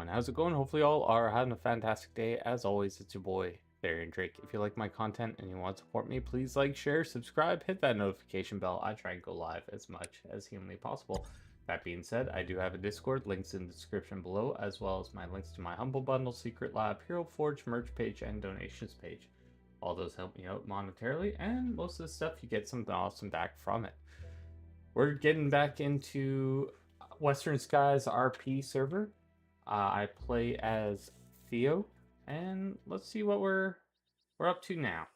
everyone. How's it going? Hopefully all are having a fantastic day. As always, it's your boy, Barry and Drake. If you like my content and you want to support me, please like, share, subscribe, hit that notification bell. I try and go live as much as humanly possible. That being said, I do have a Discord, links in the description below, as well as my links to my Humble Bundle, Secret Lab, Hero Forge merch page, and donations page. All those help me out monetarily, and most of the stuff you get something awesome back from it. We're getting back into Western Skies RP server. I play as Theo, and let's see what we're up to now.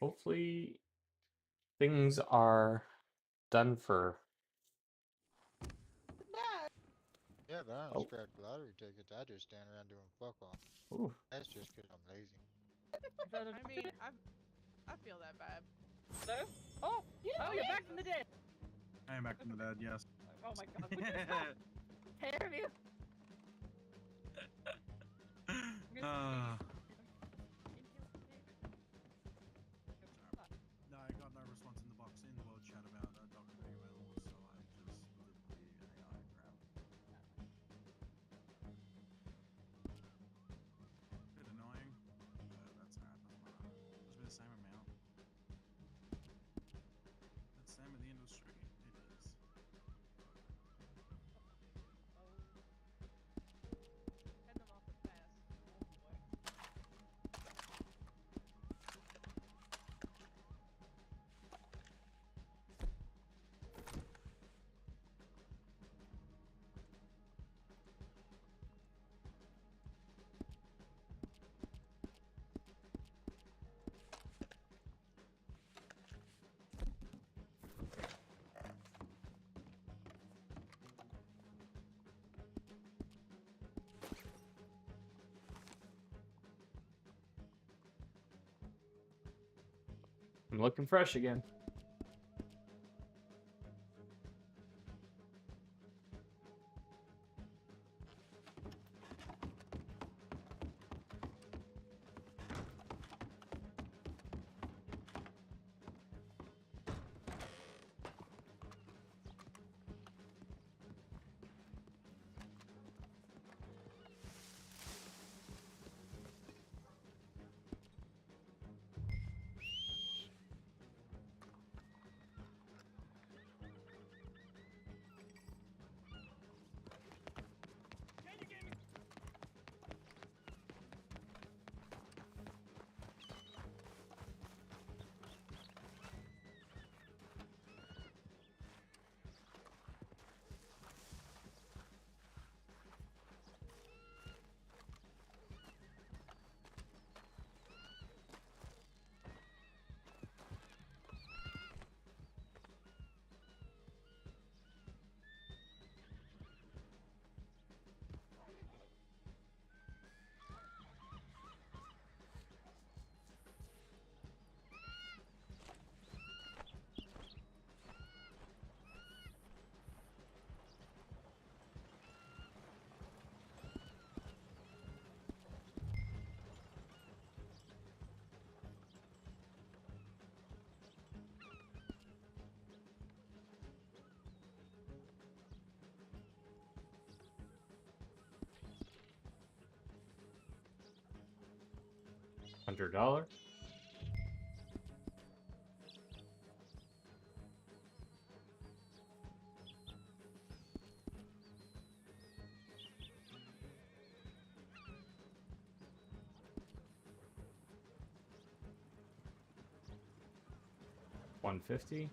Hopefully, things are done for. Yeah, but I don't scratch lottery tickets. I just stand around doing fuck all. Ooh. That's just 'cause I'm lazy. I mean, I feel that bad. So? Oh, you're back from the dead. I am back from the dead, yes. Oh my god. Pair of you. No, I got no response in the box in the world chat about Dr. AOL, so I just did the AI crap. Bit annoying, but that's alright, doesn't matter. Must be the same amount. It's the same in the industry. It is. Head them off the fast. I'm looking fresh again. $100. $150.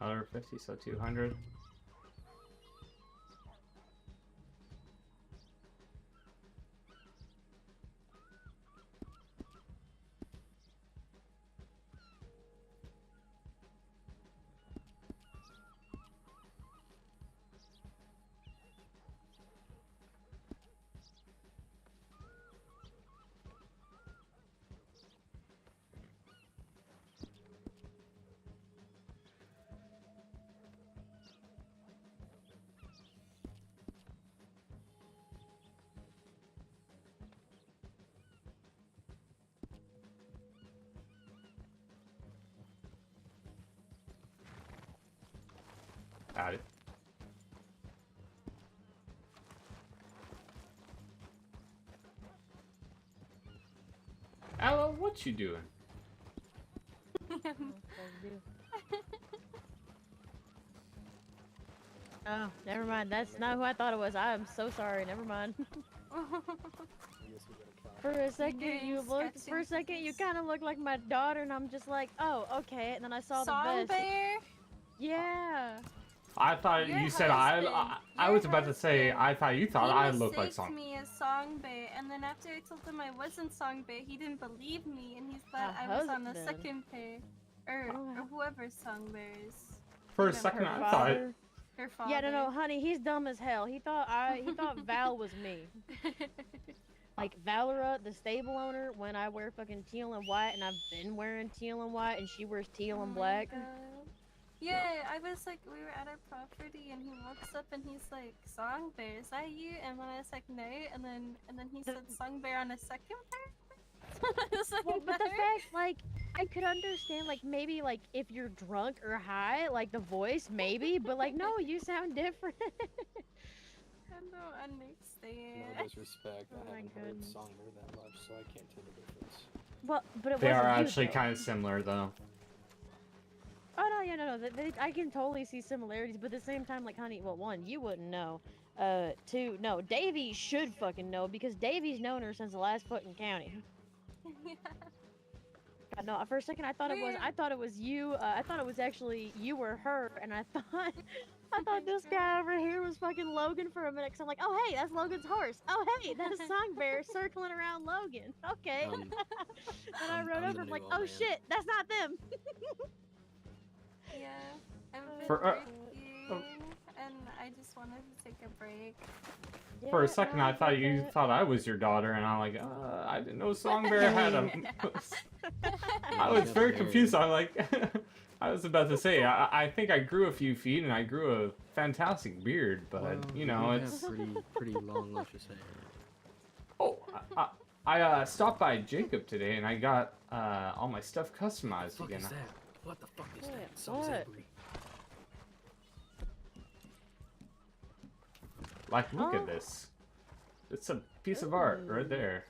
Another 50, so 200. Got it. Ella, what you doing? Oh, never mind. That's not who I thought it was. I am so sorry. Never mind. For a second, you looked. For a second, you kind of looked like my daughter, and I'm just like, oh, okay. And then I saw the Song vest. Bear? Yeah. I thought Your you said I your was about to say husband, I thought you thought he I looked like mistaked something. me as Song Bear, and then after I told him I wasn't Song Bear, he didn't believe me, and he thought I was on the husband. second pair, or whoever's Song Bear is. For a You know, second, Her I thought. father. Her father. Yeah, no, honey, he's dumb as hell. He thought Val was me. Like Valera, the stable owner, when I wear fucking teal and white, and I've been wearing teal and white, and she wears teal Oh and my black. God. Yeah, I was like, we were at our property, and he looks up and he's like, "Song Bear, is that you?" And then I was like, "No," and then he said, "Song Bear" on a second pair. I was like, Well, but the "No." fact, like, I could understand, like, maybe, like, if you're drunk or high, like, the voice, maybe, but, like, no, you sound different. I don't understand. No disrespect, Oh I my haven't heard goodness. Songbird that much, so I can't tell the difference. Well, but it They wasn't are you, actually though. kind of similar, though. Oh, no, yeah, no. I can totally see similarities, but at the same time, like, honey, well, one, you wouldn't know. Two, no, Davey should fucking know, because Davey's known her since the last fucking county. Yeah. God, no, for a second I thought it was you. I thought it was actually you or her, and I thought this guy over here was fucking Logan for a minute. Cause I'm like, oh hey, that's Logan's horse. Oh hey, that's Song Bear circling around Logan. Okay. And I rode I'm over. the I'm like, new oh old man. shit, that's not them. Yeah, I've been For, working, and I just wanted to take a break. For a Yeah, second, no, I thought get you that. thought I was your daughter, and I'm like, I didn't know Songbear had a. I was very confused. I'm like, I was about to say, I think I grew a few feet, and I grew a fantastic beard, but Well, you know, do have it's. pretty long, luscious hair. Oh, I stopped by Jacob today, and I got all my stuff What the customized fuck again. is that? What the fuck is Yeah, that? Some what? zebra. Like, look Oh. at this. It's a piece of art right Ooh. there.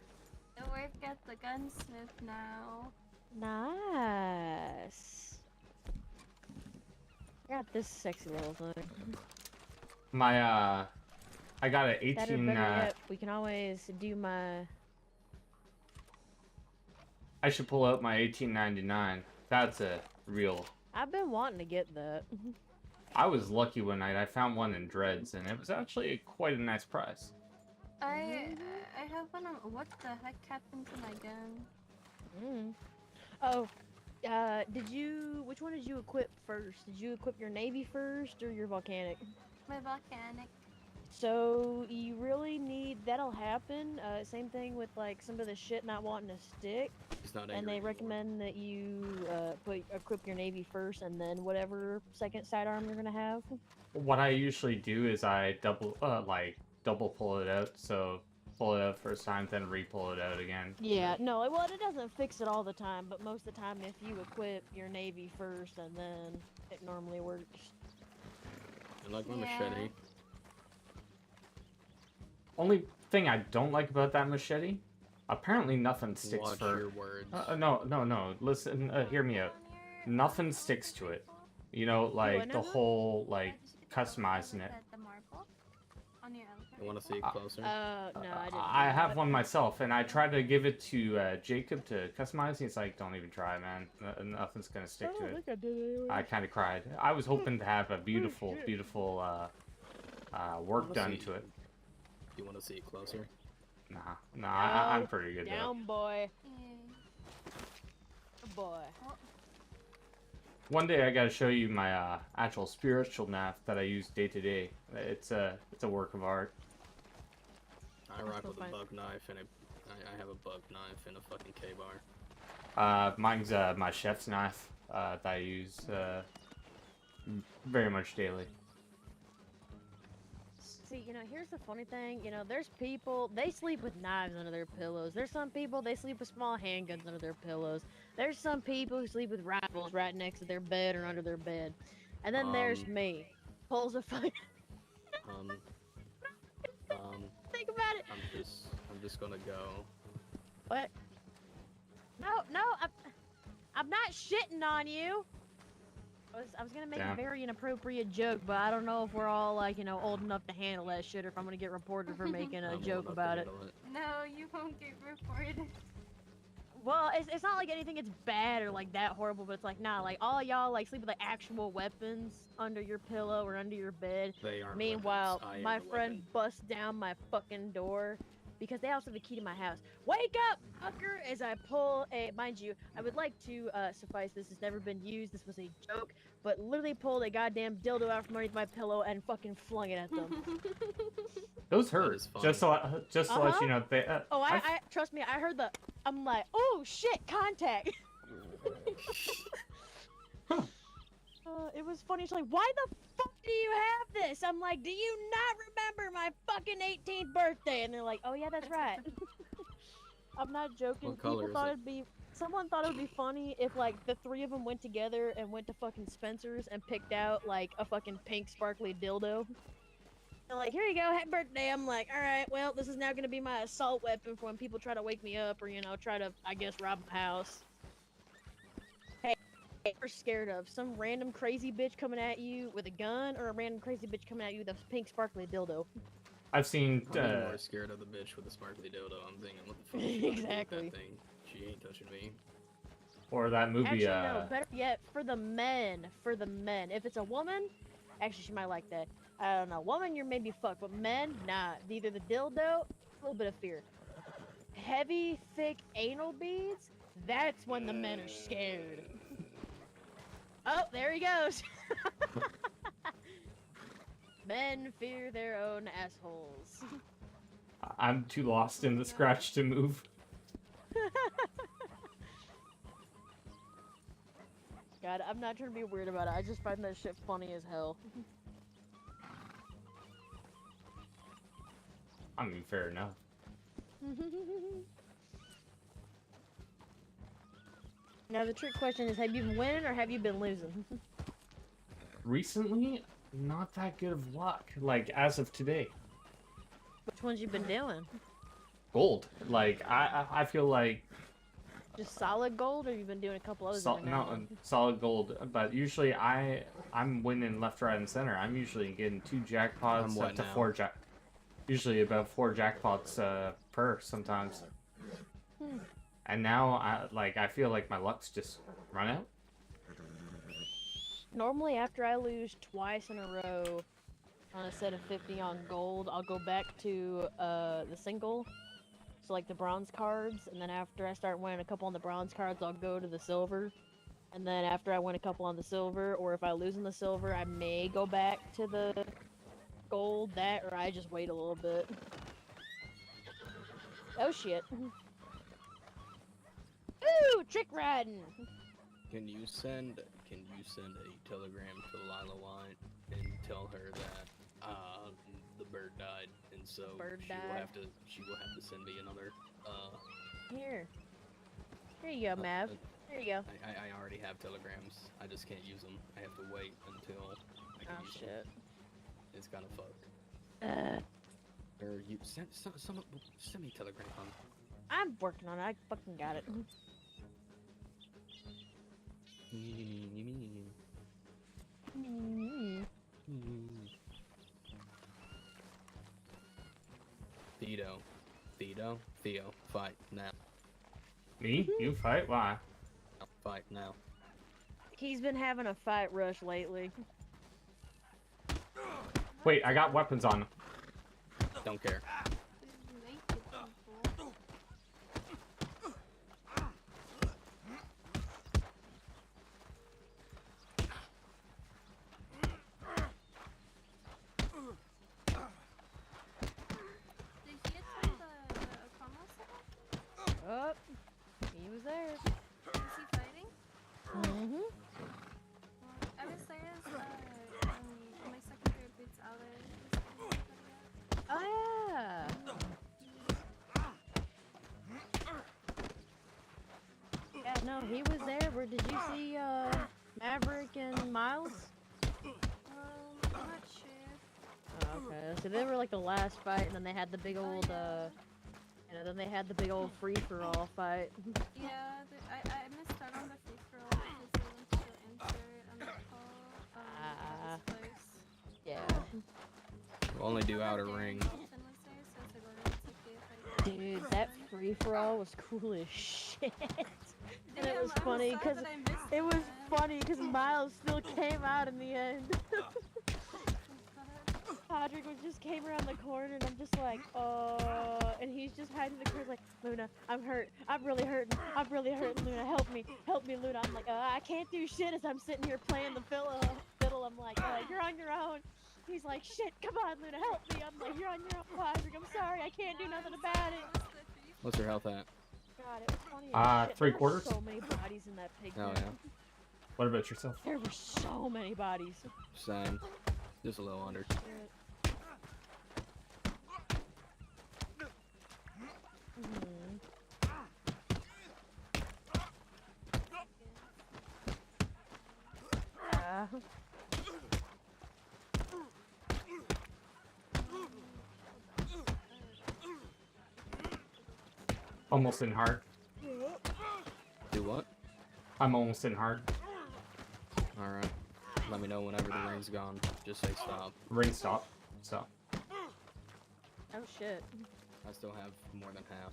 I work at the gunsmith now. Nice. I got this sexy little thing. My I got an Better, 18. better yet, we can always do my. I should pull out my 1899. That's a real. I've been wanting to get that. I was lucky one night. I found one in Dreads, and it was actually quite a nice price. I have one of what the heck happened to my gun? Mm. Oh, did you? Which one did you equip first? Did you equip your navy first or your volcanic? My volcanic. So you really need that'll happen. Same thing with like some of the shit not wanting to stick, He's not and angry they anymore. recommend that you equip your navy first, and then whatever second sidearm you're gonna have. What I usually do is I double pull it out. So pull it out first time, then re-pull it out again. Yeah, no, well, it doesn't fix it all the time, but most of the time, if you equip your navy first, and then it normally works. I like my Yeah. machete. Only thing I don't like about that machete, apparently nothing sticks Watch for. your words. No. Listen, hear me out. Nothing sticks to it. You know, like the never? whole like customizing it. The marble on your elevator. You want to see it closer? No, I didn't. I do have that. one myself, and I tried to give it to Jacob to customize. He's like, "Don't even try, man. Nothing's gonna stick I to don't it." think I did anyway. I kind of cried. I was hoping to have a beautiful, shit. beautiful work Let's done see. to it. You want to see it closer? Nah, I'm pretty good though. Down, boy. Yeah. Boy. One day I gotta show you my actual spiritual knife that I use day to day. It's a work of art. I rock so with a fine. bug knife, and I have a bug knife and a fucking K-bar. Mine's my chef's knife that I use very much daily. See, here's the funny thing. There's people, they sleep with knives under their pillows. There's some people, they sleep with small handguns under their pillows. There's some people who sleep with rifles right next to their bed or under their bed. And then there's me. pulls a fucking. Um, Think about it. I'm just gonna go. What? No, I'm not shitting on you. I was gonna make Damn. a very inappropriate joke, but I don't know if we're all like, you know, old enough to handle that shit, or if I'm gonna get reported for making a I'm old joke enough to about it. handle it. No, you won't get reported. Well, it's not like anything it's bad or like that horrible, but it's like, nah, like all y'all like sleep with like actual weapons under your pillow or under your bed. They aren't Meanwhile, weapons. I am my the friend weapon. busts down my fucking door because they also have the key to my house. Wake up, fucker! As I pull a, mind you, I would like to suffice this has never been used. This was a joke, but literally pulled a goddamn dildo out from underneath my pillow and fucking flung it at them. Those That hurt. is funny. Just to let you know, they. Oh, I trust me, I heard the. I'm like, oh shit, contact. It was funny. She's like, why the fuck do you have this? I'm like, do you not remember my fucking 18th birthday? And they're like, oh yeah, that's right. I'm not joking. What color People is thought it? it'd be. Someone thought it would be funny if like the three of them went together and went to fucking Spencer's and picked out like a fucking pink sparkly dildo. They're like, here you go, happy birthday. I'm like, all right, well, this is now gonna be my assault weapon for when people try to wake me up or, you know, try to, I guess, rob my house. Hey, you're scared of some random crazy bitch coming at you with a gun, or a random crazy bitch coming at you with a pink sparkly dildo? I've seen. I'm more scared of the bitch with the sparkly dildo. I'm thinking, what the fuck is she gonna do with Exactly. that thing? She ain't touching me. Or that movie. Actually, no, better yet, for the men. For the men. If it's a woman, actually, she might like that. I don't know. Woman, you're maybe fucked, but men, nah. Either the dildo, a little bit of fear. Heavy, thick anal beads, that's when the men are scared. Oh, there he goes. Men fear their own assholes. I'm too lost in the scratch to move. God, I'm not trying to be weird about it. I just find that shit funny as hell. I mean, fair enough. Now the trick question is, have you been winning or have you been losing? Recently, not that good of luck. Like, as of today. Which ones you been doing? Gold. Like, I feel like Just solid gold, or you've been doing a couple others? every now and then? solid gold. But usually I'm winning left, right, and center. I'm usually getting 2 jackpots I'm what up to now? 4 usually about 4 jackpots per sometimes. And now I feel like my luck's just run out. Normally, after I lose twice in a row on a set of 50 on gold, I'll go back to the single, so like the bronze cards, and then after I start winning a couple on the bronze cards, I'll go to the silver, and then after I win a couple on the silver, or if I lose in the silver, I may go back to the gold, that, or I just wait a little bit. Oh shit. Ooh, trick riding! Can you send a telegram to Lila White and tell her that the bird died, and so Bird she died? will have to send me another. Here. Here you go, Mav. There you go. I already have telegrams. I just can't use them. I have to wait until I can Oh use shit. them. It's kind of fucked. Or you send me a telegram, hon. I'm working on it. I fucking got it. Theo, fight now. Me? You fight? Why? Fight now. He's been having a fight rush lately. Wait, I got weapons on. Don't care. Did he attend the Como setup? Oh, he was there. Is he fighting? Mm-hmm. I was there as my secondary boots out. Oh yeah. Yeah, no, he was there. Where did you see Maverick and Miles? I'm not Yeah, so they were like the last fight, and then they had the big old, then they had the big old free-for-all fight. Yeah, I missed out on the free for all because they went to insert on the call. At this place. Yeah. We'll only do Well, outer Darren ring. Dalton was there, so I was like, well, it's okay if I go Dude, with that them. free-for-all was cool as shit. And it Damn, was I'm funny sad because that I missed it was that. funny because Miles still came out in the end. Podrick was just came around the corner and I'm just like, and he's just hiding in the corner like, Luna, I'm hurt. I'm really hurting. I'm really hurting, Luna. Help me, Luna. I'm like, I can't do shit as I'm sitting here playing the fiddle. I'm like, you're on your own. He's like, shit, come on, Luna, help me. I'm like, you're on your own, Podrick. I'm sorry, I can't do nothing about it. What's your health at? God, it was funny as shit. There were 3/4. so many bodies in that pig Oh, pen. yeah. What about yourself? There were so many bodies. Same. Just a little under. Yeah. Almost in hard. Do what? I'm almost in hard. Alright. Let me know whenever the ring's gone. Just say stop. Ring stop. So. Oh shit. I still have more than half.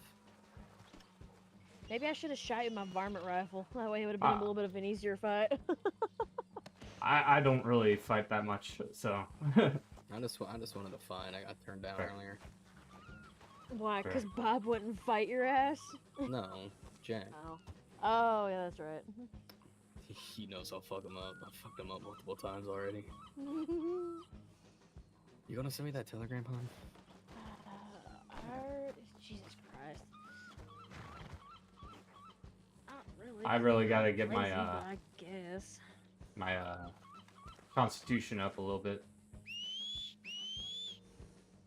Maybe I should have shot you with my varmint rifle. That way it would have been a little bit of an easier fight. I don't really fight that much, so. I just wanted to fight. I got turned down earlier. Why? Because Bob wouldn't fight your ass? No, Jack. Oh. Oh, yeah, that's right. He knows I'll fuck him up. I've fucked him up multiple times already. You gonna send me that telegram, hon? Jesus Christ. Not really. I really gotta get my Lazy, but I guess. my constitution up a little bit.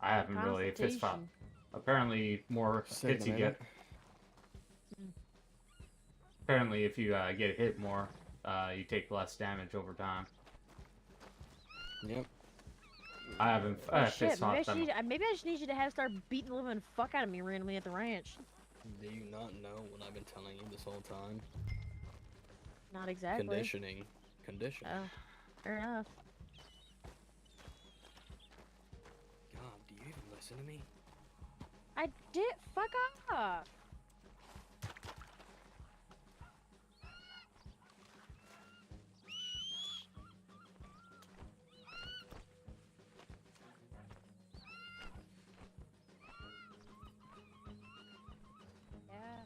I haven't really fist fought. Constitution. Apparently, more hits you get. Apparently, if you get hit more, you take less damage over time. Yep. I haven't Oh, shit, fist fought them. maybe I just need you to start beating the living fuck out of me randomly at the ranch. Do you not know what I've been telling you this whole time? Not exactly. Conditioning. Conditioning. Oh, fair enough. God, do you even listen to me? I did. Fuck off. Yeah.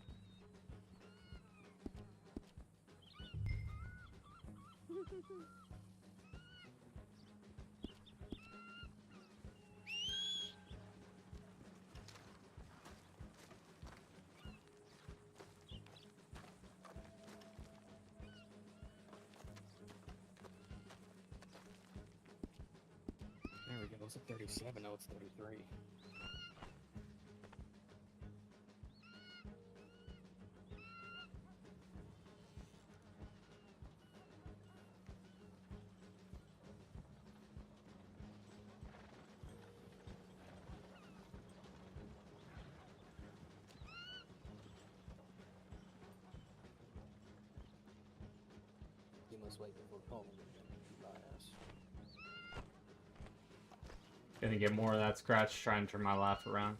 There we go. It's at 37. Now it's 33. You must wait before calling me. Bias. Gonna get more of that scratch, trying to turn my laugh around.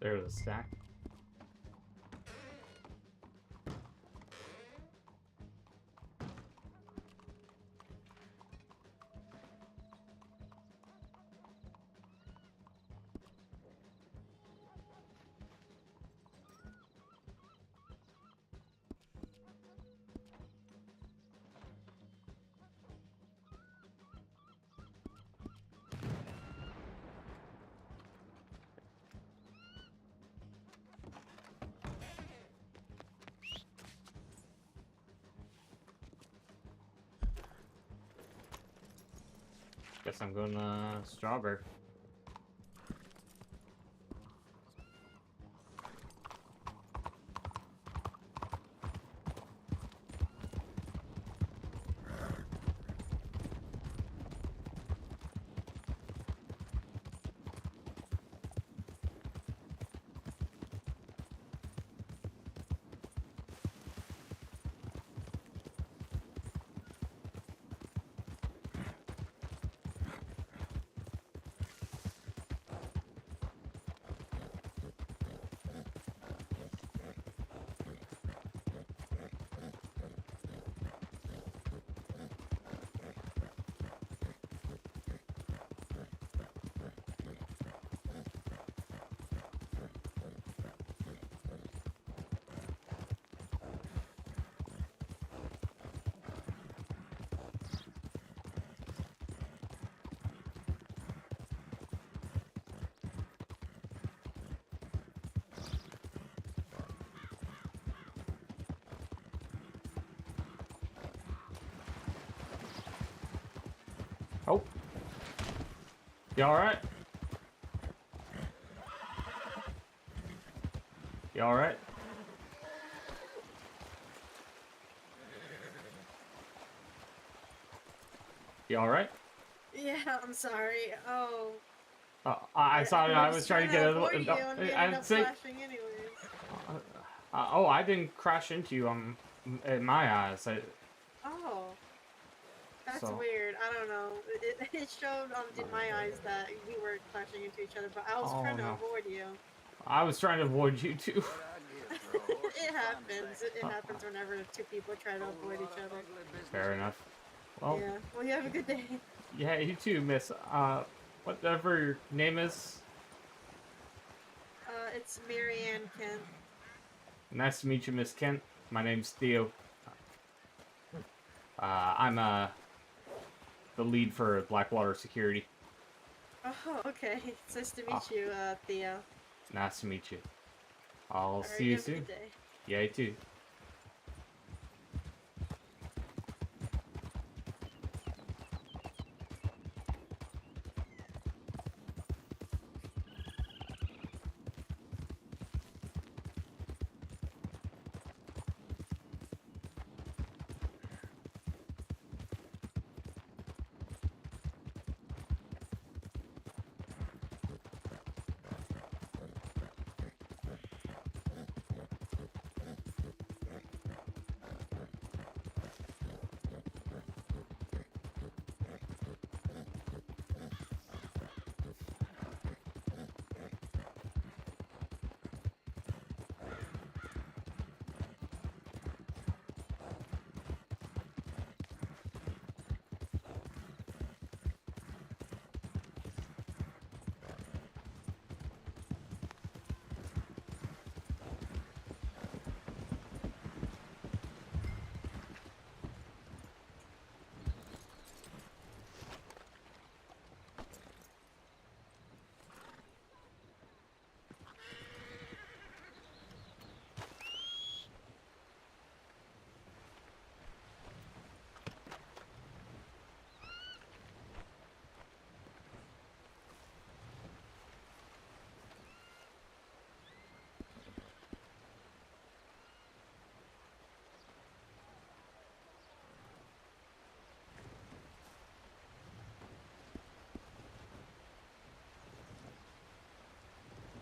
There's a stack. Guess I'm going strawberry. Oh. You alright? You alright? You alright? Yeah, I'm sorry. Oh. I saw it. I was trying to get avoid you, and we ended up say, flashing anyways. oh, I didn't crash into you. In my eyes. Oh. That's So- weird. I don't know. It showed in my eyes that we were clashing into each other, but I was Oh, trying to no. avoid you. I was trying to avoid you too. It happens. It happens whenever two people try to avoid each other. Fair enough. Well, Yeah. Well, you have a good day. yeah, you too, Miss. Whatever your name is. It's Marianne Kent. Nice to meet you, Miss Kent. My name's Theo. I'm the lead for Blackwater Security. Oh, okay. It's nice to meet Ah. you, Theo. Nice to meet you. I'll Alright, see you have a soon. good day. Yeah, you too.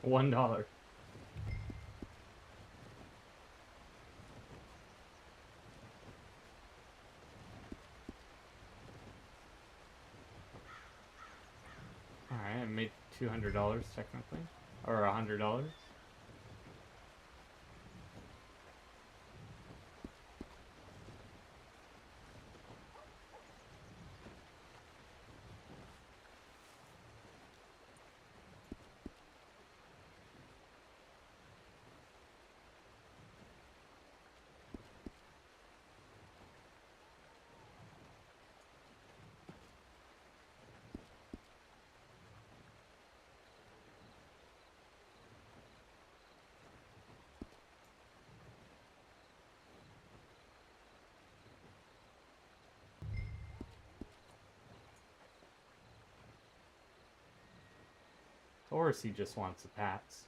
$1. Alright, I made $200 technically. Or $100. Or is he just wants the pats?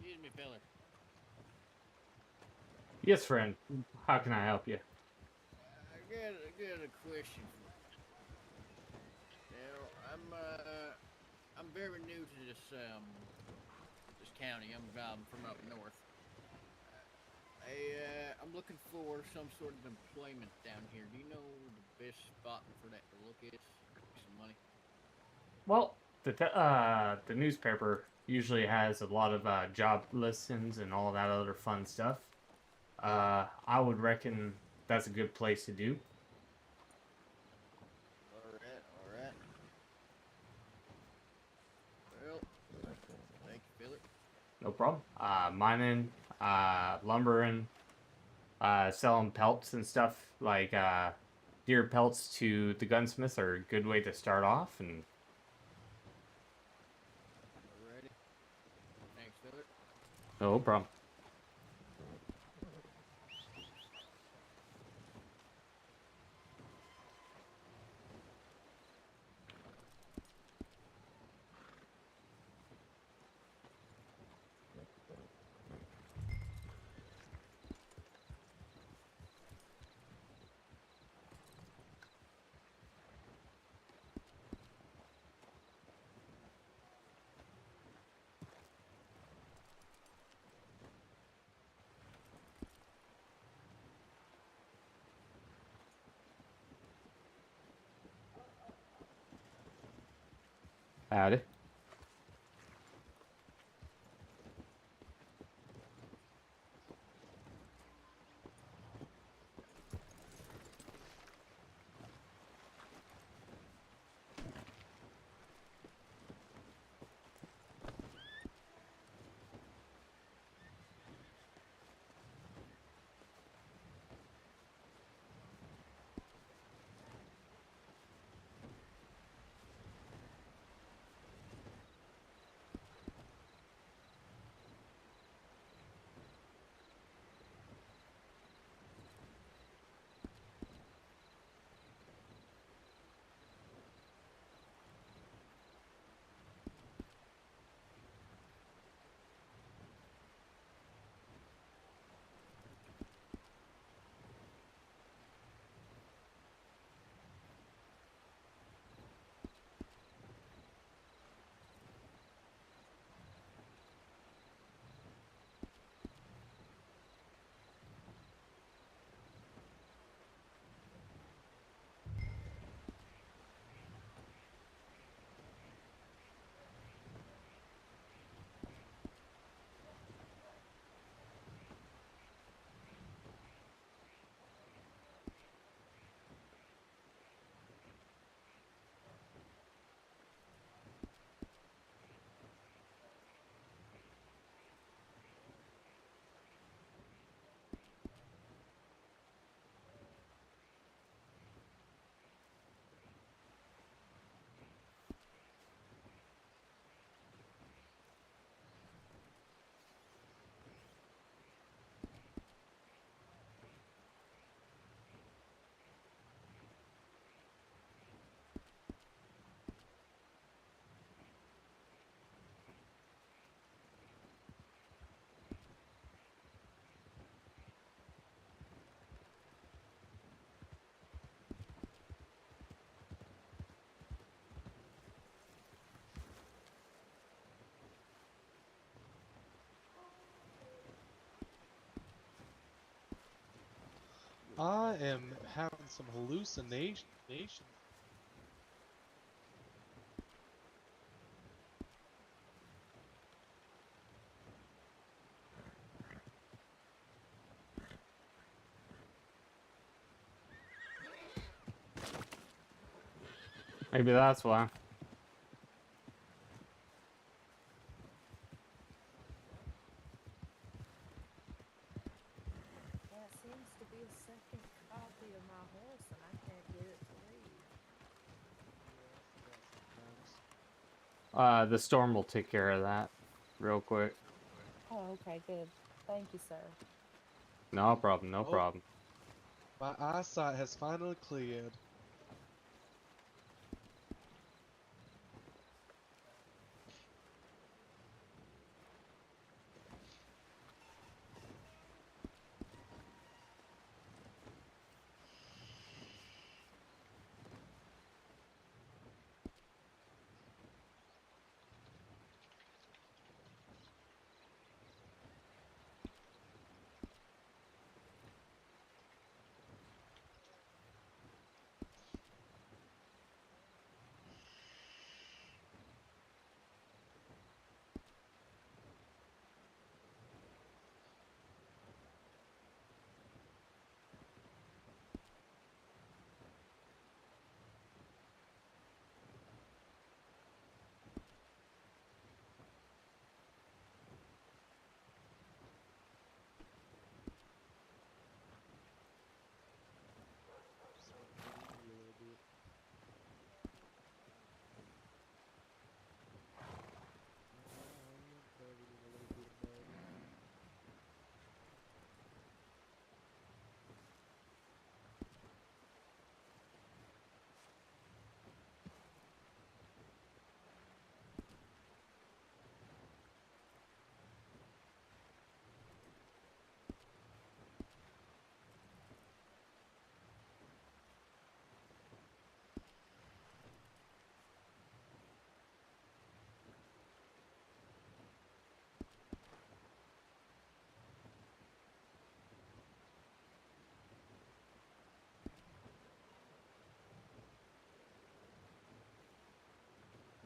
Excuse me, feller. Yes, friend. How can I help you? I got a question for you. Now, I'm very new to this county. I'm from up north. I'm looking for some sort of employment down here. Do you know the best spot for that to look at? Some money. Well, the newspaper usually has a lot of job listings and all that other fun stuff. I would reckon that's a good place to do. All right. Well, thank you, feller. No problem. Mining, lumbering, selling pelts and stuff like deer pelts to the gunsmith are a good way to start off. And Alrighty. Thanks, feller. no problem. Howdy. I am having some hallucinations. Maybe that's why. There seems to be a second copy of my horse, and I can't get it to leave. The storm will take care of that real quick. Oh, okay, good. Thank you, sir. No problem, no Oh. problem. My eyesight has finally cleared.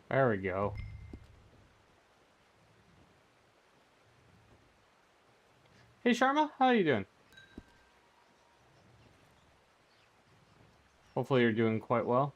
There we go. Hey Sharma, how are you doing? Hopefully you're doing quite well.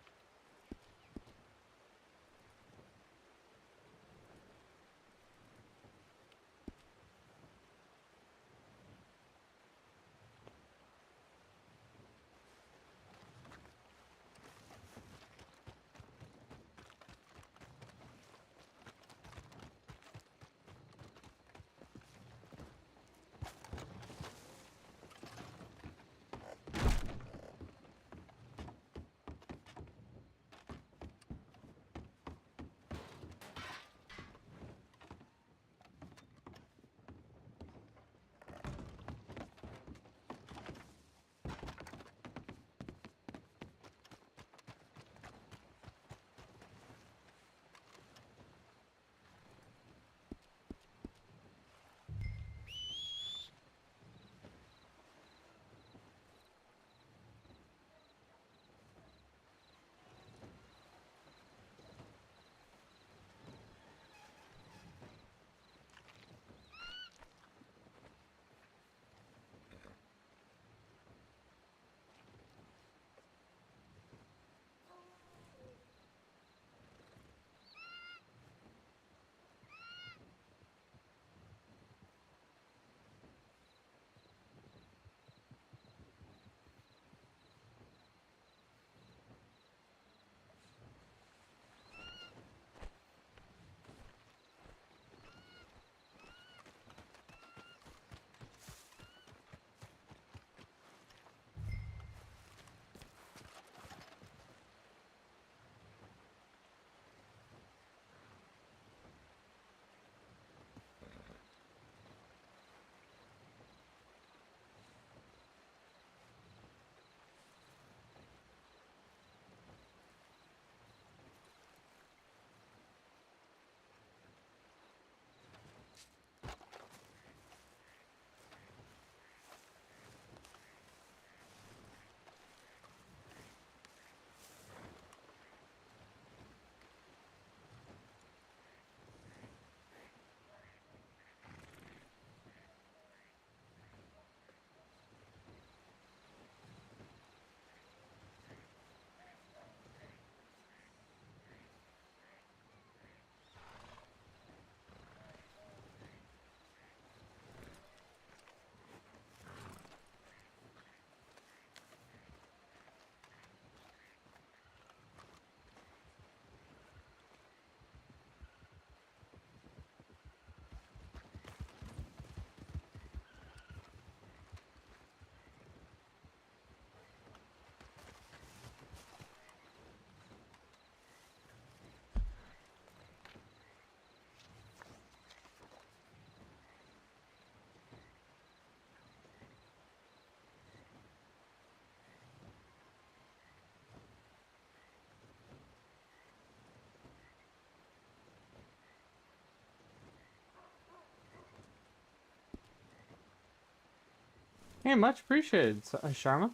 Hey, much appreciated, Sharma.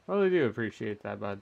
Really do appreciate that, bud.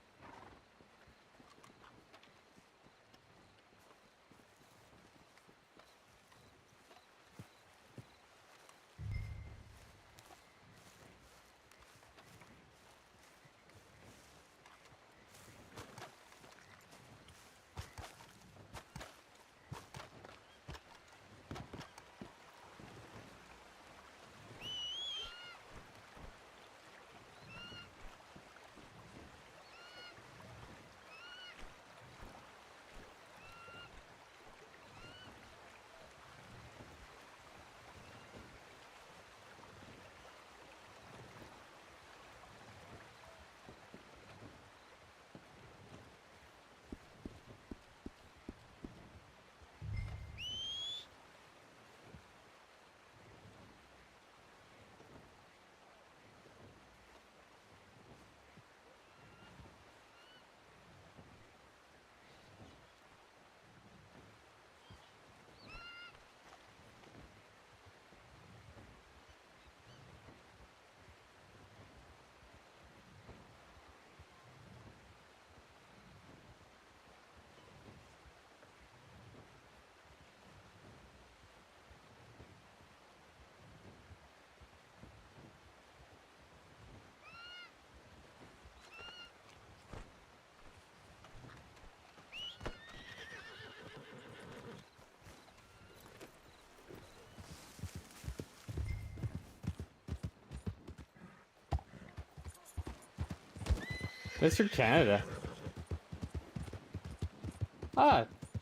Mr. Canada.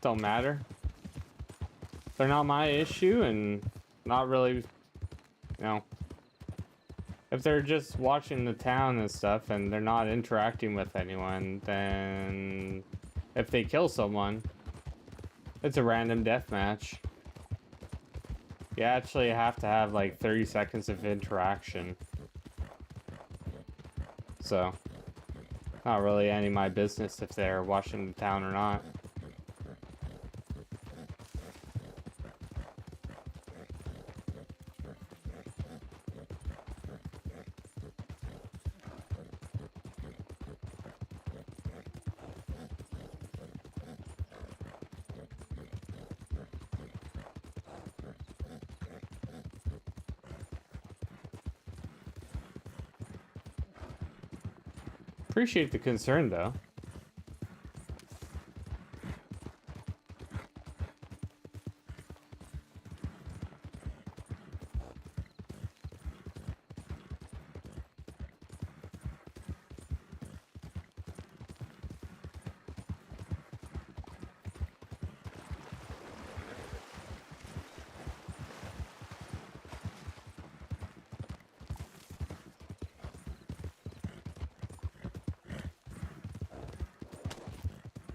Don't matter. They're not my issue, and not really, you know. If they're just watching the town and stuff, and they're not interacting with anyone, then if they kill someone, it's a random death match. You actually have to have like 30 seconds of interaction. So, not really any of my business if they're watching the town or not. Appreciate the concern, though.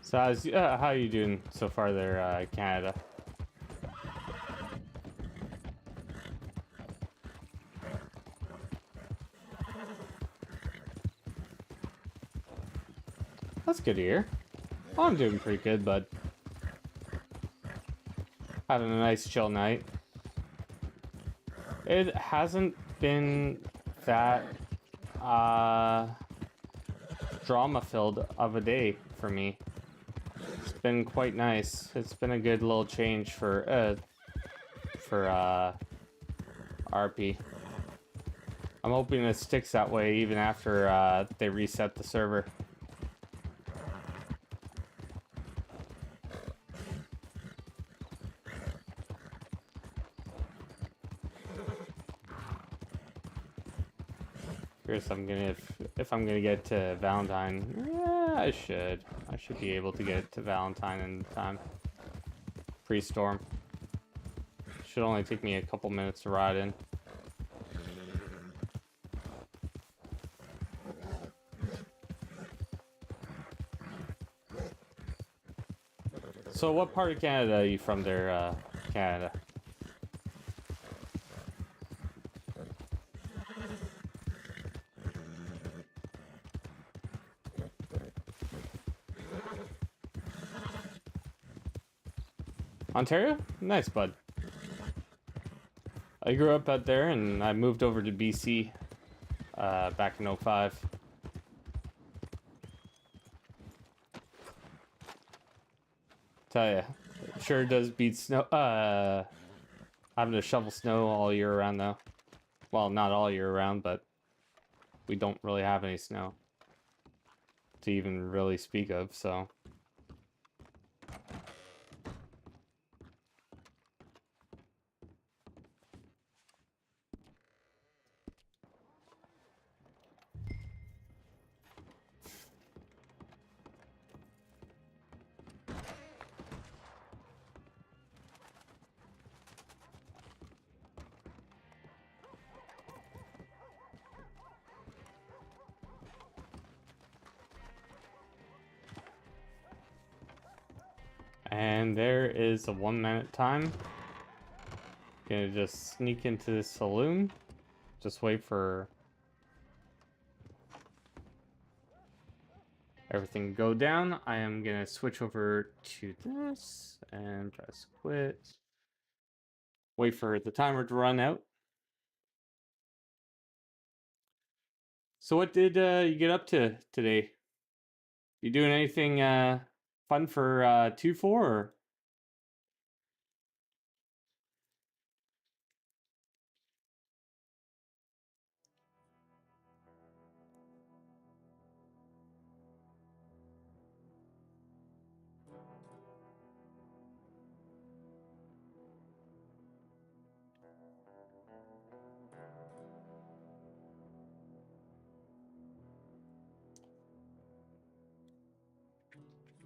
So how you doing so far there, Canada? That's good to hear. Well, I'm doing pretty good, bud. Having a nice chill night. It hasn't been that drama-filled of a day for me. It's been quite nice. It's been a good little change for RP. I'm hoping it sticks that way even after they reset the server. If I'm gonna get to Valentine, yeah, I should be able to get to Valentine in time. Pre-storm. Should only take me a couple minutes to ride in. So what part of Canada are you from there, Canada? Ontario? Nice, bud. I grew up out there, and I moved over to BC back in '05. Tell ya, sure does beat snow. Having to shovel snow all year around, though. Well, not all year round, but we don't really have any snow to even really speak of, so. And there is a 1 minute time. Gonna just sneak into the saloon. Just wait for everything to go down. I am gonna switch over to this and press quit. Wait for the timer to run out. So what did you get up to today? You doing anything fun for 2-4 or?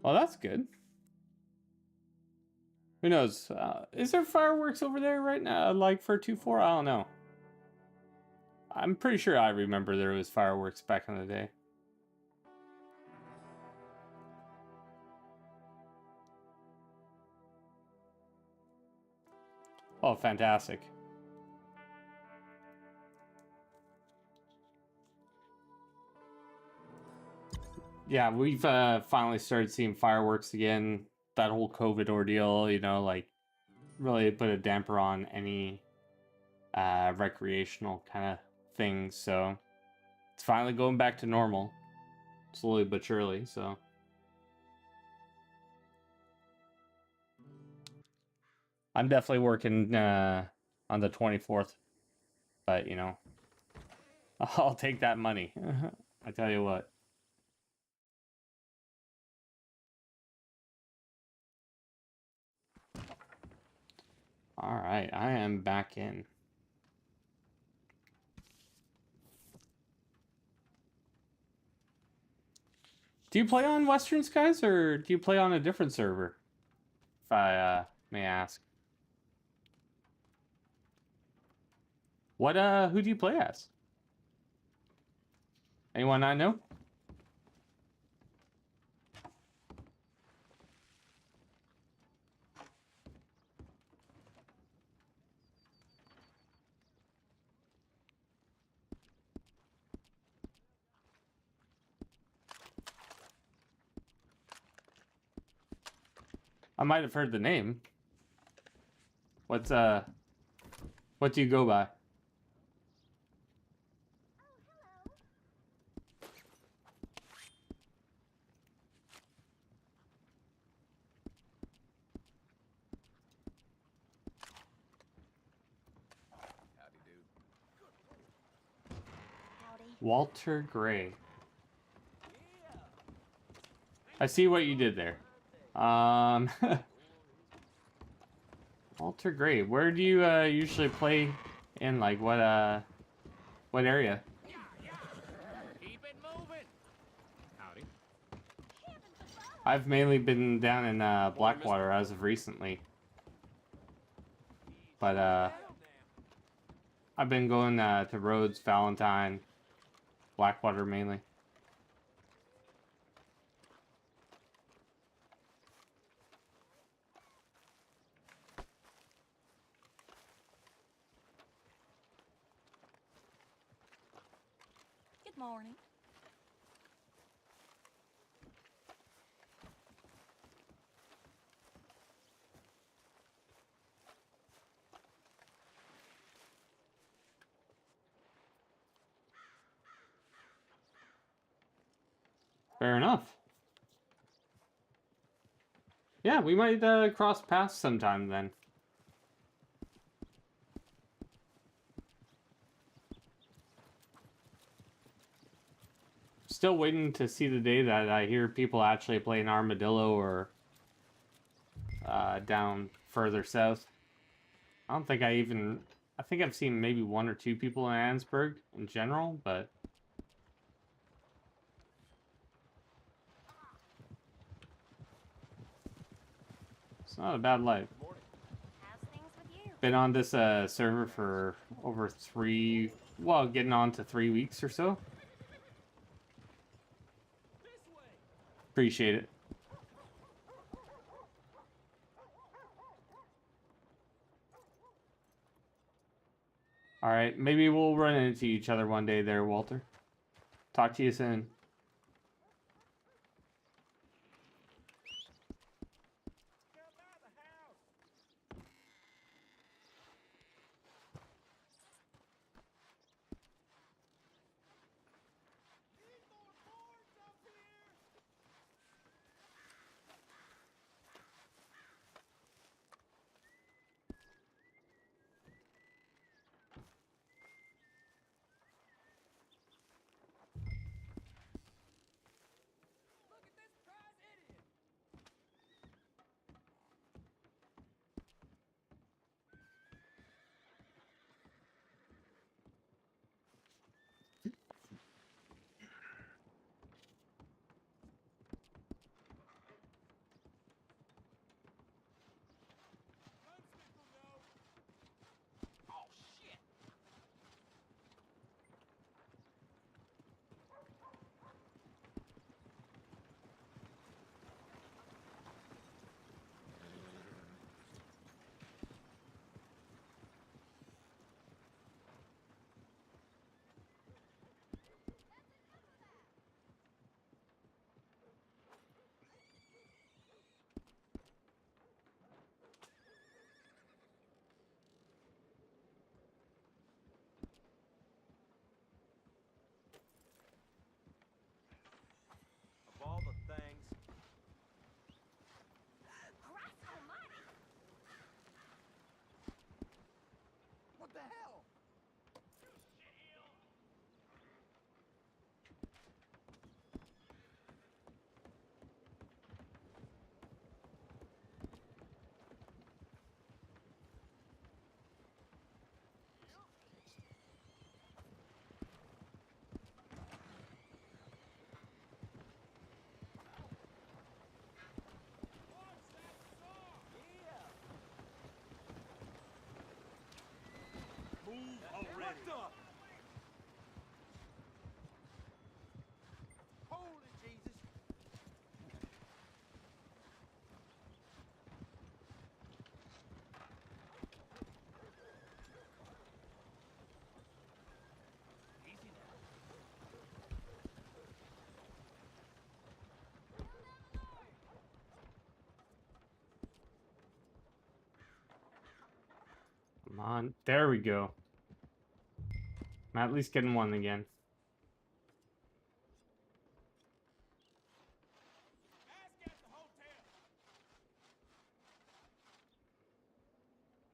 Well, that's good. Who knows? Is there fireworks over there right now, like for 2-4? I don't know. I'm pretty sure I remember there was fireworks back in the day. Oh, fantastic. Yeah, we've finally started seeing fireworks again. That whole COVID ordeal, you know, like really put a damper on any recreational kind of things. So it's finally going back to normal, slowly but surely. So I'm definitely working on the 24th, but you know, I'll take that money. I tell you what. All right, I am back in. Do you play on Western Skies or do you play on a different server? If I may ask. What who do you play as? Anyone I know? I might have heard the name. What do you go by? Walter Gray. I see what you did there. Walter Gray. Where do you usually play in? Like what area? Keep it moving. Howdy. I've mainly been down in Blackwater as of recently. But I've been going to Rhodes, Valentine, Blackwater mainly. Good morning. Fair enough. Yeah, we might cross paths sometime then. Still waiting to see the day that I hear people actually playing Armadillo or down further south. I don't think I think I've seen maybe 1 or 2 people in Ansburg in general, but it's not a bad life. Been on this server for over getting on to 3 weeks or so. Appreciate it. All right, maybe we'll run into each other one day there, Walter. Talk to you soon. All the things. What the hell? Move already. What the? Holy Jesus. Easy now. Come on. There we go. I'm at least getting one again.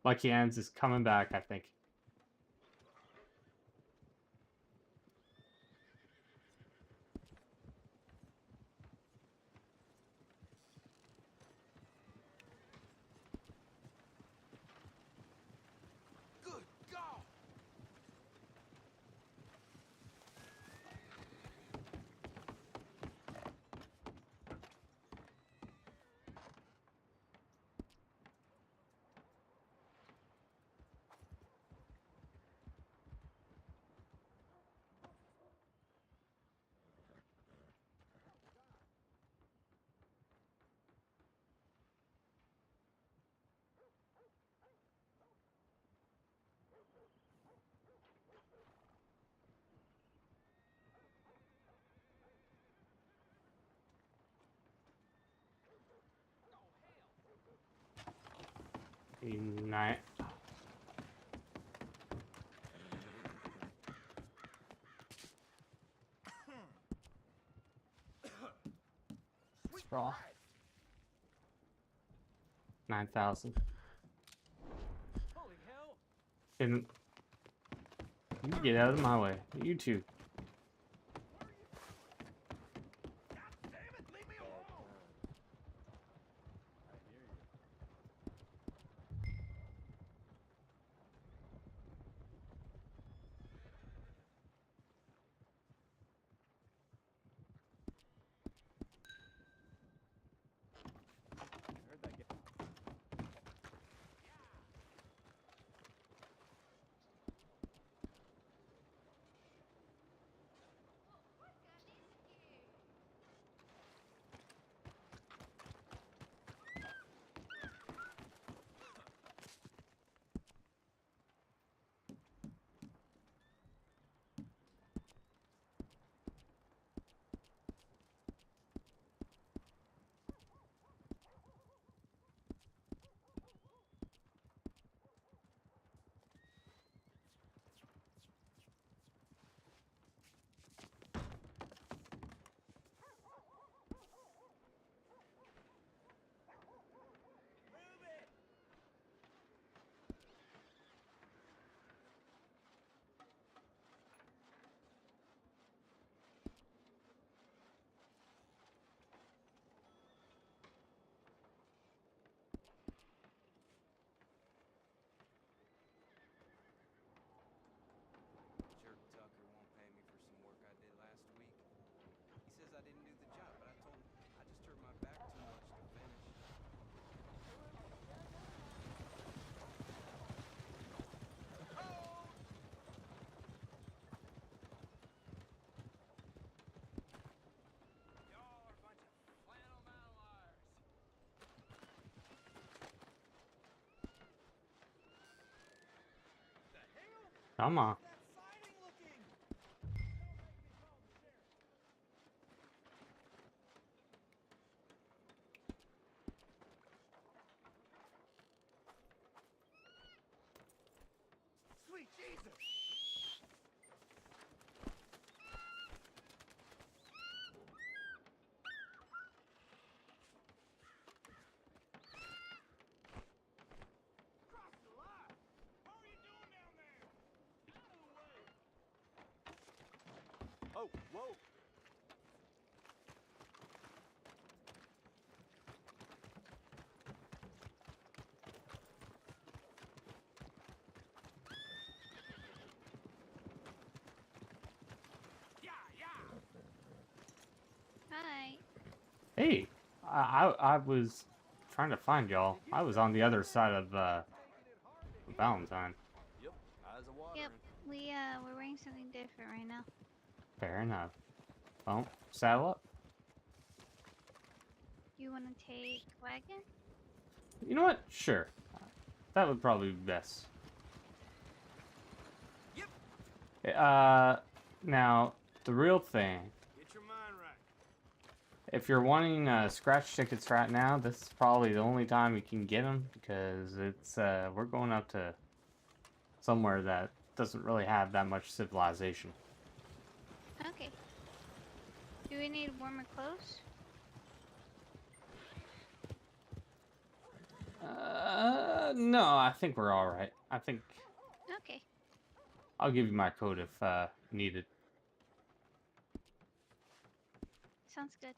Lucky Hands is coming back, I think. Good God. Night. Raw. 9,000. Holy hell! And you get out of my way. You too. God damn it! Leave me alone! I hear you. I heard that guy. Jerk Tucker won't pay me for some work I did last week. He says I didn't do the job, but I told him I just hurt my back too much to finish. Y'all are a bunch of flannel malwires. The hell? Come on. That siding looking? Sweet Jesus! Cross the line! How are you doing down there? Out of the way! Oh, whoa! Yeah, yeah! Hi. Hey, I was trying to find y'all. I was on the other side of Valentine. Yep, eyes are watering. Yep. We're wearing something different right now. Fair enough. Well, saddle up. You wanna take wagon? You know what? Sure. That would probably be best. Now, the real thing. Get your mind right. If you're wanting scratch tickets right now, this is probably the only time you can get them because it's we're going up to somewhere that doesn't really have that much civilization. Okay. Do we need warmer clothes? No, I think we're all right. I think Okay. I'll give you my code if needed. Sounds good.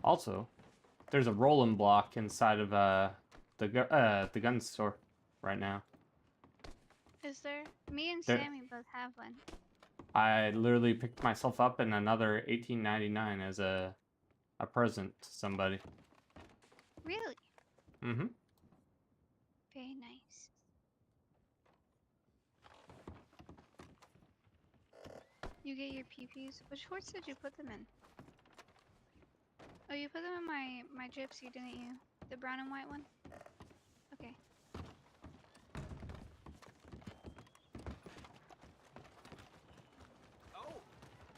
Also, there's a rolling block inside of the gun store right now. Is there? Me and There- Sammy both have one. I literally picked myself up in another $18.99 as a present to somebody. Really? Mm-hmm. Very nice. You get your PPs. Which horse did you put them in? Oh, you put them in my gypsy, didn't you? The brown and white one? Okay. Oh,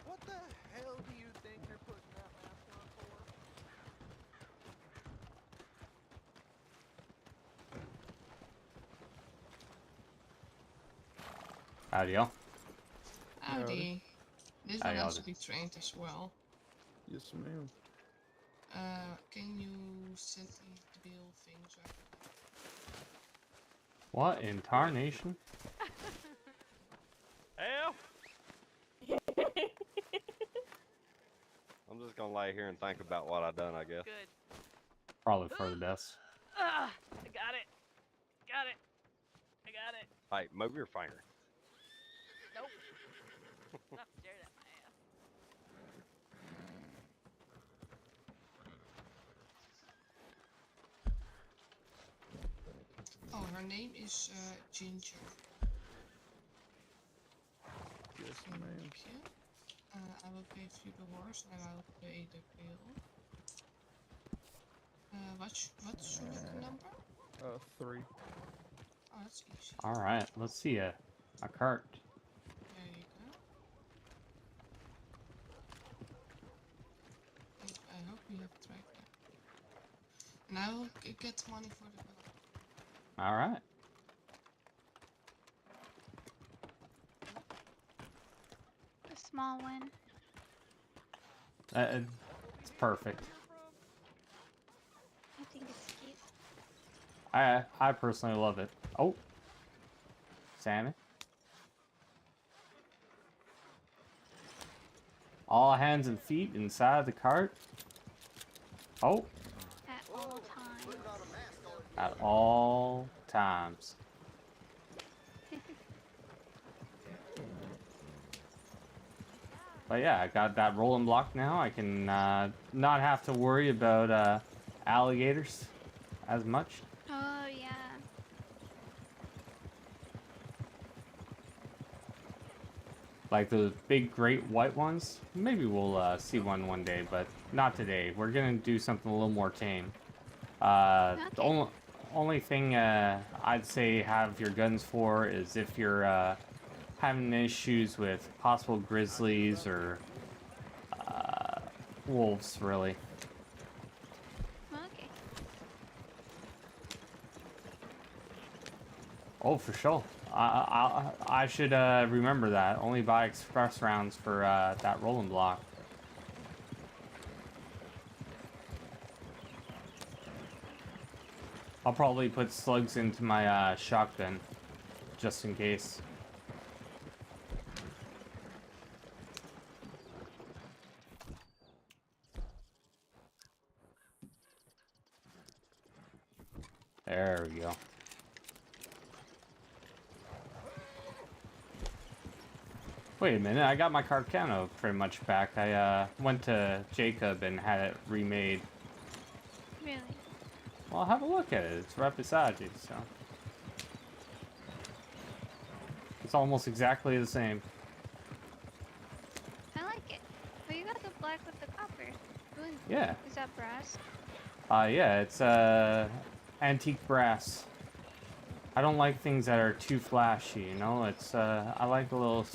what the hell do you think you're putting that mask on for? Howdy, y'all. Howdy. This Howdy, one has to howdy. be trained as well. Yes, ma'am. Can you send the bill things up? What in tarnation? Hell! I'm just gonna lay here and think about what I done, I guess. Good. Probably for the best. I got it. Got it. I got it. Hey, move your finger. Nope. Not staring at my ass. Oh, her name is Ginger. Yes, ma'am. Thank you. I will pay for the horse and I will pay the bill. What's your number? 3. Oh, that's easy. All right, let's see a cart. There you go. I hope you have it right now. And I will get the money for the bill. All right. A small one. It's perfect. I think it's cute. I personally love it. Oh, salmon. All hands and feet inside the cart. Oh. At all times. At all times. But yeah, I got that rolling block now. I can not have to worry about alligators as much. Oh yeah. Like those big great white ones. Maybe we'll see one day, but not today. We're gonna do something a little more tame. The only thing I'd say have your guns for is if you're having issues with possible grizzlies or wolves, really. Okay. Oh, for sure. I should remember that. Only buy express rounds for that rolling block. I'll probably put slugs into my shotgun, just in case. There we go. Wait a minute, I got my Carcano pretty much back. I went to Jacob and had it remade. Really? Well, have a look at it. It's right beside you, so. It's almost exactly the same. I like it. Oh, you got the black with the copper. Ooh. Yeah. Is that brass? Yeah, it's antique brass. I don't like things that are too flashy, you know? It's I like a little,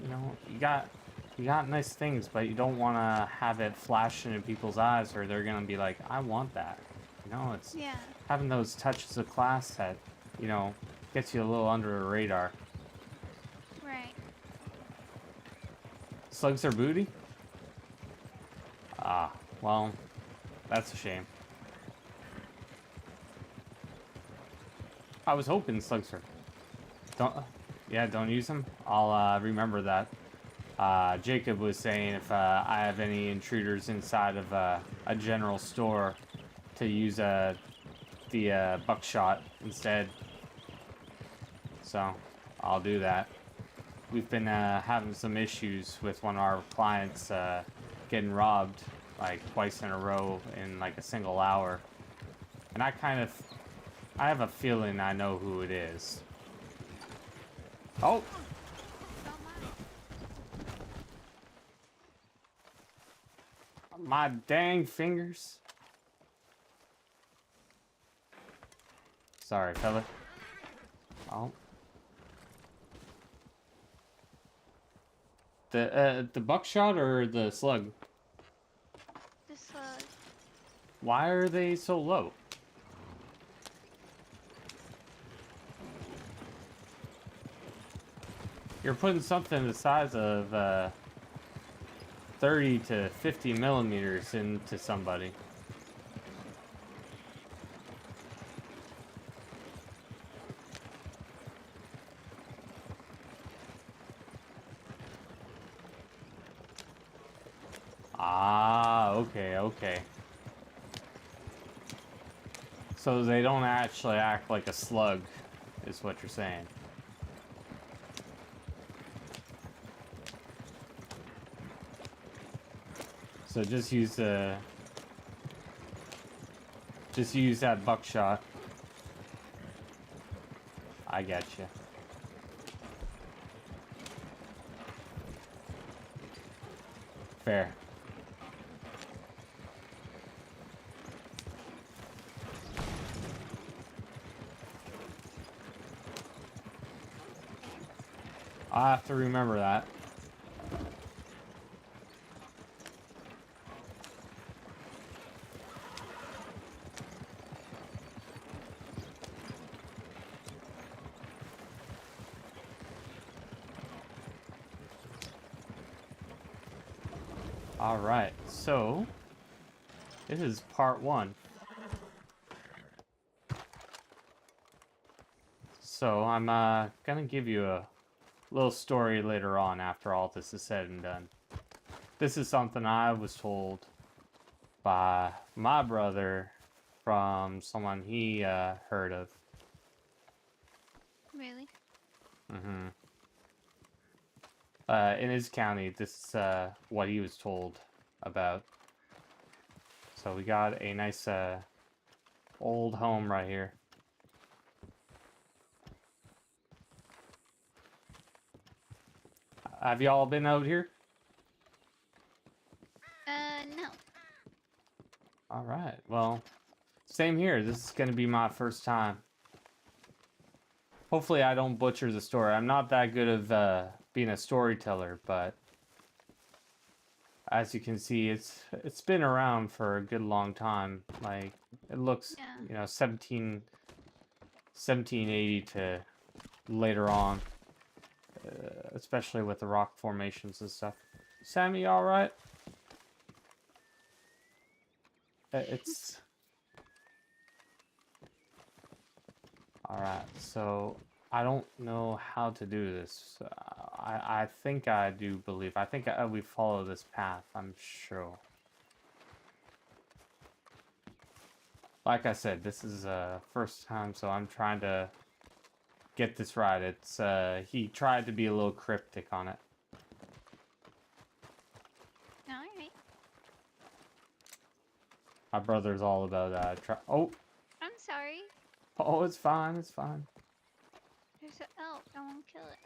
you know, you got nice things, but you don't want to have it flashing in people's eyes or they're going to be like, "I want that." You know, it's having those touches of class that, you know, gets you a little under the radar. Right. Slugs are booty? Ah, well, that's a shame. I was hoping slugs are. Don't use them. I'll remember that. Jacob was saying if I have any intruders inside of a general store to use the buckshot instead. So I'll do that. We've been having some issues with one of our clients getting robbed like twice in a row in like a single hour. And I have a feeling I know who it is. Oh! My dang fingers. Sorry, fella. Oh. The buckshot or the slug? The slug. Why are they so low? You're putting something the size of 30 to 50 millimeters into somebody. Ah, okay, okay. So they don't actually act like a slug, is what you're saying. So just use that buckshot. I got you. Fair. I'll have to remember that. All right, so this is part 1. So I'm gonna give you a little story later on after all this is said and done. This is something I was told by my brother from someone he heard of. Really? Mm-hmm. In his county, this is what he was told about. So we got a nice old home right here. Have y'all been out here? No. All right. Well, same here. This is going to be my first time. Hopefully I don't butcher the story. I'm not that good of being a storyteller, but as you can see, it's been around for a good long time. Like, it looks, you know, 1780 to later on, especially with the rock formations and stuff. Sammy, all right? It's all right. So I don't know how to do this. I think I do believe. I think we follow this path. I'm sure. Like I said, this is first time, so I'm trying to get this right. It's he tried to be a little cryptic on it. Alright. My brother's all about that. Oh, I'm sorry. oh, it's fine. It's fine. There's an elk. I won't kill it.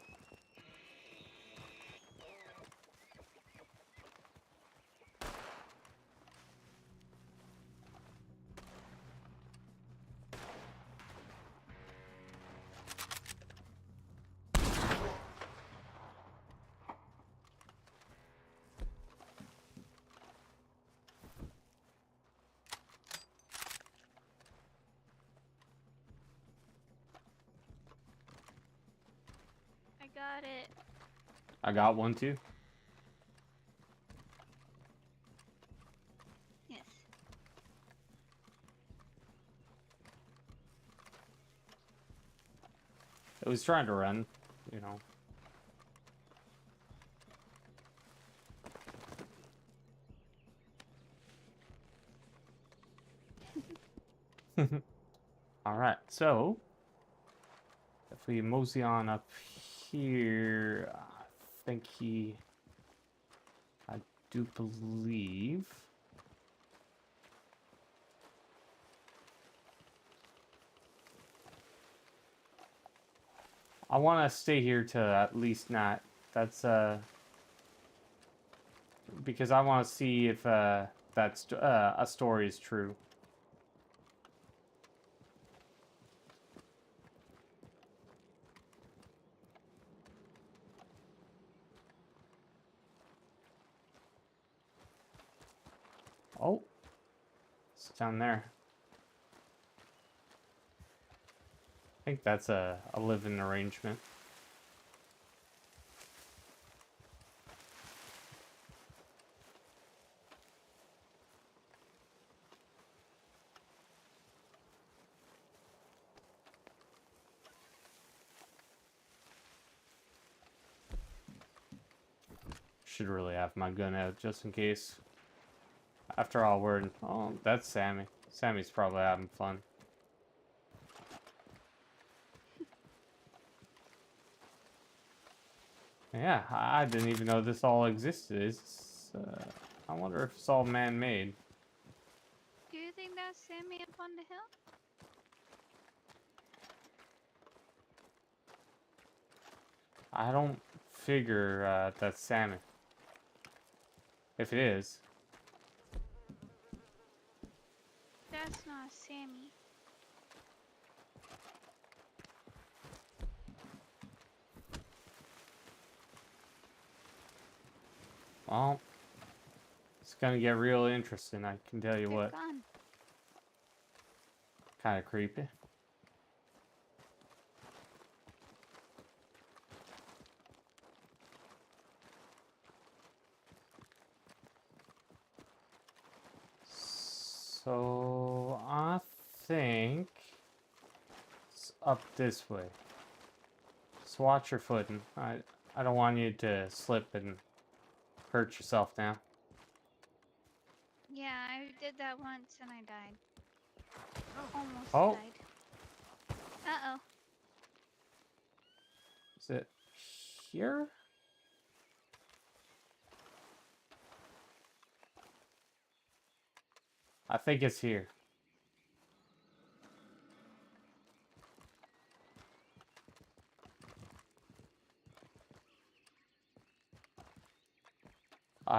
I got it. I got one too. Yes. It was trying to run, you know. All right, so if we mosey on up here, I think I do believe. I want to stay here to at least not. That's because I want to see if that's a story is true. Oh, it's down there. I think that's a living arrangement. Should really have my gun out just in case. After all, we're in... Oh, that's Sammy. Sammy's probably having fun. Yeah, I didn't even know this all existed. I wonder if it's all man-made. Do you think that's Sammy up on the hill? I don't figure that's Sammy. If it is. That's not Sammy. Well, it's gonna get real interesting, I can tell you They're what. gone. Kind of creepy. So, I think it's up this way. So watch your footing. I don't want you to slip and hurt yourself now. Yeah, I did that once and I died. Almost Oh. died. Uh-oh. Is it here? I think it's here.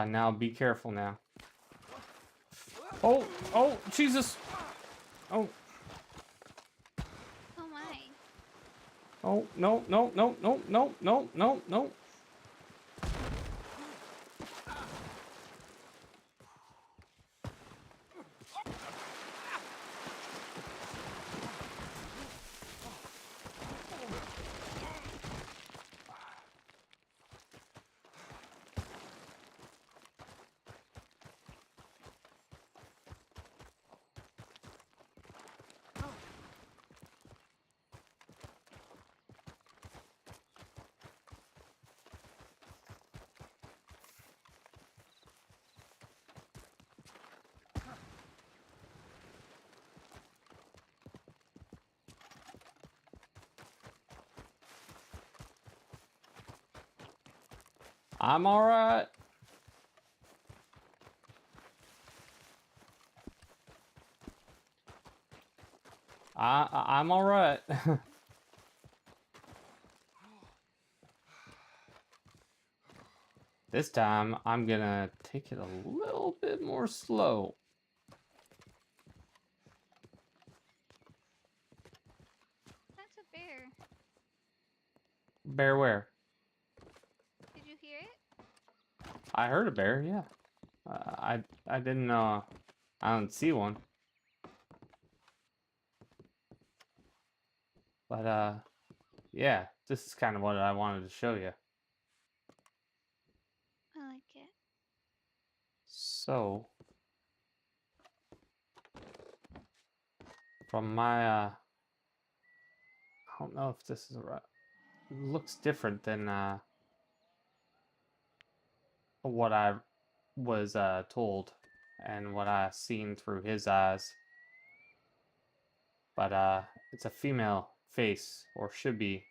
Now be careful now. Oh, oh, Jesus. Oh. Oh my. Oh, no, no, no, no, no, no, no, no. I'm all right. I'm all right. This time, I'm gonna take it a little bit more slow. That's a bear. Bear where? Did you hear it? I heard a bear, yeah. I didn't, I don't see one. But, yeah, this is kind of what I wanted to show you. I like it. So, from my, I don't know if this is right. It looks different than, what I was, told and what I seen through his eyes. But, it's a female face, or should be.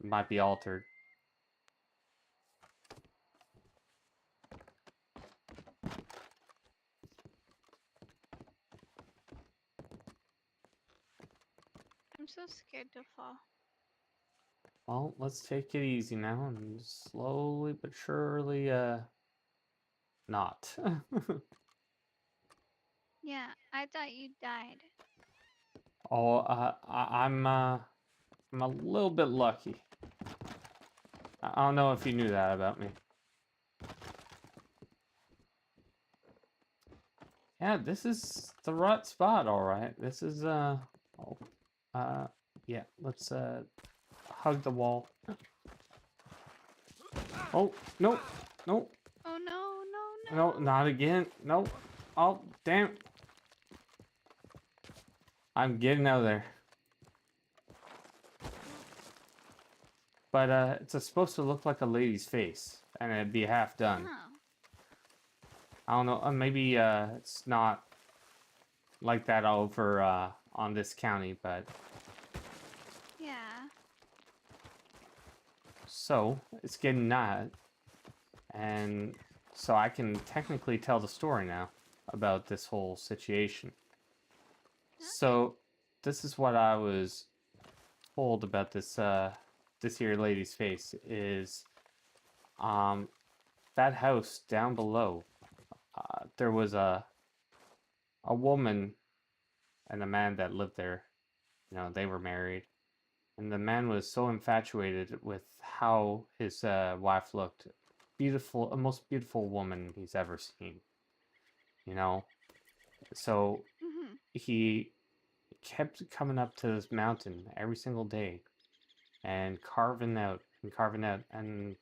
Might be altered. I'm so scared to fall. Well, let's take it easy now and slowly but surely, not. Yeah, I thought you died. Oh, I'm a little bit lucky. I don't know if you knew that about me. Yeah, this is the right spot, all right. This is, yeah, let's, hug the wall. Oh, no, no. Oh no, no, no. No, not again. No. Oh, damn. I'm getting out of there. but it's supposed to look like a lady's face, and it'd be half done. Oh. I don't know. Maybe it's not like that over on this county, but Yeah. so it's getting that, and so I can technically tell the story now about this whole situation. So this is what I was told about this this here lady's face is that house down below. There was a woman and a man that lived there. You know, they were married, and the man was so infatuated with how his wife looked. Beautiful, a most beautiful woman he's ever seen. You know, so he kept coming up to this mountain every single day and carving out and carving out, and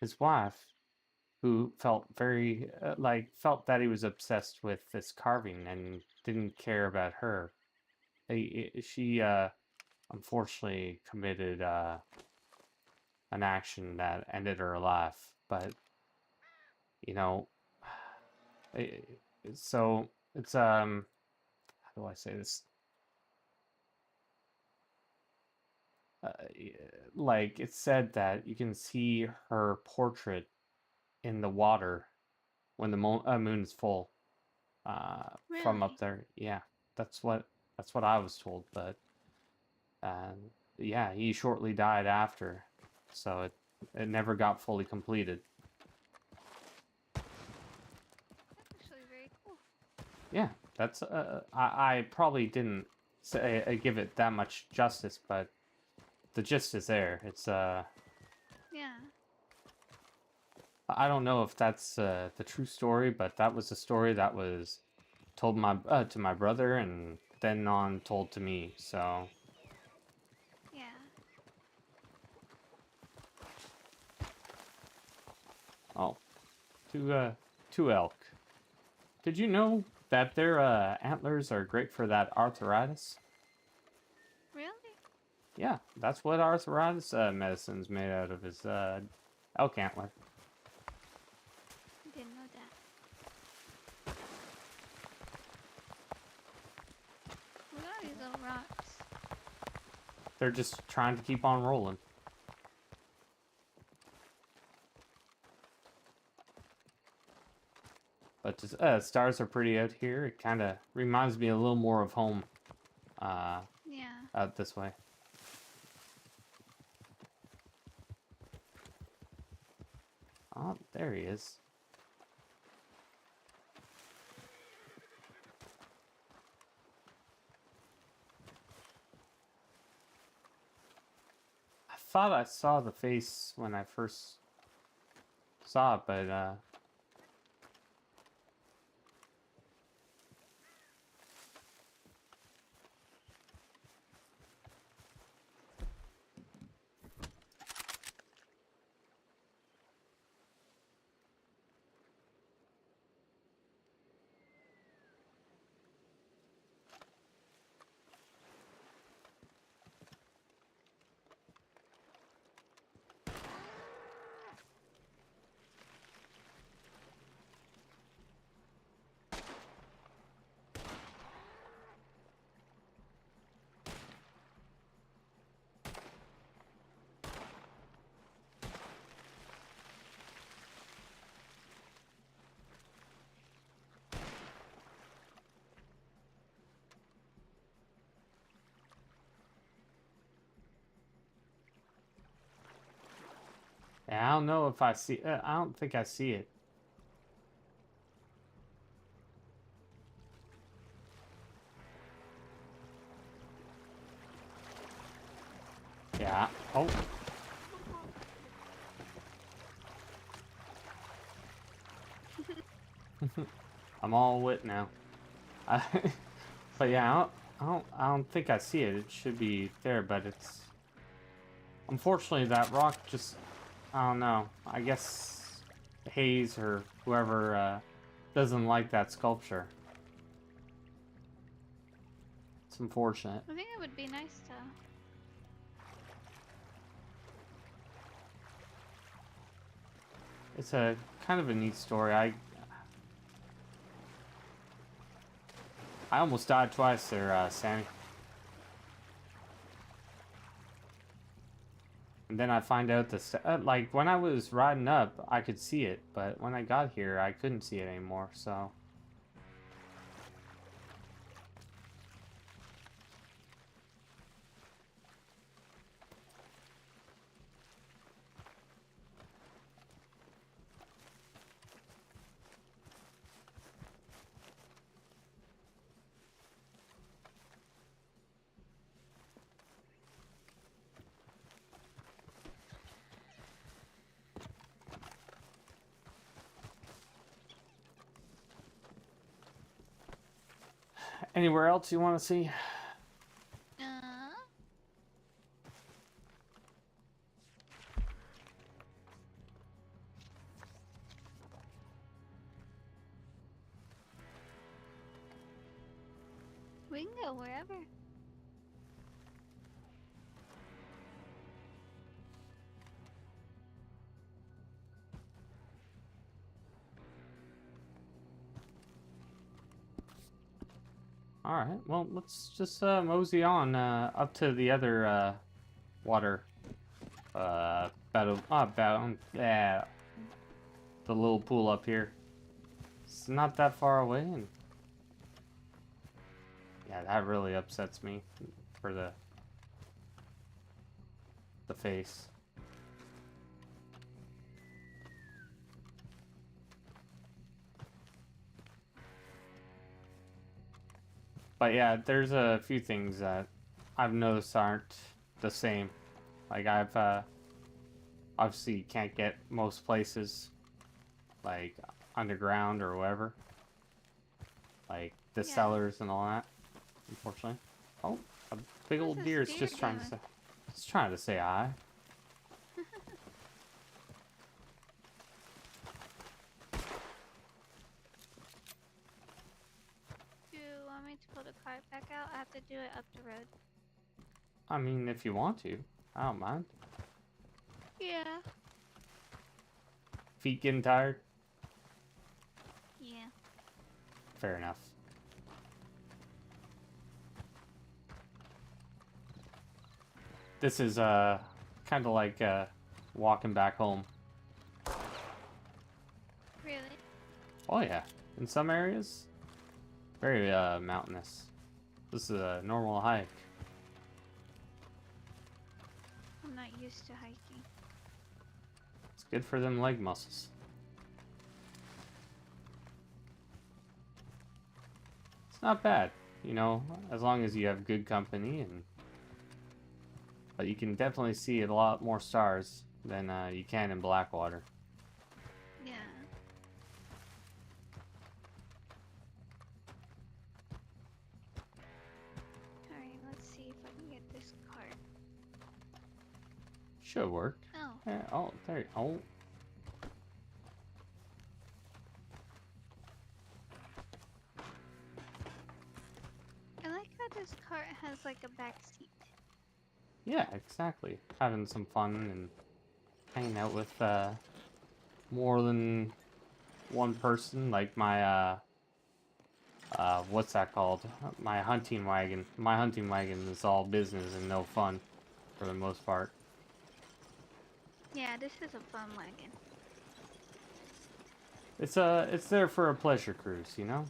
his wife, who felt very felt that he was obsessed with this carving and didn't care about her. She unfortunately committed an action that ended her life, but you know, so it's how do I say this? Like it's said that you can see her portrait in the water when the moon is full from up there. Yeah, that's what I was told, but yeah, he shortly died after, so it never got fully completed. Actually, very cool. Yeah, that's I probably didn't say give it that much justice, but the gist is there. It's Yeah. I don't know if that's the true story, but that was the story that was told to my brother and then on told to me. So Yeah. oh, two elk. Did you know that their antlers are great for that arthritis? Really? Yeah, that's what arthritis medicine's made out of, is elk antler. Didn't know that. Look at all these little rocks. They're just trying to keep on rolling. But stars are pretty out here. It kind of reminds me a little more of home. Yeah. Out this way. Oh, there he is. I thought I saw the face when I first saw it, but yeah, I don't know if I see. I don't think I see it. Yeah. Oh. I'm all wet now. But yeah, I don't think I see it. It should be there, but it's unfortunately that rock just, I don't know. I guess Hayes or whoever doesn't like that sculpture. It's unfortunate. I think it would be nice to it's a kind of a neat story. I almost died twice there, Sammy. And then I find out like when I was riding up, I could see it, but when I got here, I couldn't see it anymore. So. Anywhere else you want to see? We can go wherever. Alright, well, let's just mosey on up to the other water yeah, the little pool up here. It's not that far away, and yeah, that really upsets me for the face. But yeah, there's a few things that I've noticed aren't the same. Like I've obviously you can't get most places like underground or wherever. Like the cellars and all that. Unfortunately. Oh, a big old deer is just trying to say hi. Do you want me to pull the cart back out? I have to do it up the road. I mean, if you want to, I don't mind. Yeah. Feet getting tired? Yeah. Fair enough. This is kind of like walking back home. Really? Oh yeah, in some areas, very mountainous. This is a normal hike. I'm not used to hiking. It's good for them leg muscles. It's not bad, you know, as long as you have good company and. But you can definitely see a lot more stars than you can in Blackwater. Yeah. Alright, let's see if I can get this cart. Should work. Oh. Yeah, oh, there. Oh. I like how this cart has like a back seat. Yeah, exactly. Having some fun and hanging out with more than one person, like my what's that called? My hunting wagon. My hunting wagon is all business and no fun for the most part. Yeah, this is a fun wagon. It's there for a pleasure cruise, you know?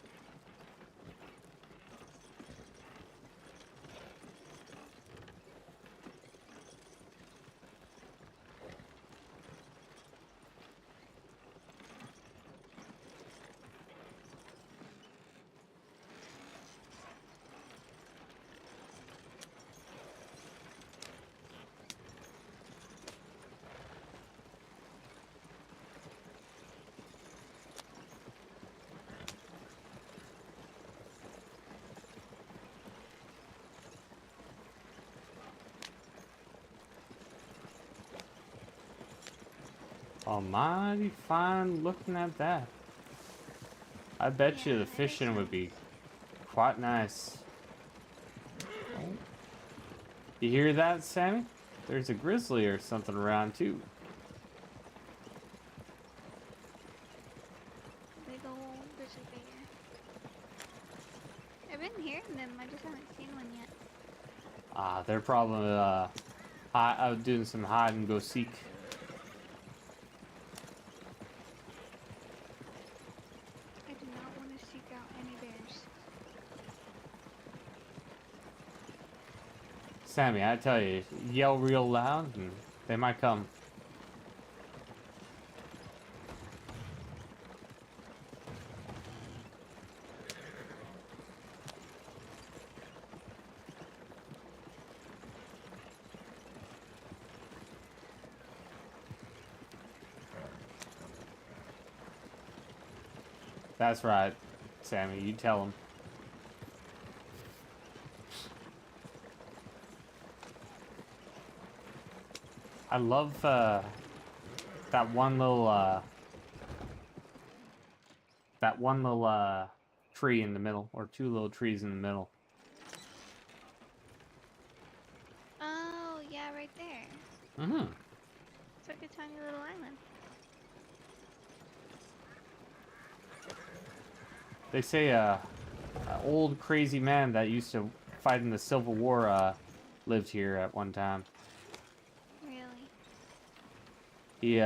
Almighty fine looking at that. I bet you the fishing would be quite nice. Oh. You hear that, Sammy? There's a grizzly or something around too. big old grizzly bear. I've been hearing them, I just haven't seen one yet. They're probably out doing some hide and go seek. I do not want to seek out any bears. Sammy, I tell you, yell real loud and they might come. That's right, Sammy, you tell them. I love that one little tree in the middle, or two little trees in the middle. Oh, yeah, right there. Mm-hmm. It's like a tiny little island. They say an old crazy man that used to fight in the Civil War lived here at one time. Really? He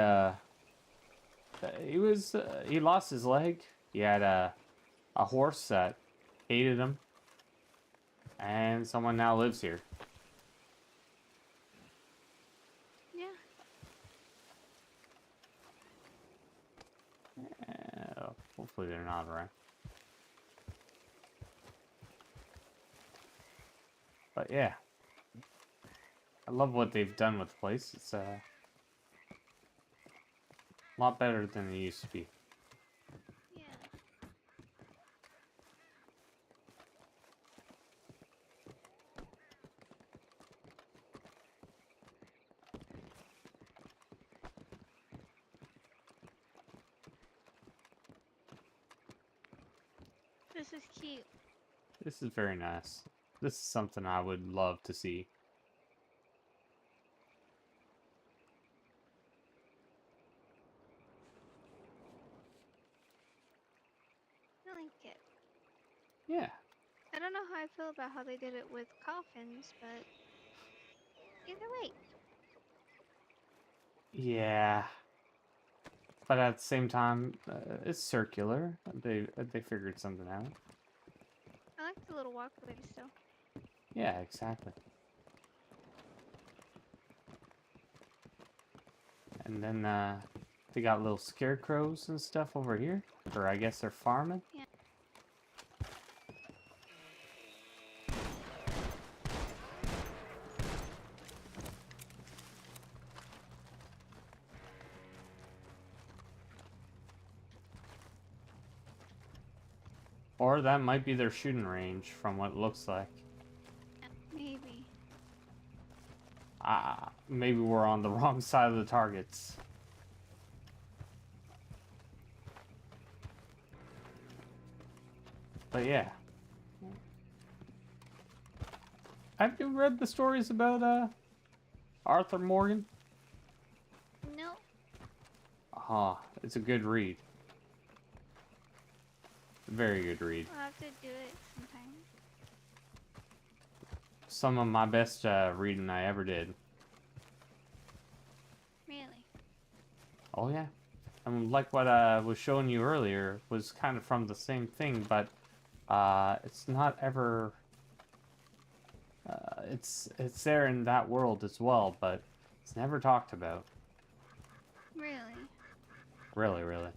lost his leg. He had a horse that hated him, and someone now lives here. Yeah. Hopefully they're not around. But yeah, I love what they've done with the place. It's a lot better than it used to be. Yeah. This is cute. This is very nice. This is something I would love to see. I like it. Yeah. I don't know how I feel about how they did it with coffins, but either way. Yeah. But at the same time, it's circular. They figured something out. I like the little walkway still. Yeah, exactly. And then they got little scarecrows and stuff over here. Or I guess they're farming. Yeah. Or that might be their shooting range from what it looks like. Maybe. Maybe we're on the wrong side of the targets. But yeah. Have you read the stories about Arthur Morgan? No. It's a good read. Very good read. I'll have to do it sometime. Some of my best reading I ever did. Really? Oh yeah. And like what I was showing you earlier was kind of from the same thing, but it's not ever it's there in that world as well, but it's never talked about. Really? Really, really.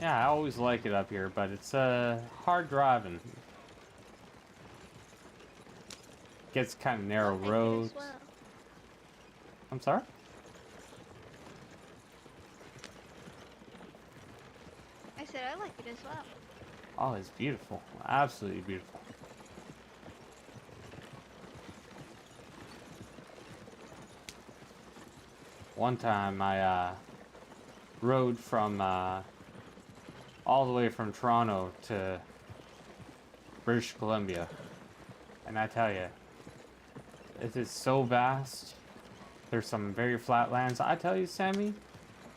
Yeah, I always like it up here, but it's hard driving. Gets kind of narrow roads. Well. I'm sorry? I said I like it as well. Oh, it's beautiful. Absolutely beautiful. One time I rode from all the way from Toronto to British Columbia. And I tell you, it is so vast. There's some very flat lands. I tell you, Sammy,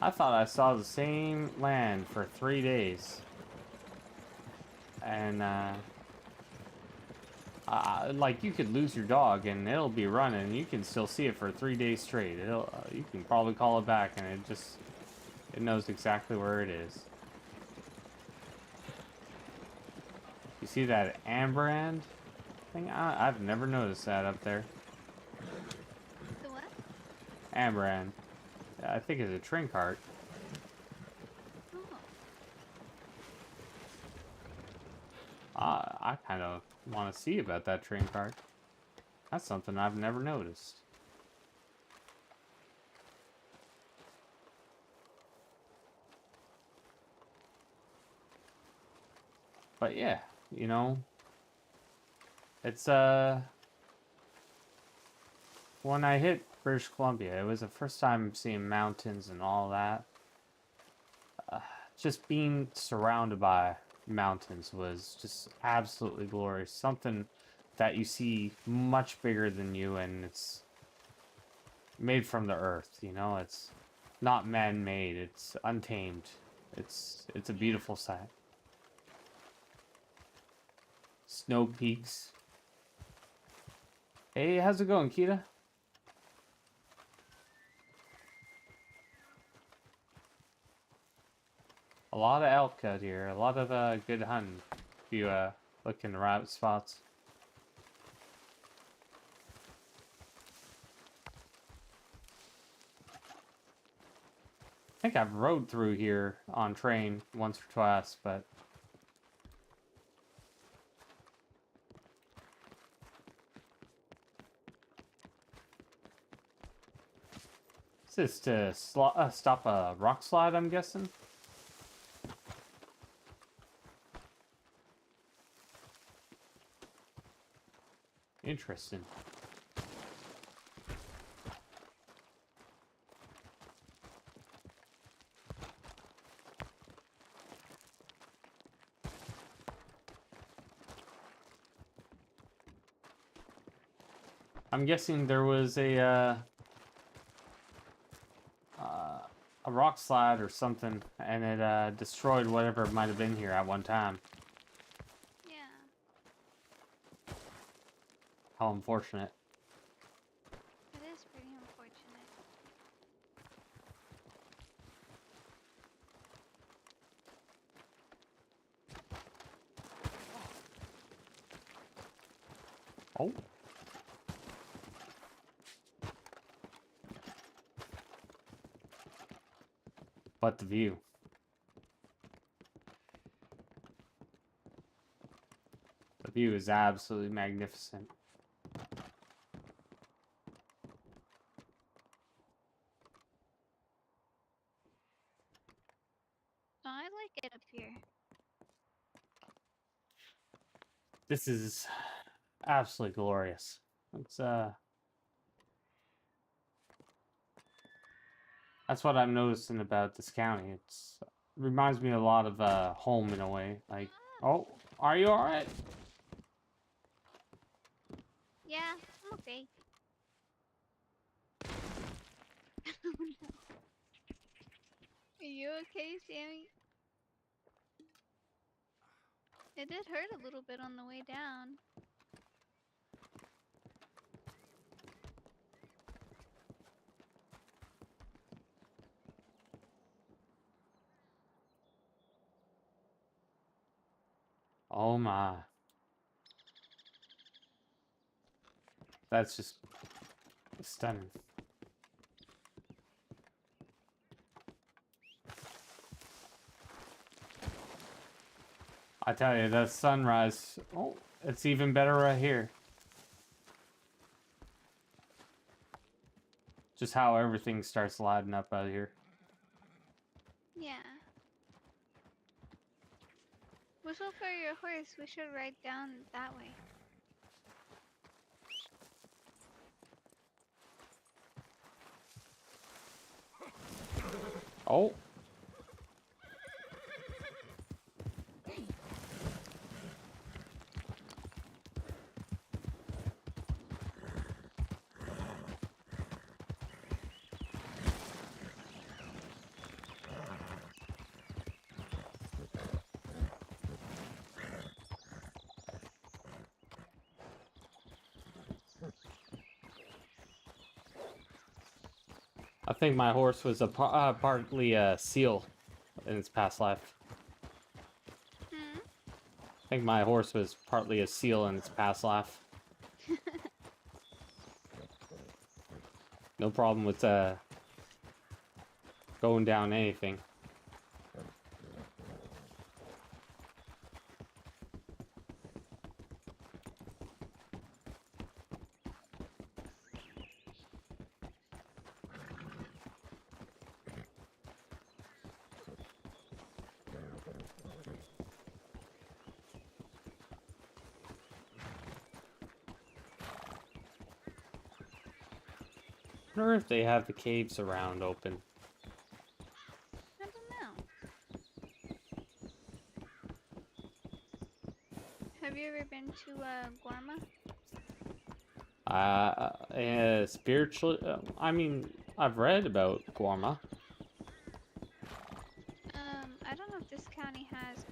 I thought I saw the same land for 3 days. And, like, you could lose your dog and it'll be running and you can still see it for 3 days straight. You can probably call it back and it knows exactly where it is. You see that Ambrand thing? I've never noticed that up there. The what? Ambrand. I think it's a train cart. Oh. I kind of want to see about that train cart. That's something I've never noticed. But yeah, you know, it's when I hit British Columbia, it was the first time seeing mountains and all that. Just being surrounded by mountains was just absolutely glorious. Something that you see much bigger than you, and it's made from the earth, you know? It's not man-made, it's untamed. It's a beautiful sight. Snow peaks. Hey, how's it going, Kita? A lot of elk out here. A lot of good hunting. If you look in the right spots. I think I've rode through here on train once or twice, but is this to stop a rock slide, I'm guessing? Interesting. I'm guessing there was a rock slide or something, and it destroyed whatever might have been here at one time. Yeah. How unfortunate. It is pretty unfortunate. Oh. But the view. The view is absolutely magnificent. No, I like it up here. This is absolutely glorious. It's that's what I'm noticing about this county. It reminds me a lot of home in a way. Like, oh, are you all right? Yeah, I'm okay. Oh no. Are you okay, Sammy? It did hurt a little bit on the way down. Oh my. That's just stunning. I tell you, that sunrise, oh, it's even better right here. Just how everything starts lighting up out here. Yeah. Whistle for your horse. We should ride down that way. Oh. I think my horse was partly a seal in its past life. Hmm? I think my horse was partly a seal in its past life. No problem with going down anything. I wonder if they have the caves around open. I don't know. Have you ever been to Guarma? Spiritually, I mean, I've read about Guarma. I don't know if this county has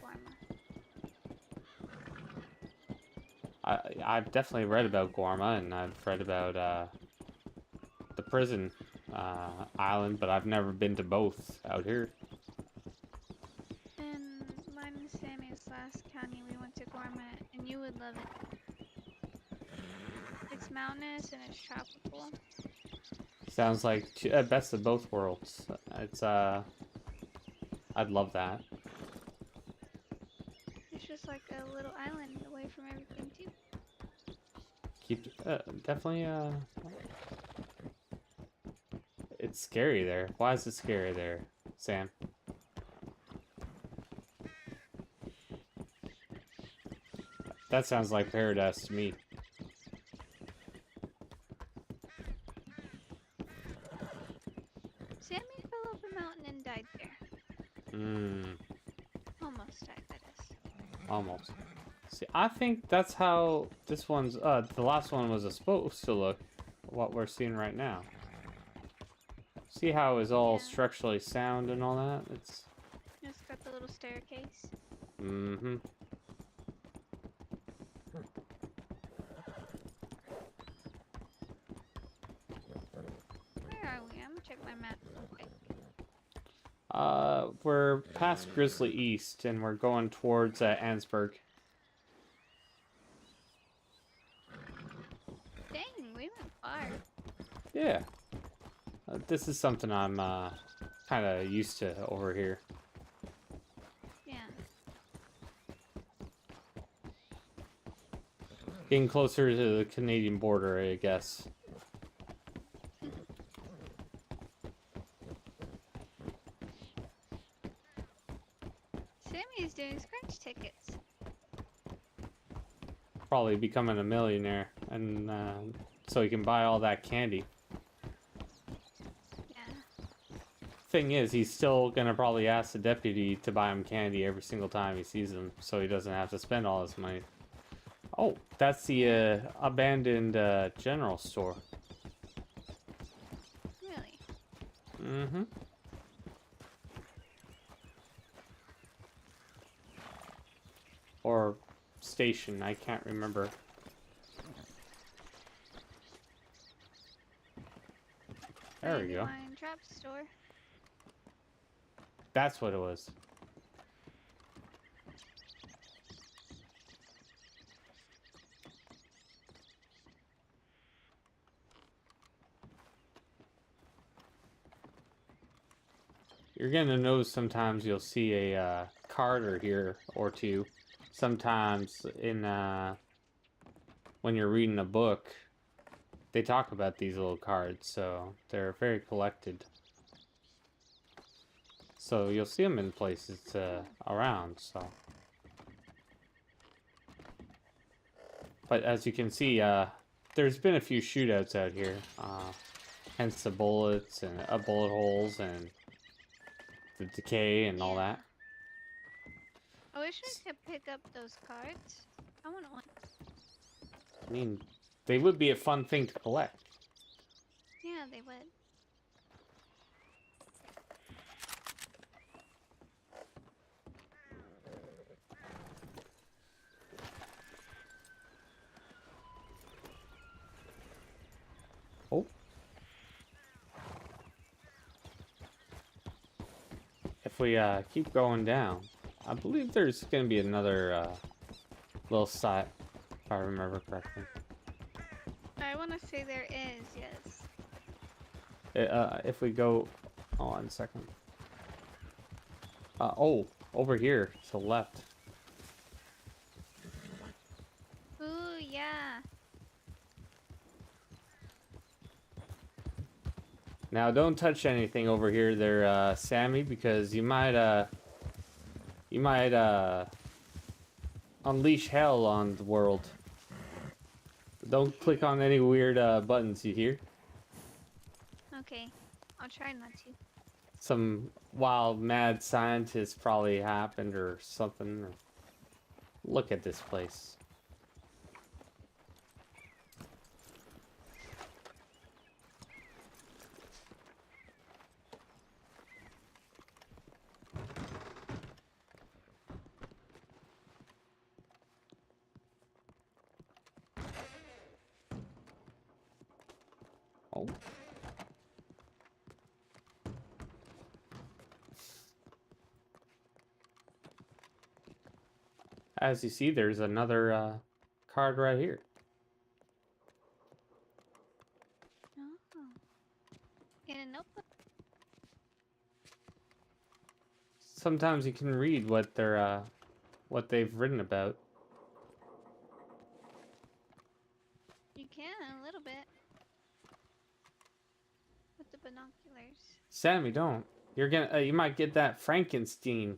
Guarma. I've definitely read about Guarma, and I've read about the prison island, but I've never been to both out here. In mine and Sammy's last county, we went to Guarma, and you would love it. It's mountainous and it's tropical. Sounds like best of both worlds. It's I'd love that. It's just like a little island away from everything too. Keep definitely it's scary there. Why is it scary there, Sam? That sounds like paradise to me. Sammy fell off a mountain and died there. Almost died, that is. Almost. See, I think that's how this one's the last one was supposed to look, what we're seeing right now. See how it's all structurally sound and all that? It's got the little staircase. mm-hmm. Where are we? I'm gonna check my map real quick. We're past Grizzly East and we're going towards Ansburg. Dang, we went far. Yeah. This is something I'm kind of used to over here. Yeah. Getting closer to the Canadian border, I guess. Sammy's doing scratch tickets. Probably becoming a millionaire, and so he can buy all that candy. Yeah. Thing is, he's still gonna probably ask the deputy to buy him candy every single time he sees him, so he doesn't have to spend all his money. Oh, that's the abandoned general store. Really? Mm-hmm. Or station, I can't remember. There we go. Wine drop store. That's what it was. You're gonna notice sometimes you'll see a card or here or two. Sometimes in when you're reading a book, they talk about these little cards, so they're very collected. So you'll see them in places around. So, but as you can see, there's been a few shootouts out here. Hence the bullets and bullet holes and the decay and all that. I wish I could pick up those cards. I want one. I mean, they would be a fun thing to collect. Yeah, they would. Oh. if we keep going down, I believe there's gonna be another little site, if I remember correctly. I want to say there is, yes. If we go, hold on a second. Oh, over here to the left. Ooh, yeah. Now, don't touch anything over here there, Sammy, because you might unleash hell on the world. Don't click on any weird buttons, you hear? Okay, I'll try not to. Some wild mad scientist probably happened or something. Look at this place. Oh. As you see, there's another card right here. Oh. In a notebook? Sometimes you can read what they've written about. You can, a little bit. With the binoculars. Sammy, don't. You're gonna. You might get that Frankenstein.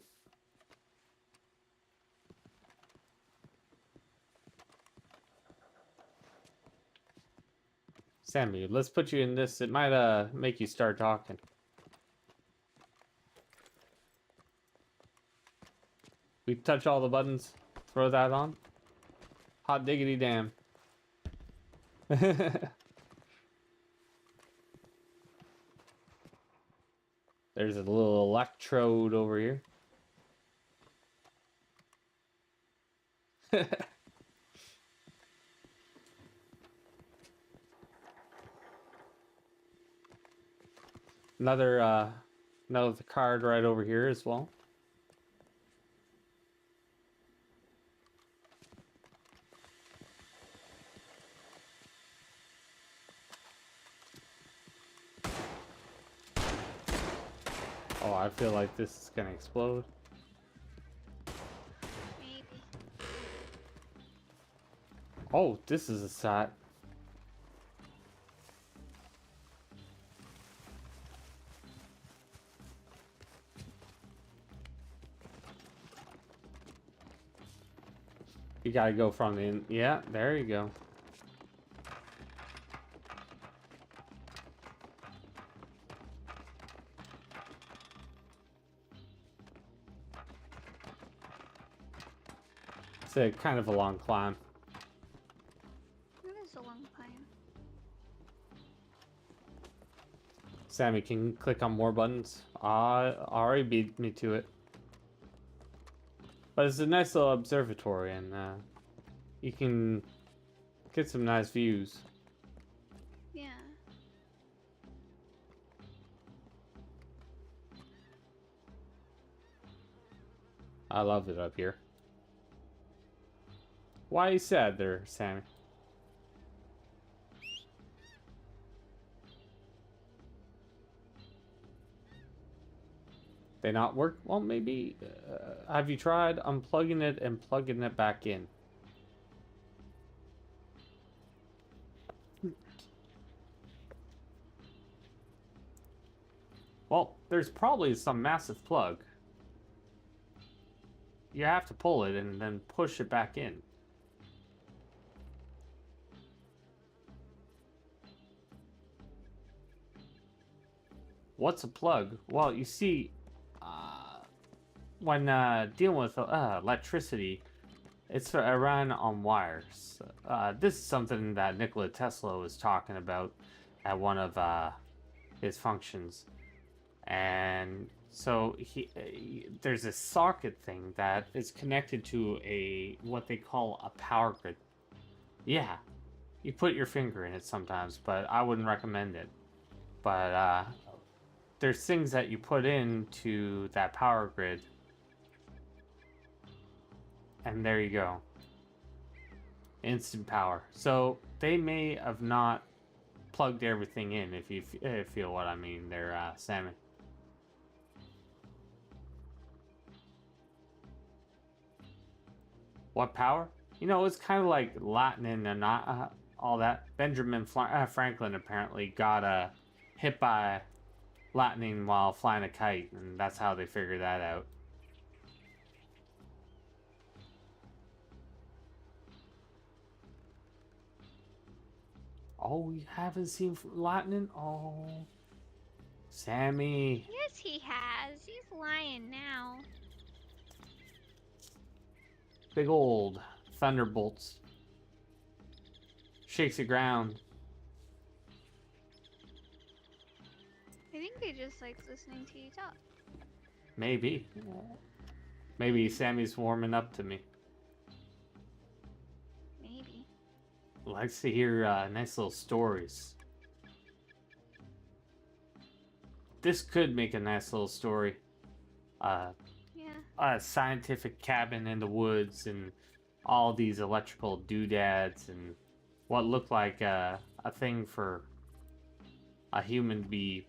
Sammy, let's put you in this. It might make you start talking. We touch all the buttons. Throw that on. Hot diggity damn. There's a little electrode over here. Another card right over here as well. Oh, I feel like this is gonna explode. Maybe. Oh, this is a site. You gotta go from the in. Yeah, there you go. It's a kind of a long climb. It is a long climb. Sammy, can you click on more buttons? Already beat me to it. But it's a nice little observatory, and you can get some nice views. Yeah. I love it up here. Why are you sad there, Sammy? They not work? Well, maybe. Have you tried unplugging it and plugging it back in? Well, there's probably some massive plug. You have to pull it and then push it back in. What's a plug? Well, you see, when dealing with electricity, it's run on wires. This is something that Nikola Tesla was talking about at one of his functions. And so there's a socket thing that is connected to what they call a power grid. Yeah, you put your finger in it sometimes, but I wouldn't recommend it. But there's things that you put into that power grid. And there you go. Instant power. So they may have not plugged everything in, if you feel what I mean there, Sammy. What power? You know, it's kind of like Latin and not all that. Benjamin Franklin apparently got hit by lightning while flying a kite, and that's how they figured that out. Oh, we haven't seen lightning? Oh. Sammy. Yes, he has. He's lying now. Big old thunderbolts. Shakes the ground. I think he just likes listening to you talk. Maybe. Maybe Sammy's warming up to me. Maybe. Likes to hear nice little stories. This could make a nice little story. Yeah. A scientific cabin in the woods and all these electrical doodads and what looked like a thing for a human to be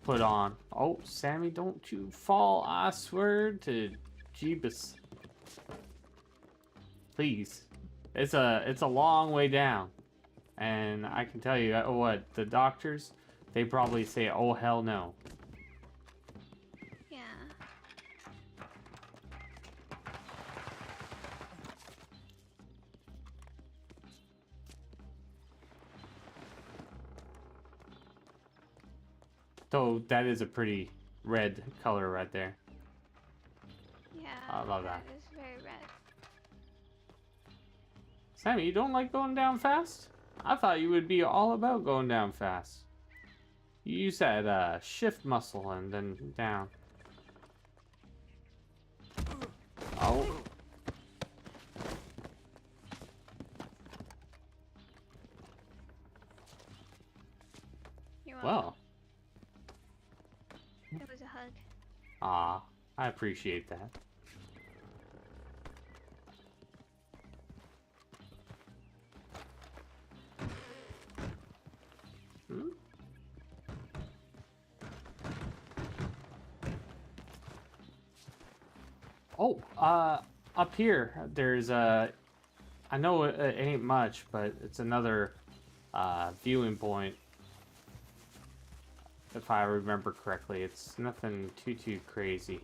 put on. Oh, Sammy, don't you fall, I swear to Jeebus. Please. It's a long way down. And I can tell you what, the doctors, they probably say, oh hell no. Yeah. Though that is a pretty red color right there. Yeah. I love that. That is very red. Sammy, you don't like going down fast? I thought you would be all about going down fast. You use that shift muscle and then down. Oh. You're welcome. Well. It was a hug. Ah, I appreciate that. Hmm? Oh, up here, there's I know it ain't much, but it's another viewing point. If I remember correctly, it's nothing too crazy.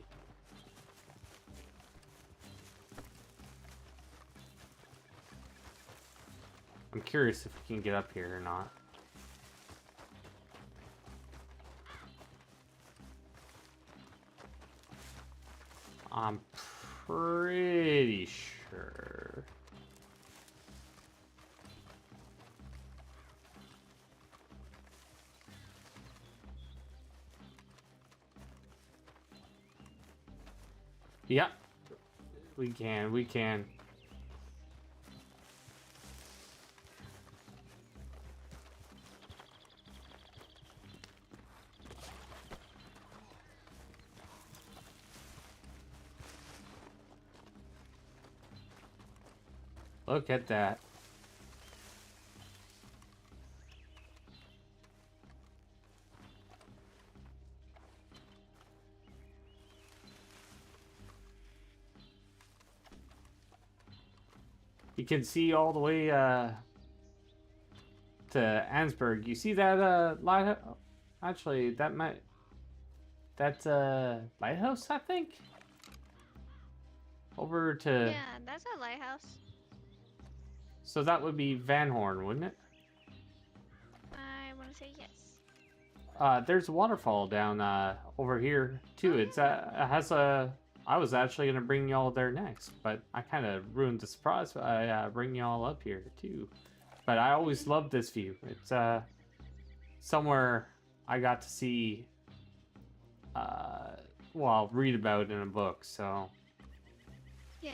I'm curious if we can get up here or not. I'm pretty sure. Yep. We can. Look at that. You can see all the way to Ansburg. You see that lighthouse? Actually, that's lighthouse, I think. Over to. Yeah, that's a lighthouse. So that would be Van Horn, wouldn't it? I want to say yes. There's a waterfall down over here too. It's it has a. I was actually gonna bring y'all there next, but I kind of ruined the surprise by bringing y'all up here too. But I always loved this view. It's somewhere I got to see. Well, read about in a book. So. Yeah.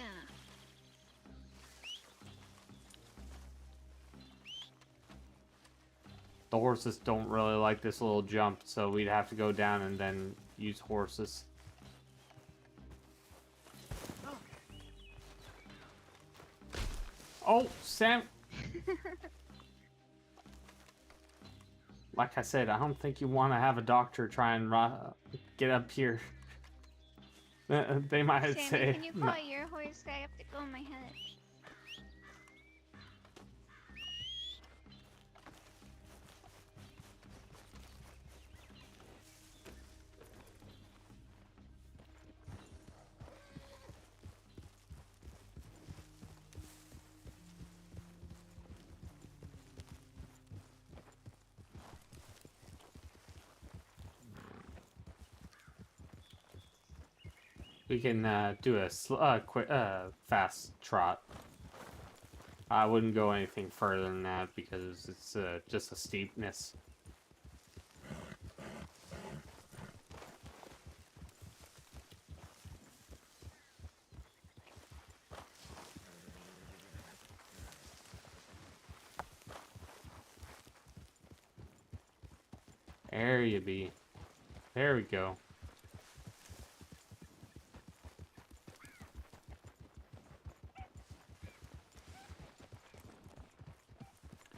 The horses don't really like this little jump, so we'd have to go down and then use horses. Oh, Sam! Like I said, I don't think you want to have a doctor try and get up here. They might Sammy, say... can you call your horse? I have to go in my head. We can do a quick, fast trot. I wouldn't go anything further than that because it's just a steepness. There you be. There we go.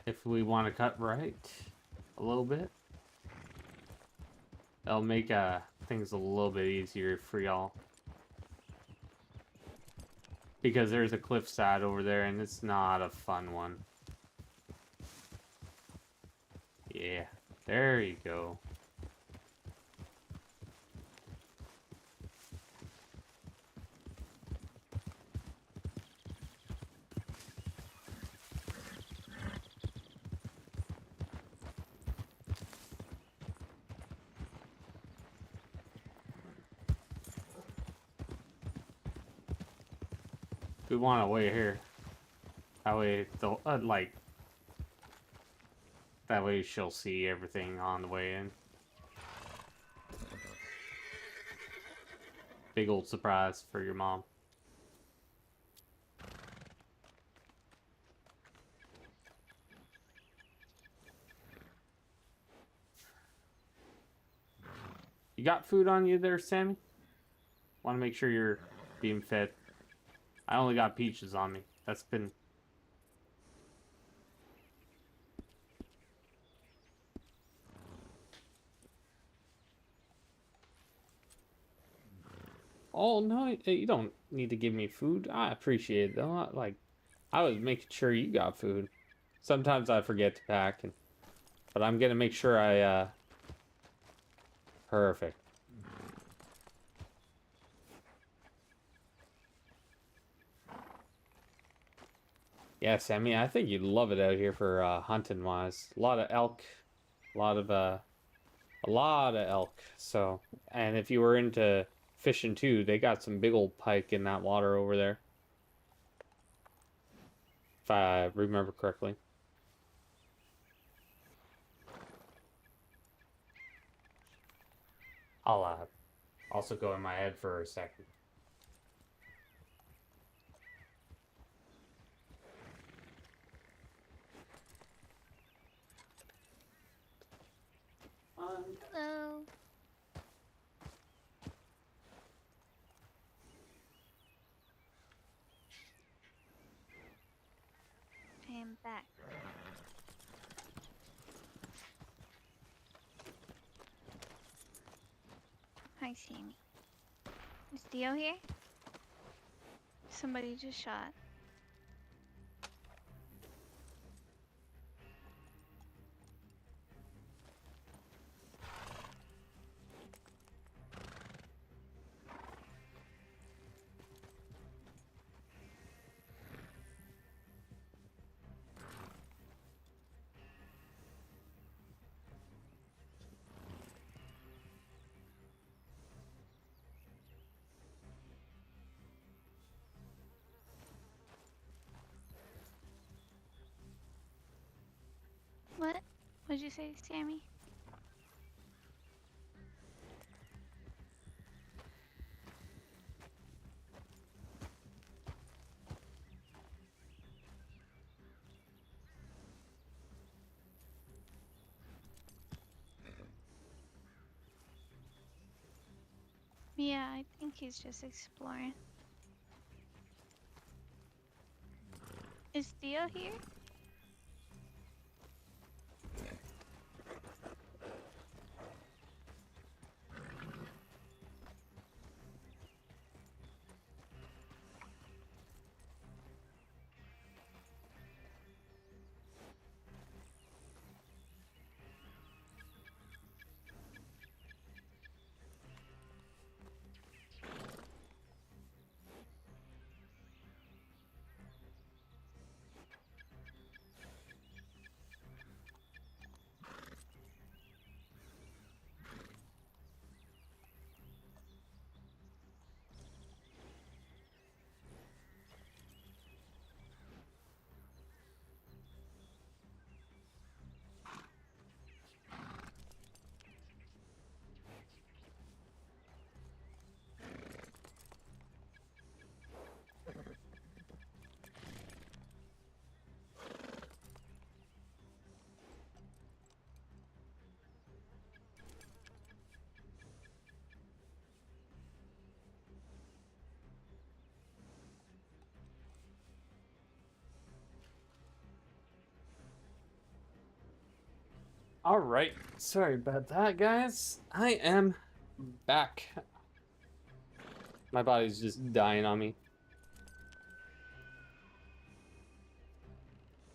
If we want to cut right a little bit, that'll make things a little bit easier for y'all. Because there's a cliffside over there and it's not a fun one. Yeah, there you go. We want to wait here. That way, that way she'll see everything on the way in. Big old surprise for your mom. You got food on you there, Sammy? Want to make sure you're being fed. I only got peaches on me. That's been... Oh, no, you don't need to give me food. I appreciate it, though. I was making sure you got food. Sometimes I forget to pack, but I'm gonna make sure I, Perfect. Yeah, Sammy, I think you'd love it out here for hunting wise. A lot of elk, a lot of elk. So, and if you were into fishing too, they got some big old pike in that water over there. If I remember correctly. I'll also go in my head for a second. Hello. I am back. Hi, Sammy. Is Theo here? Somebody just shot. What? What'd you say, Sammy? Yeah, I think he's just exploring. Is Theo here? All right, sorry about that, guys. I am back. My body's just dying on me.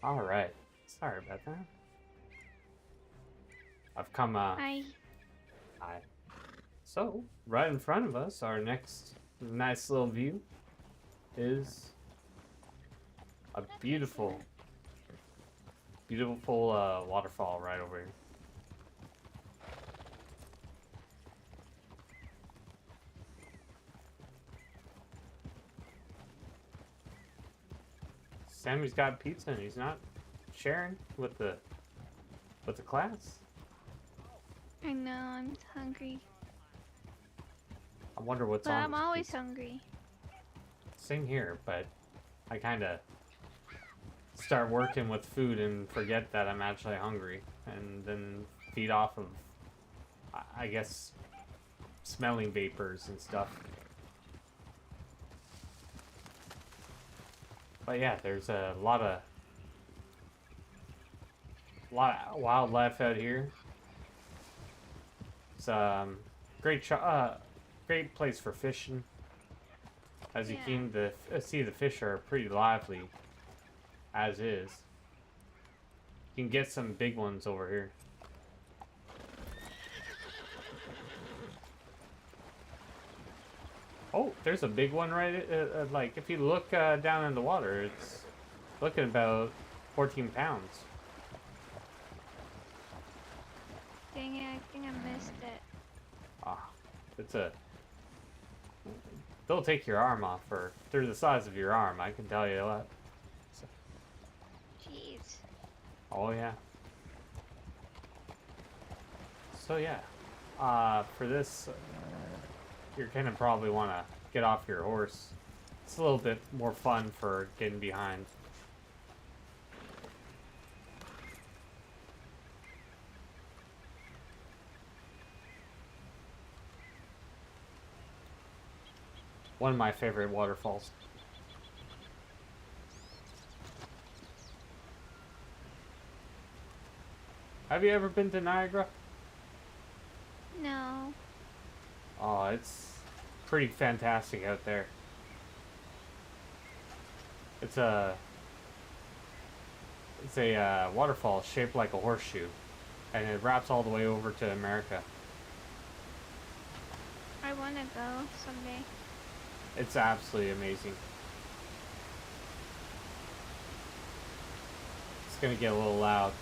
All right, sorry about that. I've come. Hi. Hi. So, right in front of us, our next nice little view is a beautiful, beautiful waterfall right over here. Sammy's got pizza and he's not sharing with the class. I know, I'm hungry. I wonder what's But on I'm this always pizza. hungry. Same here, but I kind of start working with food and forget that I'm actually hungry, and then feed off of, I guess, smelling vapors and stuff. But yeah, there's a lot of wildlife out here. It's great place for fishing. As you can see, the fish are pretty lively, as is. You can get some big ones over here. Oh, there's a big one right, like, if you look down in the water, it's looking about 14 pounds. Dang it, I think I missed it. Ah, they'll take your arm off, or they're the size of your arm, I can tell you that. So. Jeez. Oh yeah. So yeah, for this, you're gonna probably want to get off your horse. It's a little bit more fun for getting behind. One of my favorite waterfalls. Have you ever been to Niagara? No. Oh, it's pretty fantastic out there. It's a waterfall shaped like a horseshoe, and it wraps all the way over to America. I wanna go someday. It's absolutely amazing. It's gonna get a little loud.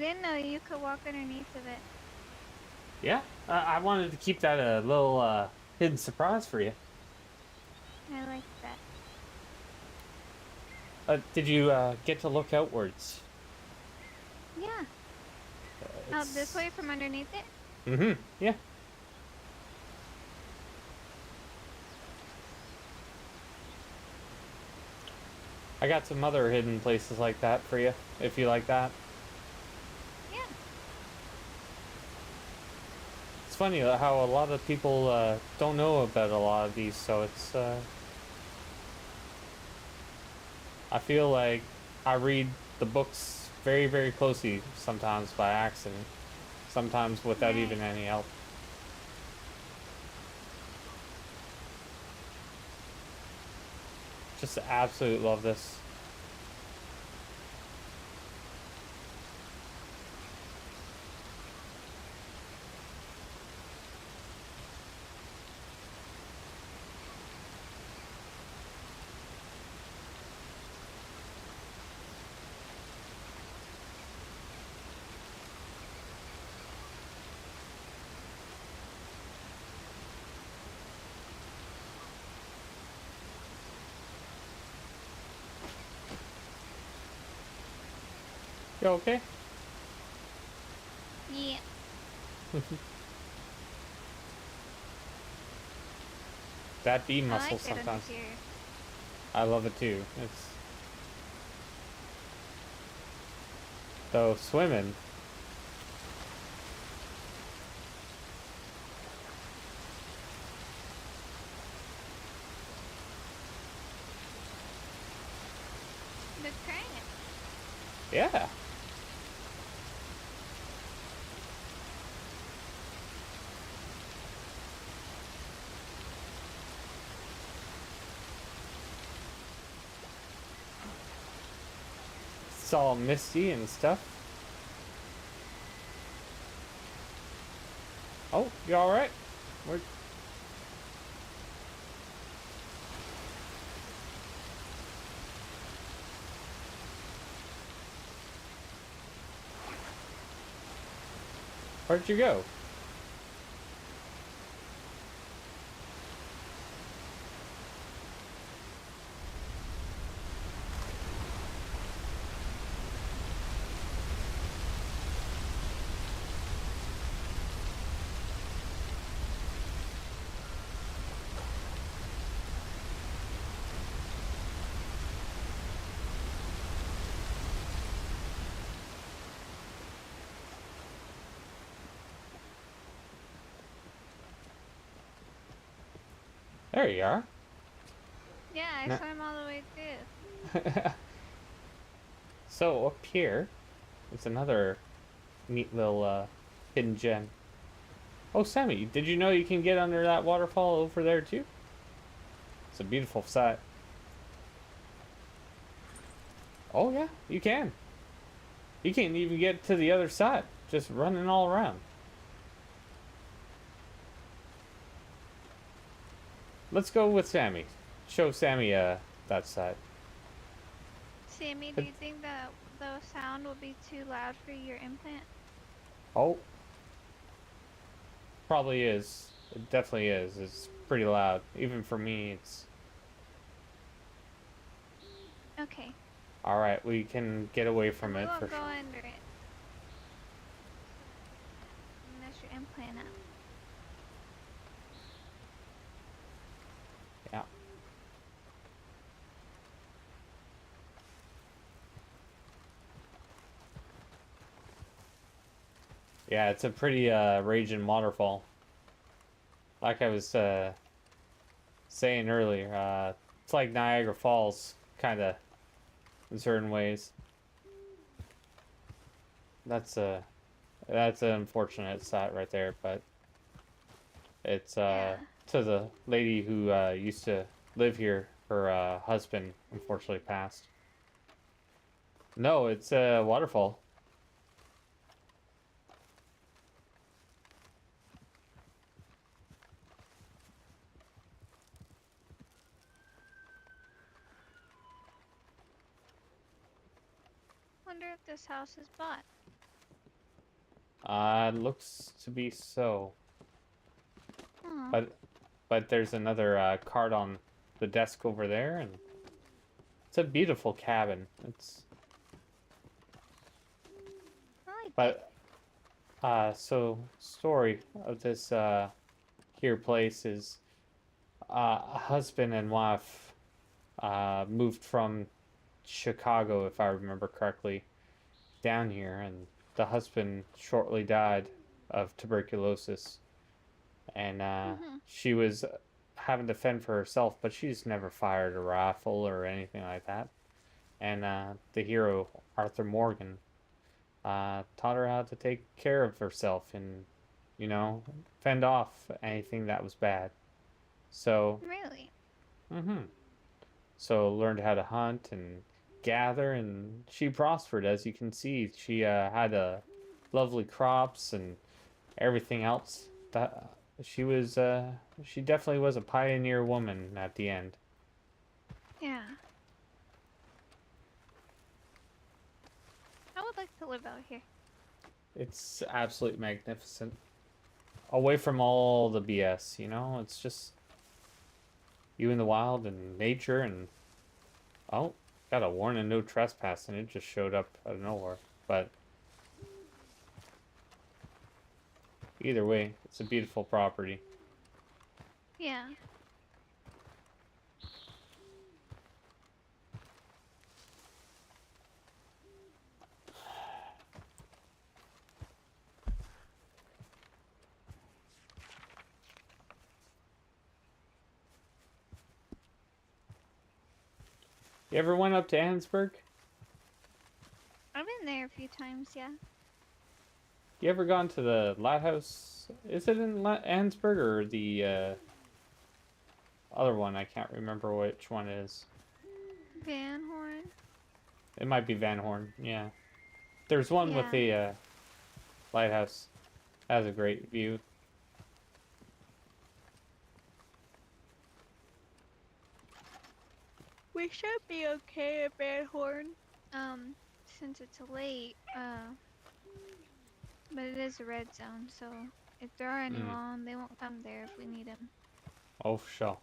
didn't know you could walk underneath of it. Yeah, I wanted to keep that a little hidden surprise for you. I like that. Did you get to look outwards? Yeah. Out this way from underneath it? Mm-hmm. Yeah. I got some other hidden places like that for you, if you like that. Yeah. It's funny how a lot of people don't know about a lot of these, so it's I feel like I read the books very, very closely sometimes by accident, sometimes without even any help. Just absolutely love this. You okay? Yeah. That bee I muscle like it under sometimes. here. I love it too. It's though swimming. The crab. Yeah. It's all misty and stuff. Oh, you alright? Where'd you go? There you are. Yeah, I Nah. swam all the way through. So up here, it's another neat little hidden gem. Oh, Sammy, did you know you can get under that waterfall over there too? It's a beautiful sight. Oh yeah, you can. You can't even get to the other side, just running all around. Let's go with Sammy. Show Sammy that side. Sammy, do you think that the sound will be too loud for your implant? Oh. Probably is. It definitely is. It's pretty loud. Even for me, it's... Okay. Alright, we can get away from We it for won't go sure. under it. Mess your implant up. Yeah. Yeah, it's a pretty raging waterfall. Like I was saying earlier, it's like Niagara Falls, kind of, in certain ways. That's an unfortunate sight right there, but it's to the lady who used to live here. Her husband unfortunately passed. No, it's a waterfall. Wonder if this house is bought. Looks to be so. Aw. But there's another card on the desk over there, and it's a beautiful cabin. It's I like it. But so story of this here place is a husband and wife moved from Chicago, if I remember correctly, down here, and the husband shortly died of tuberculosis, and Mhm. she was having to fend for herself, but she's never fired a rifle or anything like that. And the hero Arthur Morgan taught her how to take care of herself and, you know, fend off anything that was bad. So, Really? mm-hmm. So learned how to hunt and gather, and she prospered. As you can see, she had lovely crops and everything else. That she definitely was a pioneer woman at the end. Yeah. I would like to live out here. It's absolutely magnificent. Away from all the BS, you know? It's just you in the wild and nature and oh, got a warning no trespassing. It just showed up out of nowhere. But either way, it's a beautiful property. Yeah. You ever went up to Ansburg? I've been there a few times, yeah. You ever gone to the lighthouse? Is it in Ansburg or the other one? I can't remember which one it is. Van Horn. It might be Van Horn, yeah. There's one with the lighthouse. Has a great view. We should be okay at Van Horn. Since it's late, but it is a red zone, so if there are any law, they won't come there if we need them. Oh, for sure.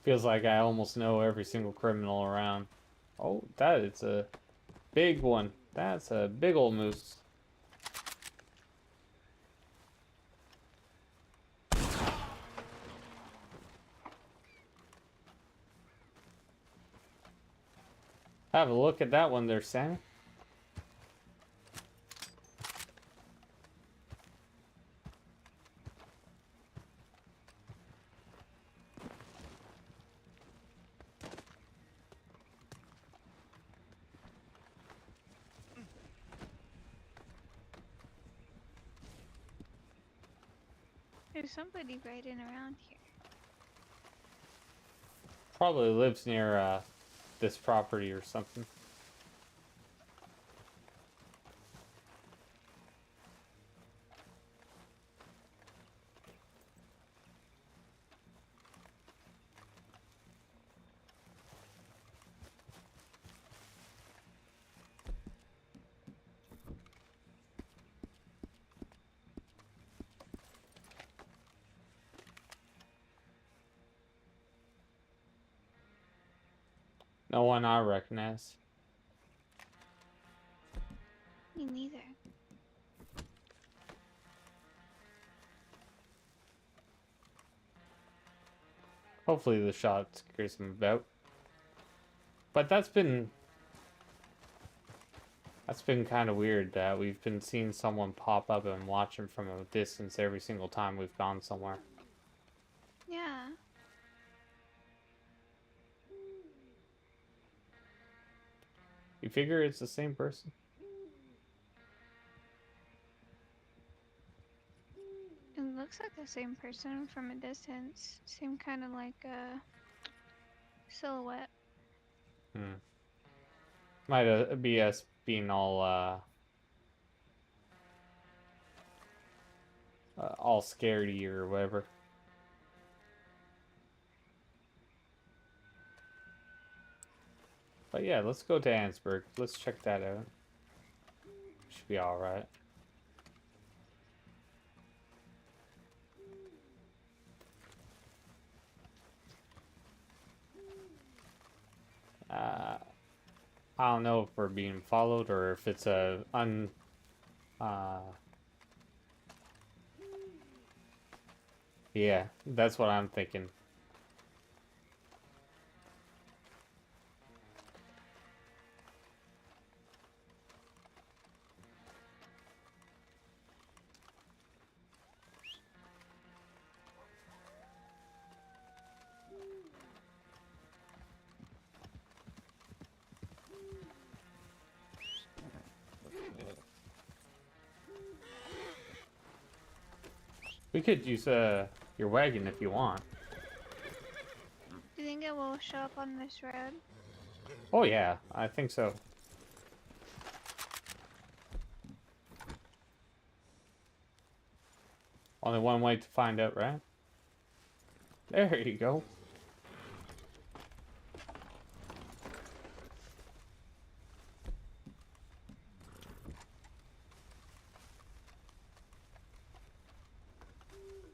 Feels like I almost know every single criminal around. Oh, that is a big one. That's a big old moose. Have a look at that one there, Sammy. There's somebody riding around here. Probably lives near this property or something. No one I recognize. Me neither. Hopefully the shot scares him about. But that's been kind of weird that we've been seeing someone pop up and watch him from a distance every single time we've gone somewhere. Yeah. You figure it's the same person? It looks like the same person from a distance. Same kind of like silhouette. Might be us being all scaredy or whatever. But yeah, let's go to Ansburg. Let's check that out. Should be alright. I don't know if we're being followed or if it's a yeah, that's what I'm thinking. We could use your wagon if you want. Do you think it will show up on this road? Oh yeah, I think so. Only one way to find out, right? There you go.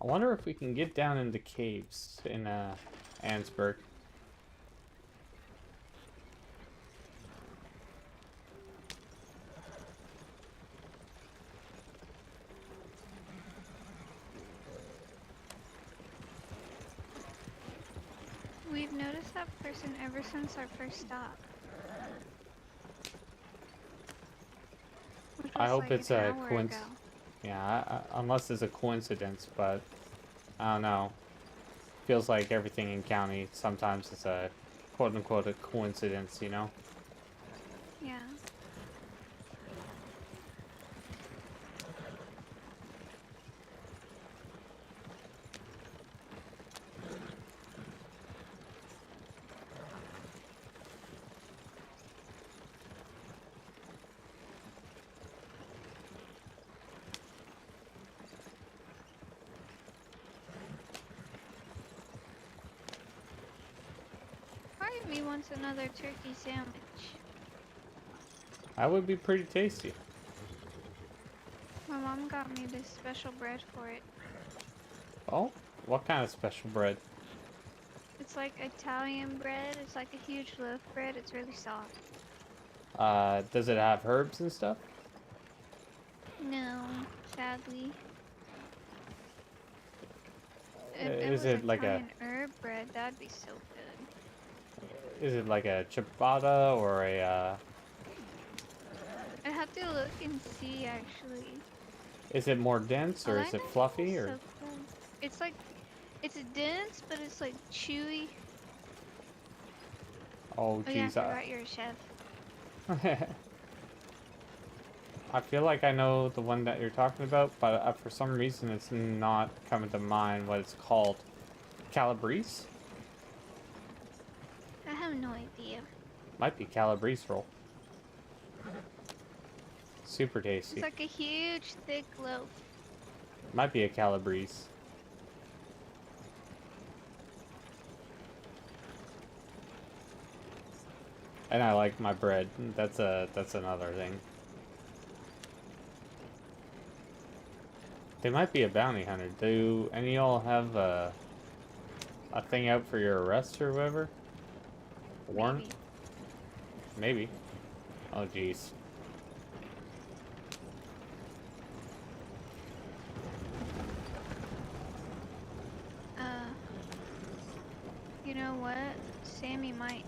I wonder if we can get down into caves in Ansburg. We've noticed that person ever since our first stop. Which I was hope like it's an a hour coincidence. ago. Yeah, unless it's a coincidence, but I don't know. Feels like everything in county sometimes is a quote-unquote a coincidence, you know? Yeah. Part of me wants another turkey sandwich. That would be pretty tasty. My mom got me this special bread for it. Oh, what kind of special bread? It's like Italian bread. It's like a huge loaf bread. It's really soft. Does it have herbs and stuff? No, sadly. If Is it was it like Italian herb bread, that'd be so good. is it like a ciabatta or a, I'd have to look and see, actually. is it more dense or All is I it know fluffy is or? so cool. It's like, it's dense, but it's like chewy. Oh, Oh yeah, I geez. forgot you're a chef. I feel like I know the one that you're talking about, but for some reason it's not coming to mind what it's called. Calabrese? I have no idea. Might be Calabrese roll. Super tasty. It's like a huge, thick loaf. Might be a Calabrese. And I like my bread. That's another thing. They might be a bounty hunter. Do any of y'all have a thing out for your arrest or whatever? Warrant? Maybe. Oh jeez. You know what? Sammy might.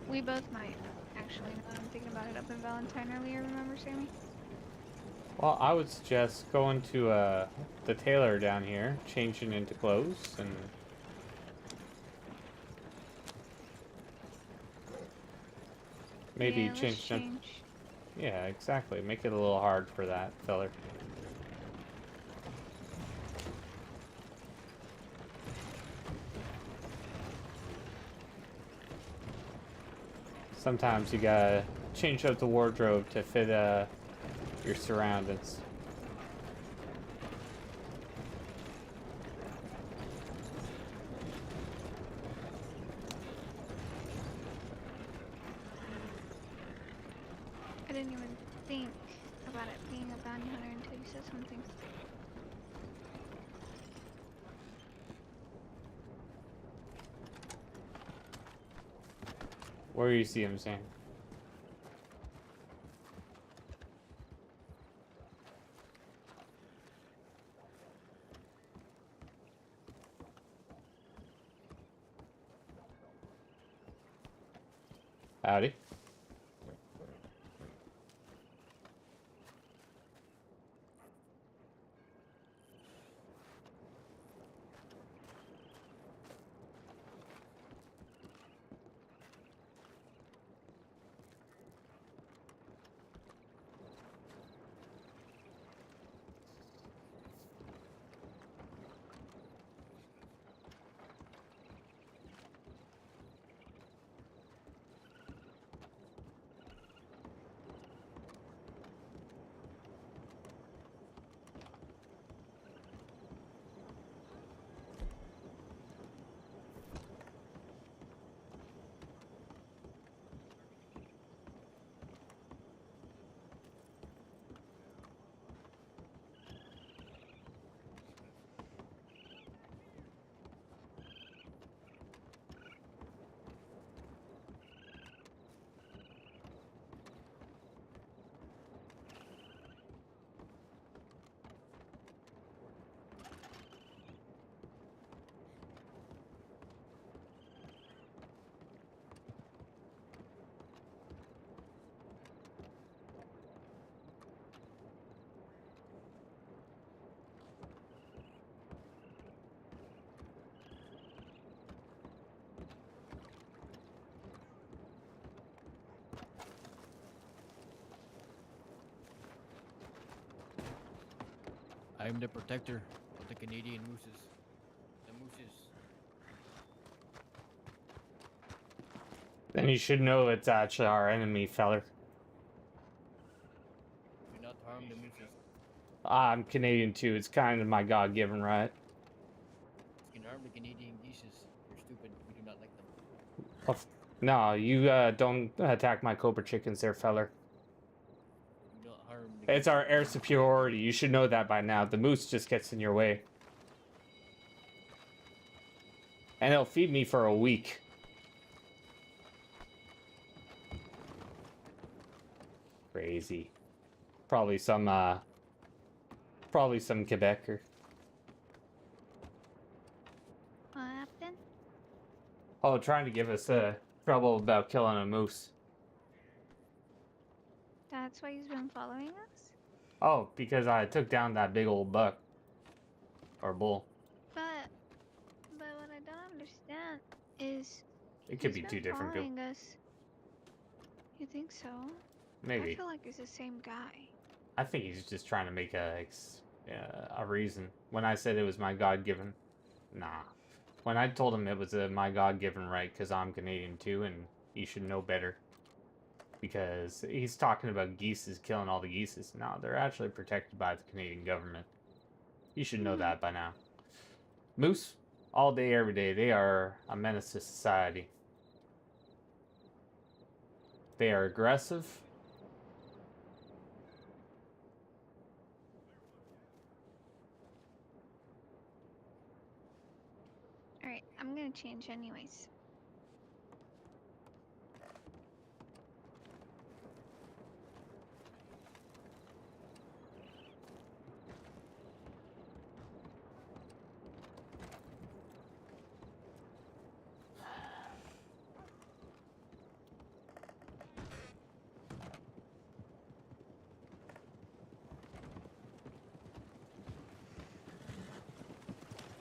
We both might. Actually, now that I'm thinking about it, up in Valentine earlier, remember, Sammy? Well, I would suggest going to the tailor down here, changing into clothes, and maybe Yeah, change them. change. Yeah, exactly. Make it a little hard for that feller. Sometimes you gotta change up the wardrobe to fit your surroundings. didn't even think about it being a bounty hunter until you said something. Where do you see him, Sam? Howdy. I am the protector of the Canadian mooses. The mooses. Then you should know it's actually our enemy, feller. Do not harm the mooses. I'm Canadian too. It's kind of my God-given right. You can harm the Canadian geeses. You're stupid. We do not like them. No, you don't attack my Cobra chickens there, feller. Do not harm the It's our air superiority. You should know that by now. The moose just gets in your way. And it'll feed me for a week. Crazy. Probably some Quebecer. What happened? Oh, trying to give us trouble about killing a moose. That's why he's been following us? Oh, because I took down that big old buck. Or bull. But what I don't understand is It could he's be two been different people. following us. You think so? Maybe. I feel like it's the same guy. I think he's just trying to make a reason. When I said it was my God-given, nah. When I told him it was my God-given right because I'm Canadian too and he should know better. Because he's talking about geese killing all the geese. No, they're actually protected by the Canadian government. You should know that by now. Moose, all day, every day, they are a menace to society. They are aggressive. Alright, I'm gonna change anyways.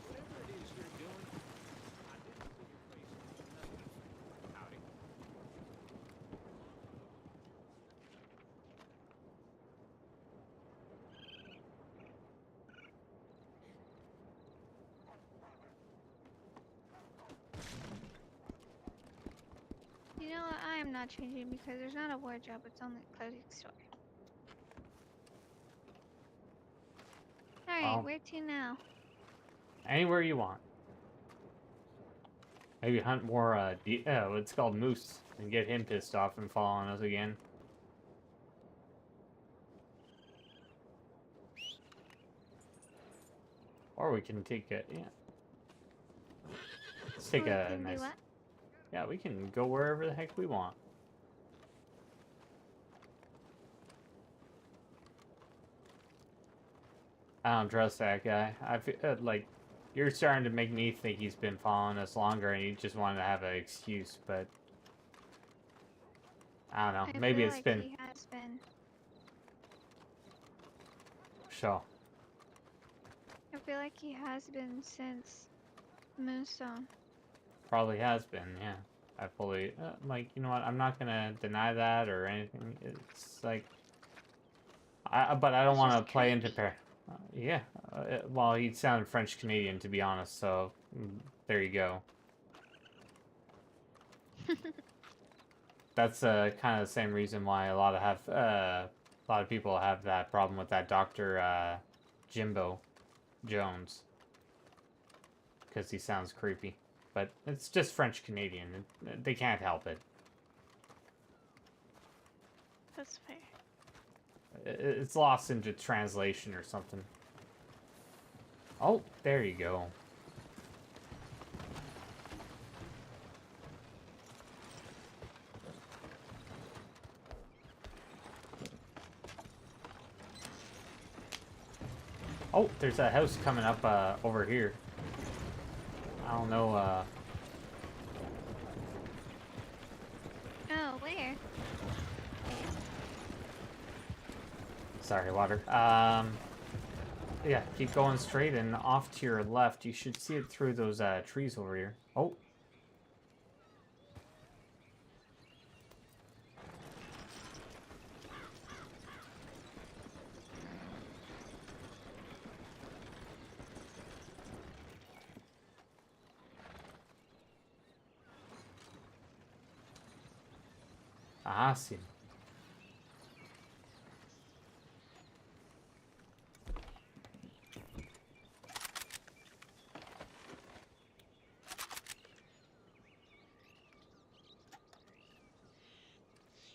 Whatever it is you're doing, I didn't see your face on nothing. Howdy. You know what? I am not changing because there's not a wardrobe, it's only a clothing store. Alright, where to now? Anywhere you want. Maybe hunt more, what's called moose, and get him pissed off and following us again. Or we can take a, yeah. Let's take We a can do nice, what? yeah, we can go wherever the heck we want. I don't trust that guy. I feel like you're starting to make me think he's been following us longer and he just wanted to have an excuse, but I don't know. I Maybe feel it's like been he has been. sure. I feel like he has been since Moonstone. Probably has been, yeah. I fully like, you know what? I'm not gonna deny that or anything. It's like, but I don't It's want just to play into creepy. pair. Yeah. Well, he sounded French Canadian to be honest, so there you go. That's kind of the same reason why a lot of people have that problem with that Dr. Jimbo Jones, because he sounds creepy. But it's just French Canadian. They can't help it. That's fair. It's lost into translation or something. Oh, there you go. Oh, there's a house coming up over here. I don't know. Oh, where? Sorry, water. Yeah, keep going straight and off to your left. You should see it through those trees over here. Oh. I see.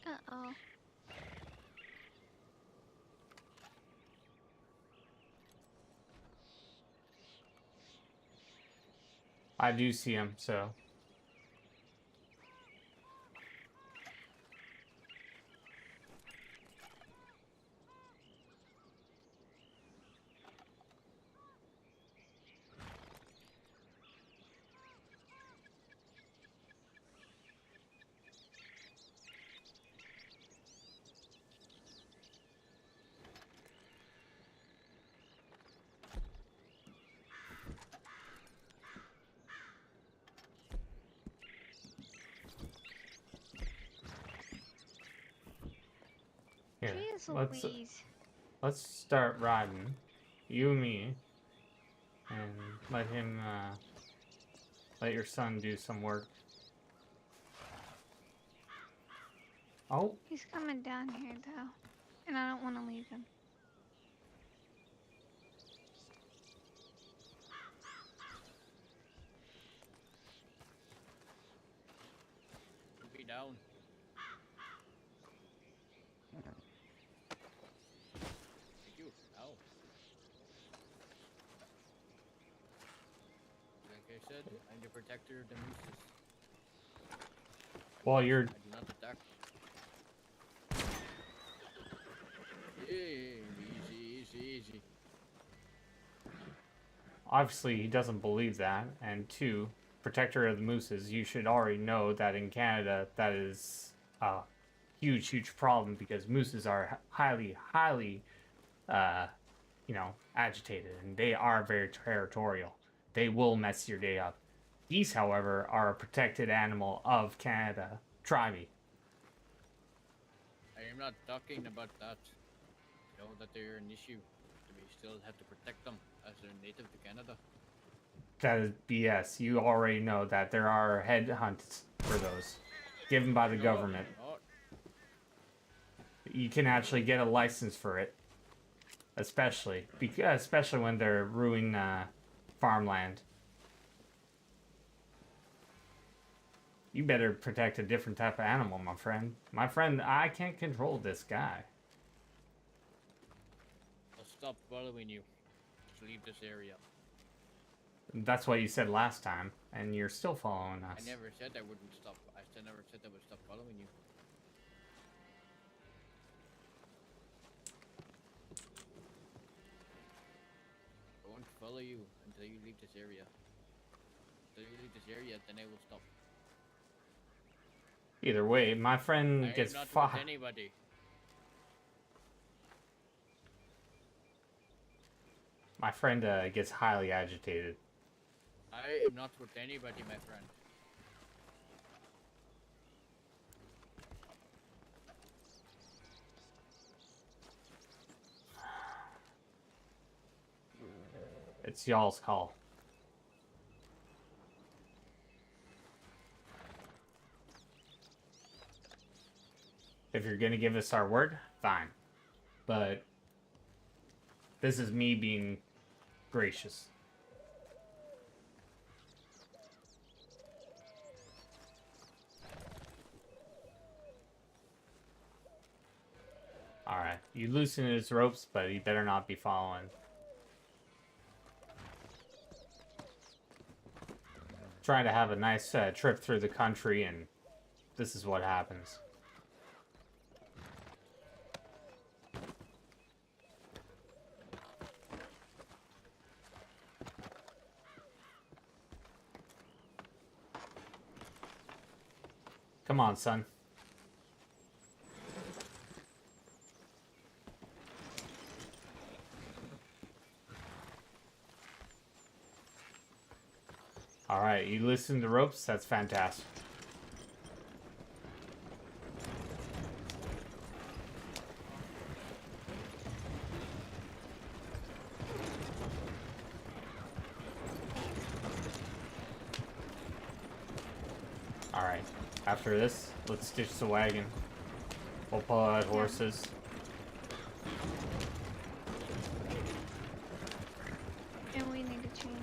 Uh-oh. I do see him, so. Here, Jeez Louise. let's start riding. You, me, and let him, let your son do some work. Oh. He's coming down here, though. And I don't want to leave him. Be down. Thank you. Ow. Like I said, I'm the protector of the mooses. Well, you're. I do not attack. Easy. Obviously, he doesn't believe that. And two, protector of the mooses, you should already know that in Canada, that is a huge problem because mooses are highly, you know, agitated, and they are very territorial. They will mess your day up. Geese, however, are a protected animal of Canada. Try me. I am not talking about that. You know that they're an issue. We still have to protect them as they're native to Canada. That is BS. You already know that there are headhunts for those given by the government. You can actually get a license for it, especially when they're ruining farmland. You better protect a different type of animal, my friend. My friend, I can't control this guy. I'll stop following you. Just leave this area. That's what you said last time, and you're still following us. I never said I wouldn't stop. I still never said I would stop following you. I won't follow you until you leave this area. Until you leave this area, then I will stop. Either way, my friend I gets am not fought. with anybody. My friend gets highly agitated. I am not with anybody, my friend. It's y'all's call. If you're gonna give us our word, fine. But this is me being gracious. Alright, you loosen his ropes, but he better not be following. Trying to have a nice trip through the country, and this is what happens. Come on, son. Alright, you listen to ropes? That's fantastic. Alright, after this, let's stitch the wagon. We'll pull out horses. And we need to change.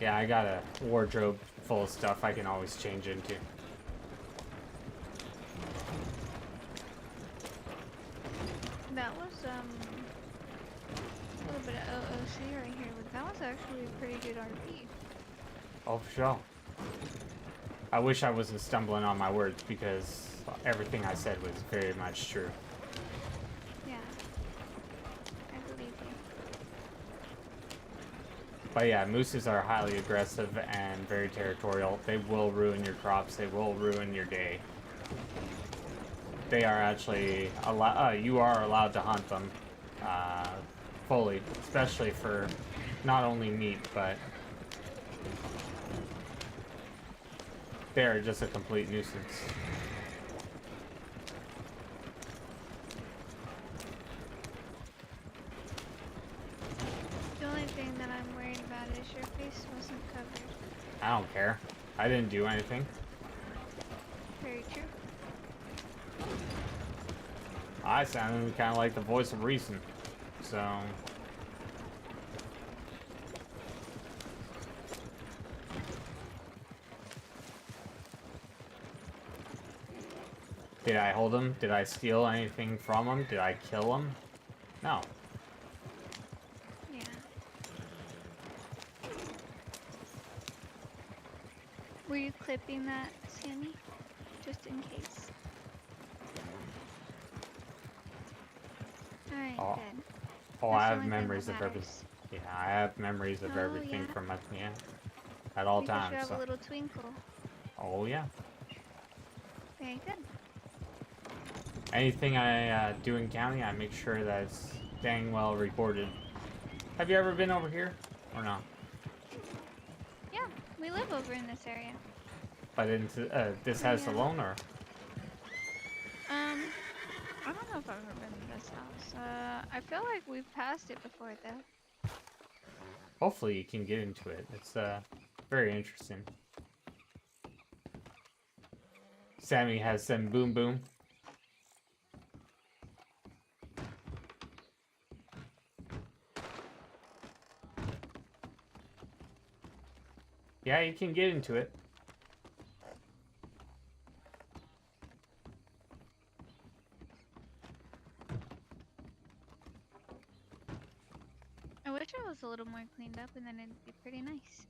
Yeah, I got a wardrobe full of stuff I can always change into. That was a little bit of OOC right here, but that was actually a pretty good RP. Oh, for sure. I wish I wasn't stumbling on my words because everything I said was very much true. Yeah. I believe you. But yeah, mooses are highly aggressive and very territorial. They will ruin your crops. They will ruin your day. They are actually you are allowed to hunt them fully, especially for not only meat, but they're just a complete nuisance. The only thing that I'm worried about is your face wasn't covered. I don't care. I didn't do anything. Very true. I sounded kind of like the voice of reason, so... Did I hold him? Did I steal anything from him? Did I kill him? No. Yeah. Were you clipping that, Sammy? Just in case. Alright, Oh, good. oh That's I the have only thing memories that of everything. matters. Yeah, I have memories of Oh, everything yeah. from my, yeah, at all Because times. you have So. a little twinkle. Oh yeah. Very good. Anything I do in county, I make sure that it's dang well recorded. Have you ever been over here, or no? Yeah, we live over in this area. But into this house Yeah. alone, or? I don't know if I've ever been to this house. I feel like we've passed it before though. Hopefully you can get into it. It's very interesting. Sammy has some boom boom. Yeah, you can get into it. I wish I was a little more cleaned up, and then it'd be pretty nice.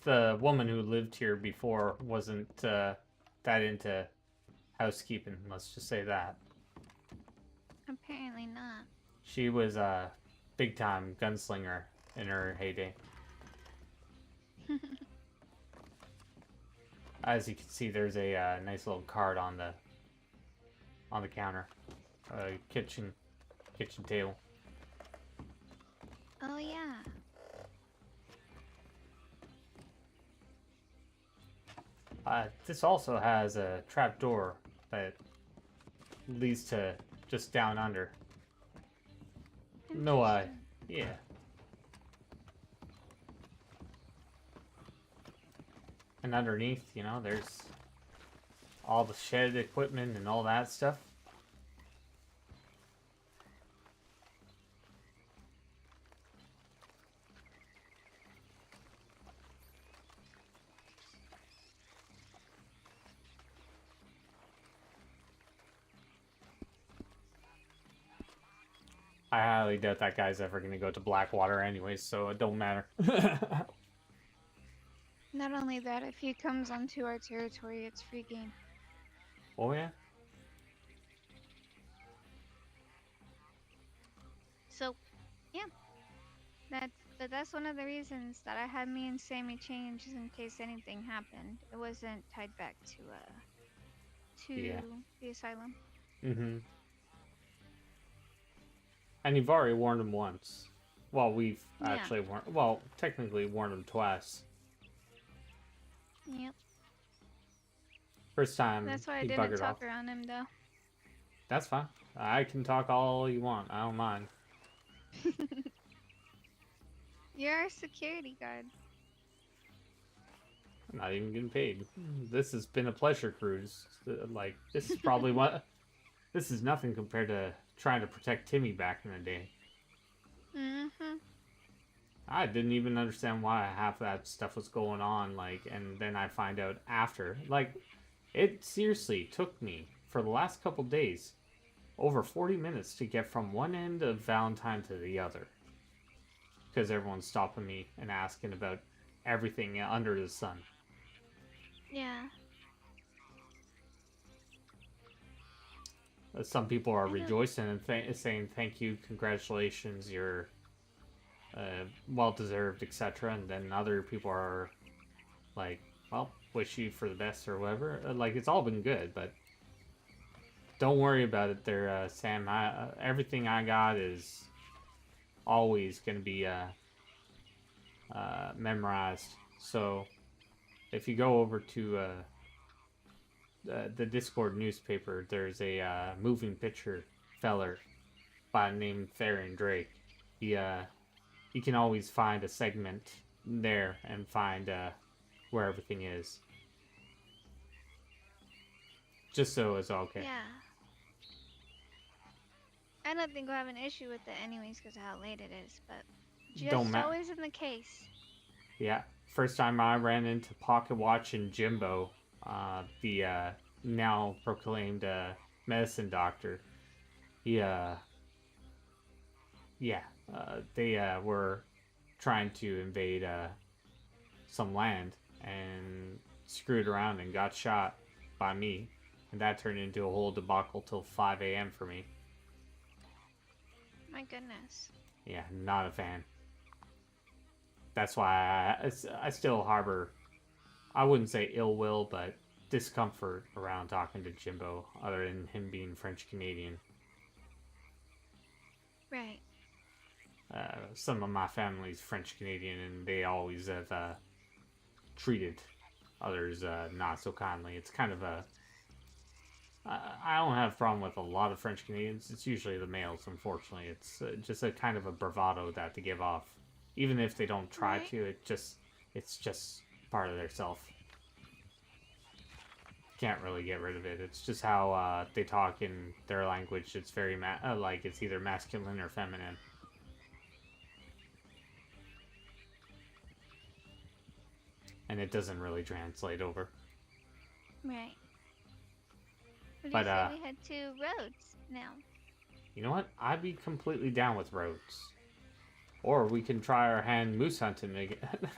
The woman who lived here before wasn't that into housekeeping. Let's just say that. Apparently not. She was a big-time gunslinger in her heyday. As you can see, there's a nice little card on the counter, kitchen table. Oh yeah. This also has a trap door that leads to just down under. No, yeah. And underneath, you know, there's all the shed equipment and all that stuff. I highly doubt that guy's ever going to go to Blackwater anyways, so it don't matter. Not only that, if he comes onto our territory, it's free game. Oh yeah? So, yeah. That's one of the reasons that I had me and Sammy change in case anything happened. It wasn't tied back to Yeah. the asylum. Mm-hmm. And you've already warned him once. Well, we've actually warned... Well, technically warned him twice. Yep. First time, That's why I he didn't buggered talk off. around him, though. That's fine. I can talk all you want. I don't mind. You're our security guard. I'm not even getting paid. This has been a pleasure cruise. Like, this is probably what... This is nothing compared to trying to protect Timmy back in the day. Mm-hmm. I didn't even understand why half that stuff was going on, like, and then I find out after. Like, it seriously took me, for the last couple days, over 40 minutes to get from one end of Valentine to the other. Because everyone's stopping me and asking about everything under the sun. Yeah. Some people are rejoicing and saying thank you, congratulations, you're well-deserved, etc. And then other people are like, well, wish you for the best or whatever. Like, it's all been good, but don't worry about it there, Sam. Everything I got is always going to be memorized. So if you go over to the Discord newspaper, there's a moving picture feller by the name Theo Drake. He can always find a segment there and find where everything is. Just so it's okay. Yeah. I don't think we'll have an issue with it anyways because of how late it is, but just always in the case. Yeah. First time I ran into Pocket Watch and Jimbo, the now proclaimed medicine doctor, they were trying to invade some land and screwed around and got shot by me, and that turned into a whole debacle till 5 a.m. for me. My goodness. Yeah, not a fan. That's why I still harbor, I wouldn't say ill will, but discomfort around talking to Jimbo, other than him being French Canadian. Right. Some of my family's French Canadian, and they always have treated others not so kindly. It's kind of I don't have a problem with a lot of French Canadians. It's usually the males, unfortunately. It's just a kind of a bravado that they give off. Even if they don't try to, it's just part of their self. Can't really get rid of it. It's just how they talk in their language. It's very like it's either masculine or feminine. And it doesn't really translate over. Right. But But you said we had 2 roads now. You know what? I'd be completely down with roads. Or we can try our hand moose hunting again.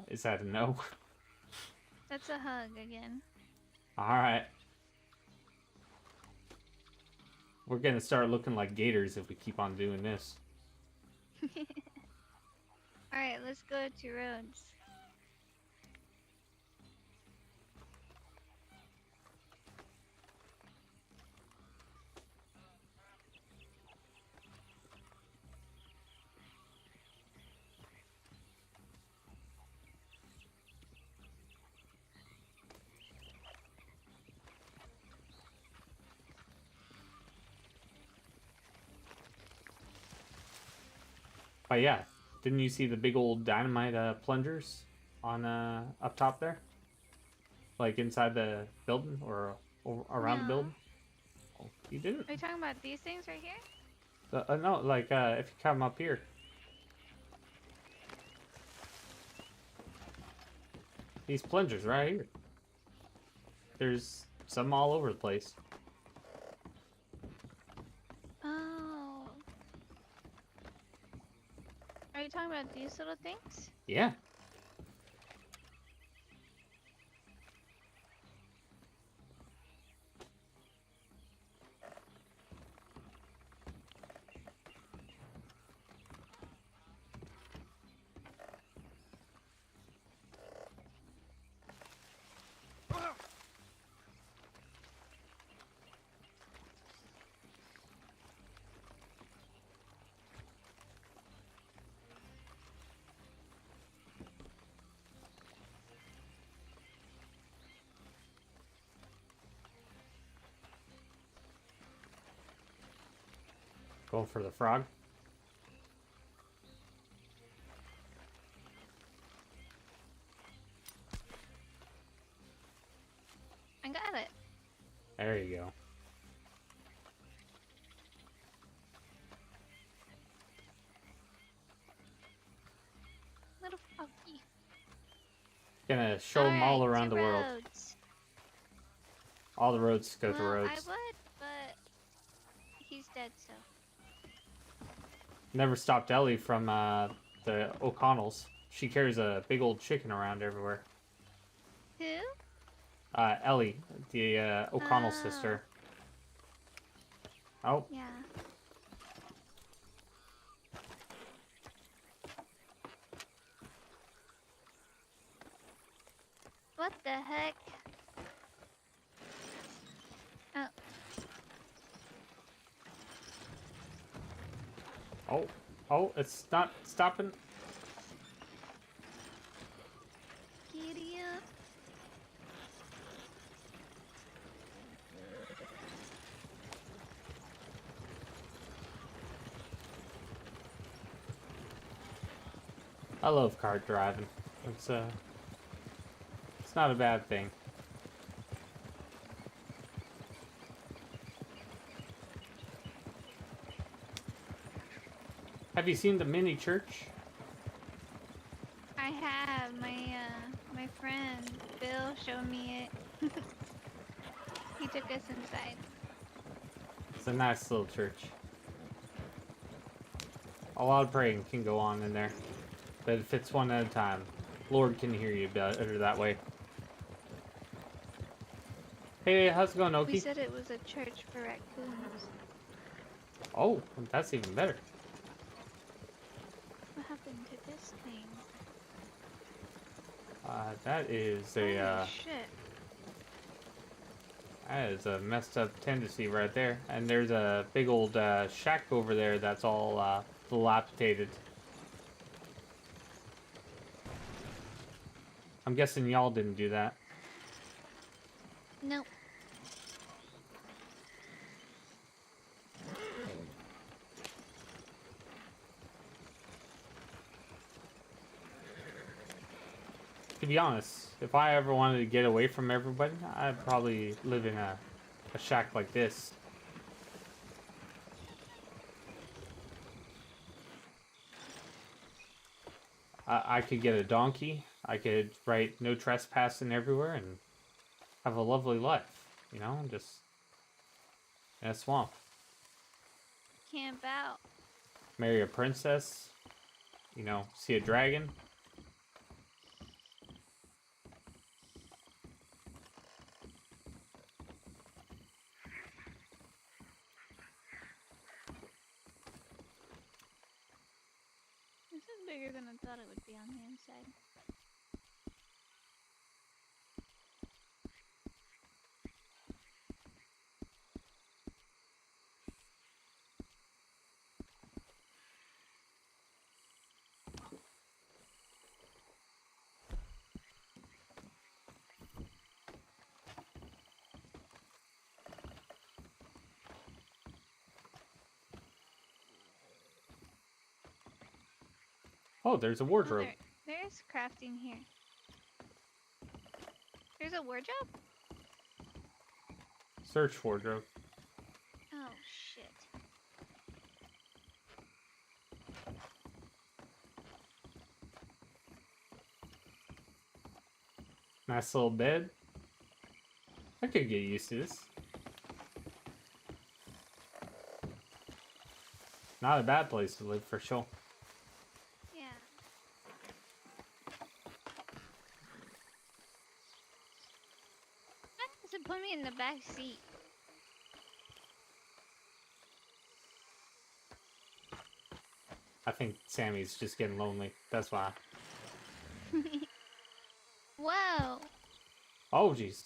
Is that a no? That's a hug again. Alright. We're gonna start looking like gators if we keep on doing this. Alright, let's go to roads. But yeah, didn't you see the big old dynamite plungers on up top there? Like inside the building or around the No. building? Oh, you didn't? Are you talking about these things right here? No, like if you come up here. These plungers right here. There's some all over the place. Oh. Are you talking about these little things? Yeah. Going for the frog. I got it. There you go. Little froggy. Gonna show them all around the world. Roads. All the roads go to Well, roads. I would, but he's dead, so. Never stopped Ellie from the O'Connells. She carries a big old chicken around everywhere. Who? Ellie, the O'Connell sister. Oh. Yeah. What the heck? Oh. Oh. Oh, it's not stopping. Giddy up. I love kart driving. It's not a bad thing. Have you seen the mini church? I have. My friend Bill showed me it. He took us inside. It's a nice little church. A lot of praying can go on in there, but if it's one at a time, Lord can hear you better that way. Hey, how's it going, Oki? We said it was a church for raccoons. Oh, that's even better. What happened to this thing? That is a Holy shit. that is a messed up tendency right there. And there's a big old shack over there that's all dilapidated. I'm guessing y'all didn't do that. Nope. To be honest, if I ever wanted to get away from everybody, I'd probably live in a shack like this. I could get a donkey I could write no trespassing everywhere and have a lovely life, you know, just in a swamp. Camp out. Marry a princess, you know, see a dragon. This is bigger than I thought it would be on the inside. Oh, there's a wardrobe. Oh, there's crafting here. There's a wardrobe? Search wardrobe. Oh, shit. Nice little bed. I could get used to this. Not a bad place to live for sure. Yeah. Why does it put me in the back seat? I think Sammy's just getting lonely. That's why. Whoa. Oh, jeez.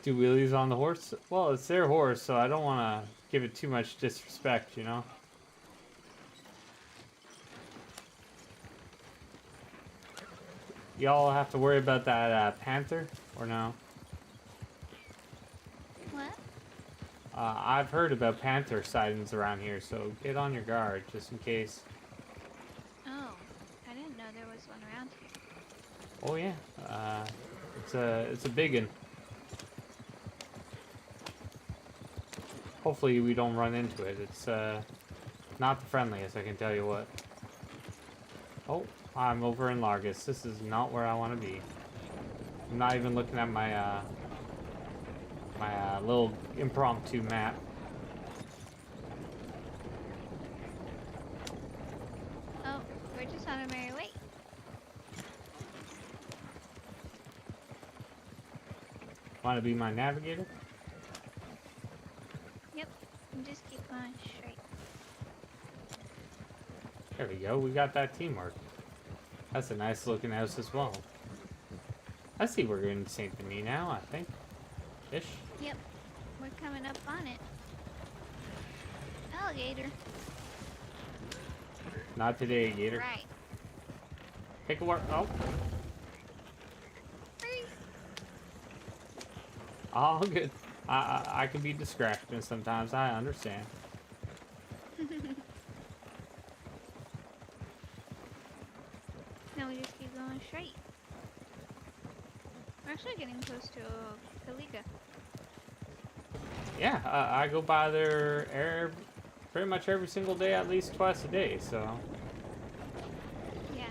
Do wheelies on the horse? Well, it's their horse, so I don't want to give it too much disrespect, you know? Y'all have to worry about that panther, or no? What? I've heard about panther sightings around here, so get on your guard, just in case. Oh, I didn't know there was one around here. Oh yeah, it's a big one. Hopefully we don't run into it. It's not the friendliest, I can tell you what. Oh, I'm over in Largus. This is not where I want to be. I'm not even looking at my little impromptu map. Oh, we're just on a merry way. Want to be my navigator? Yep, and just keep going straight. There we go. We got that teamwork. That's a nice looking house as well. I see we're in Saint Denis now, I think. Ish. Yep, we're coming up on it. Alligator. Not today, Gator. Right. Take a walk. Oh. All good. I can be distracting sometimes. I understand. Now we just keep going straight. We're actually getting close to Kaliga. Yeah, I go by there pretty much every single day, at least twice a day, so. Yeah.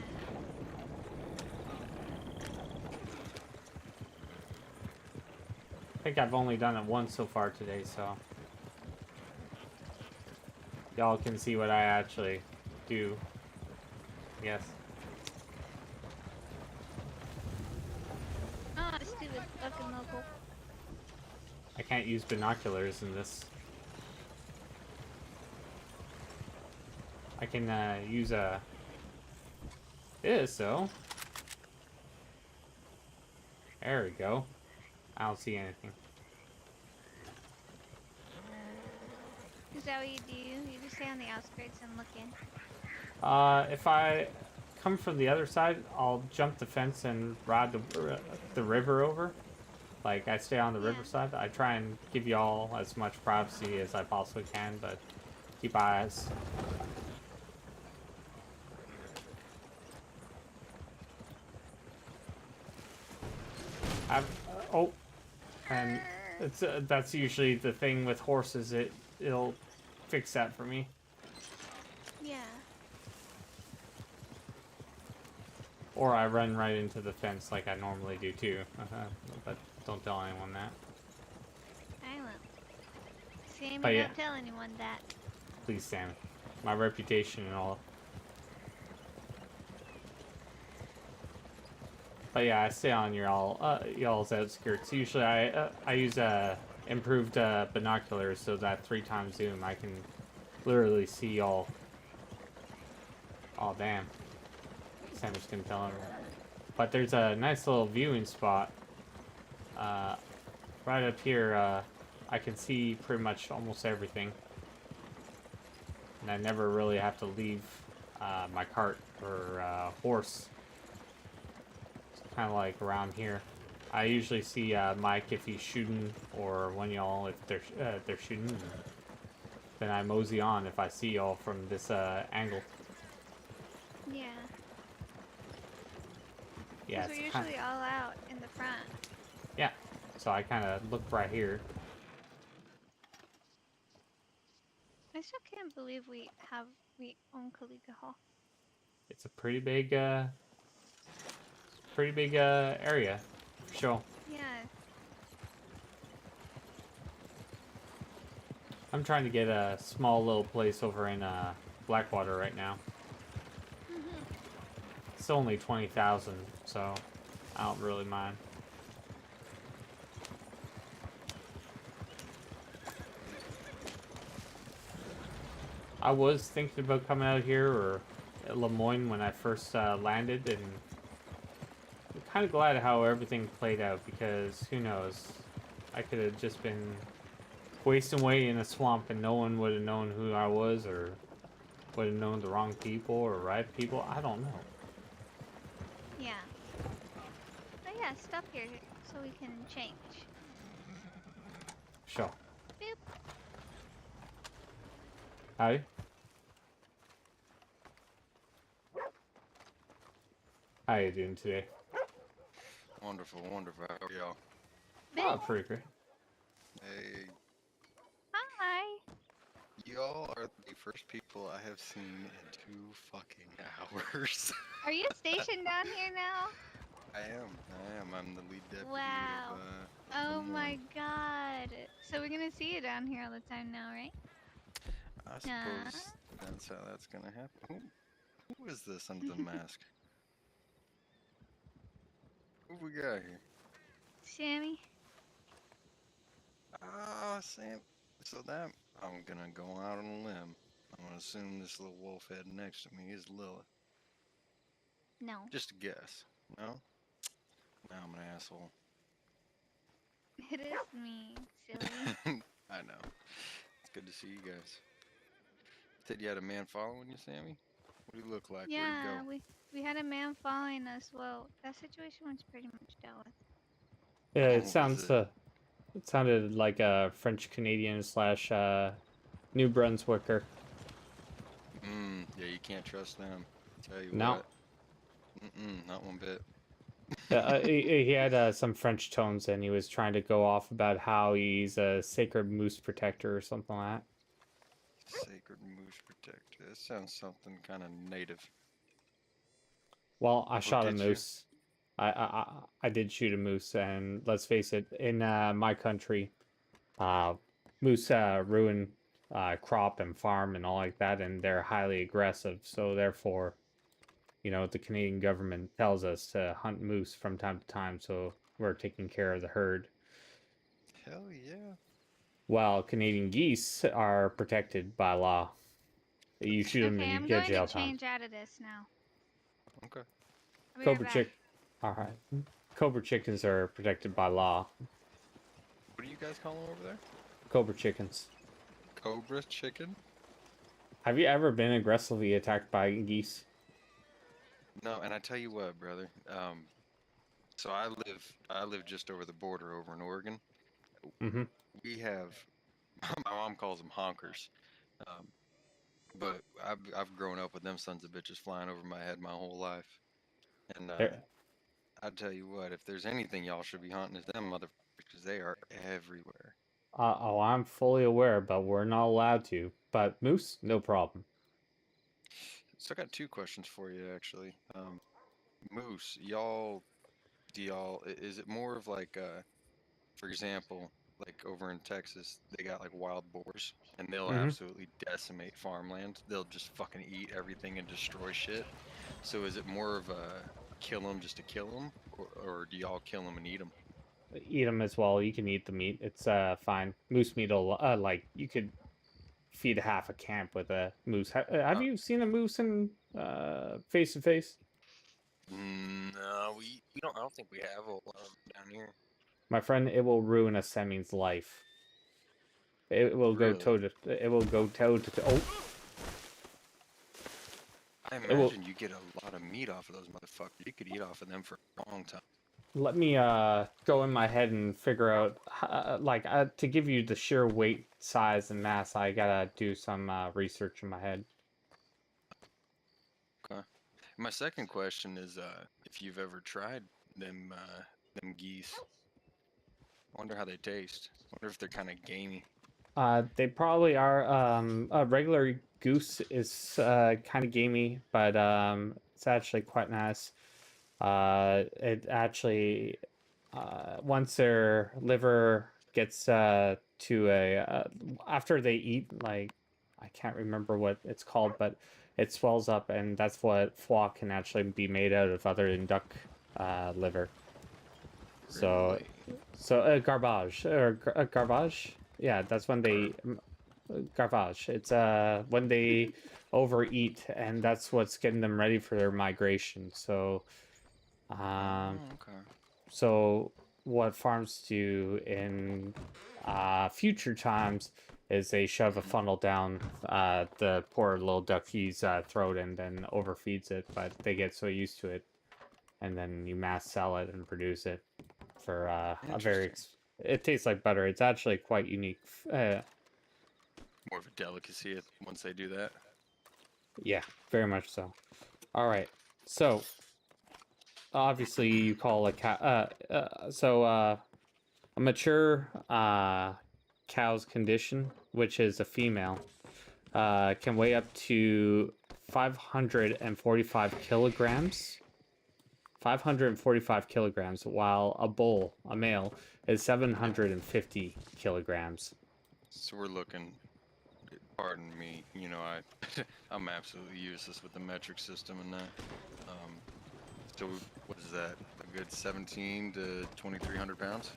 I think I've only done it once so far today, so. Y'all can see what I actually do. Yes. Oh, stupid fucking local. I can't use binoculars in this. I can use this though. There we go. I don't see anything. Is that what you do? You just stay on the outskirts and look in. If I come from the other side, I'll jump the fence and ride the river over. Like, I stay on the Yeah. riverside. I try and give y'all as much privacy as I possibly can, but keep eyes. Oh, and it's that's usually the thing with horses. It'll fix that for me. Yeah. Or I run right into the fence like I normally do too. But don't tell anyone that. I won't. Sammy, But yeah. don't tell anyone that. Please, Sam. My reputation and all. But yeah, I stay on y'all's outskirts. Usually, I use improved binoculars, so that 3x zoom, I can literally see y'all. Oh damn! Sam just couldn't tell everyone. But there's a nice little viewing spot. Right up here, I can see pretty much almost everything. And I never really have to leave my cart or horse. It's kind of like around here. I usually see Mike if he's shooting, or one y'all if they're shooting. Then I mosey on if I see y'all from this angle. Yeah. Yeah, Because we're usually all out in the front. Yeah, so I kind of look right here. I still can't believe we own Kalika Hall. It's a pretty big area, for sure. Yeah. I'm trying to get a small little place over in Blackwater right now. It's only 20,000, so I don't really mind. I was thinking about coming out here or Lemoyne when I first landed, and I'm kind of glad how everything played out, because who knows, I could have just been wasting away in a swamp and no one would have known who I was, or would have known the wrong people or right people. I don't know. Yeah. But yeah, stop here so we can change. Sure. Boop. Howdy. How you doing today? Wonderful, wonderful. How are y'all? Oh, pretty great. Hey. Hi. Y'all are the first people I have seen in 2 fucking hours. Are you stationed down here now? I am. I'm the lead deputy Wow. of, Oh Lemoyne. my god. So we're gonna see you down here all the time now, right? I suppose that's how that's gonna happen. Who is this under the mask? Who we got here? Sammy. Ah, Sam. So that, I'm gonna go out on a limb. I'm gonna assume this little wolf head next to me is Lilith. No. Just a guess. No? Now I'm an asshole. It is me, silly. I know. It's good to see you guys. Said you had a man following you, Sammy? What do you look like? Yeah, Where'd he we had a man following us. Well, that situation was pretty much dealt with. Yeah, What was it? It sounded like a French Canadian slash New Brunswicker. Yeah, you can't trust them. Tell you No. what. Not one bit. Yeah, he had some French tones, and he was trying to go off about how he's a sacred moose protector or something like that. Sacred moose protector. That sounds something kind of native. Well, I shot a did you? moose. I did shoot a moose, and let's face it, in my country, moose ruin crop and farm and all like that, and they're highly aggressive. So therefore, you know, the Canadian government tells us to hunt moose from time to time, so we're taking care of the herd. Hell yeah. While Canadian geese are protected by law. You shoot them and you I'm get going jail to time. change out of this now. Okay. I'll be Cobra right back. chick. All right. Cobra chickens are protected by law. What are you guys calling over there? Cobra chickens. Cobra chicken? Have you ever been aggressively attacked by geese? No, and I tell you what, brother. So I live just over the border over in Oregon. Mm-hmm. We have my mom calls them honkers, um, but I've grown up with them sons of bitches flying over my head my whole life. And I tell you what, if there's anything y'all should be hunting, is them motherfuckers, 'cause they are everywhere. Oh, I'm fully aware, but we're not allowed to. But moose, no problem. So I got two questions for you actually. Moose, is it more of like for example, like over in Texas, they got like wild boars and they'll Mm-hmm. absolutely decimate farmland. They'll just fucking eat everything and destroy shit. So is it more of a kill them just to kill them, or do y'all kill them and eat them? Eat them as well. You can eat the meat. It's fine. Moose meat, like you could feed half a camp with a moose. Have you seen a moose in face to face? No, we don't. I don't think we have a lot of them down here. My friend, it will ruin a Semi's life. It will go Really? toe to. It will go toe to toe. Oh. I It will. imagine you get a lot of meat off of those motherfuckers. You could eat off of them for a long time. Let me go in my head and figure out to give you the sheer weight, size, and mass. I gotta do some research in my head. Okay. My second question is if you've ever tried them geese. I wonder how they taste. I wonder if they're kind of gamey. They probably are. A regular goose is kind of gamey, but it's actually quite nice. It actually, once their liver gets to after they eat, like, I can't remember what it's called, but it swells up, and that's what foie can actually be made out of, other than duck liver. So, garbage or garbage. Yeah, that's when they garbage. It's when they overeat, and that's what's getting them ready for their migration. So, Okay. so what farms do in future times is they shove a funnel down the poor little duckie's throat and then overfeeds it, but they get so used to it, and then you mass sell it and produce it for a very. It tastes like butter. It's actually quite unique. More of a delicacy once they do that. Yeah, very much so. All right, so obviously you call a cow. A mature cow's condition, which is a female, can weigh up to 545 kilograms. 545 kilograms, while a bull, a male, is 750 kilograms. So we're looking. Pardon me. You know, I'm absolutely useless with the metric system and that. So what is that? A good 17 to 2,300 pounds?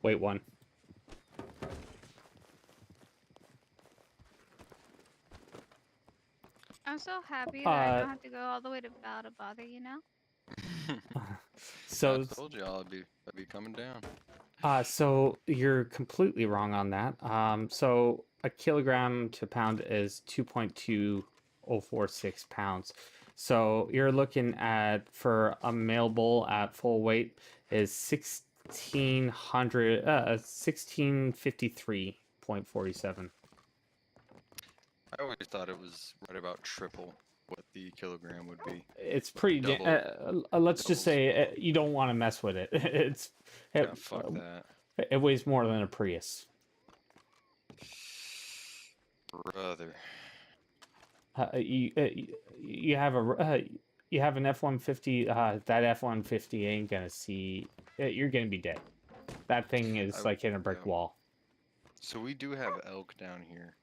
Wait, one. I'm so happy that I don't have to go all the way to Val to bother you now. So I told y'all I'd be coming down. So you're completely wrong on that. So a kilogram to pound is 2.2046 pounds. So you're looking at, for a male bull at full weight, is 1653.47. I always thought it was right about triple what the kilogram would be. It's pretty. Let's just say you don't want to mess with it. Fuck that. It weighs more than a Prius. Brother. You have an F-150. That F-150 ain't gonna see. You're gonna be dead. That thing is like in a brick wall. So we do have elk down here.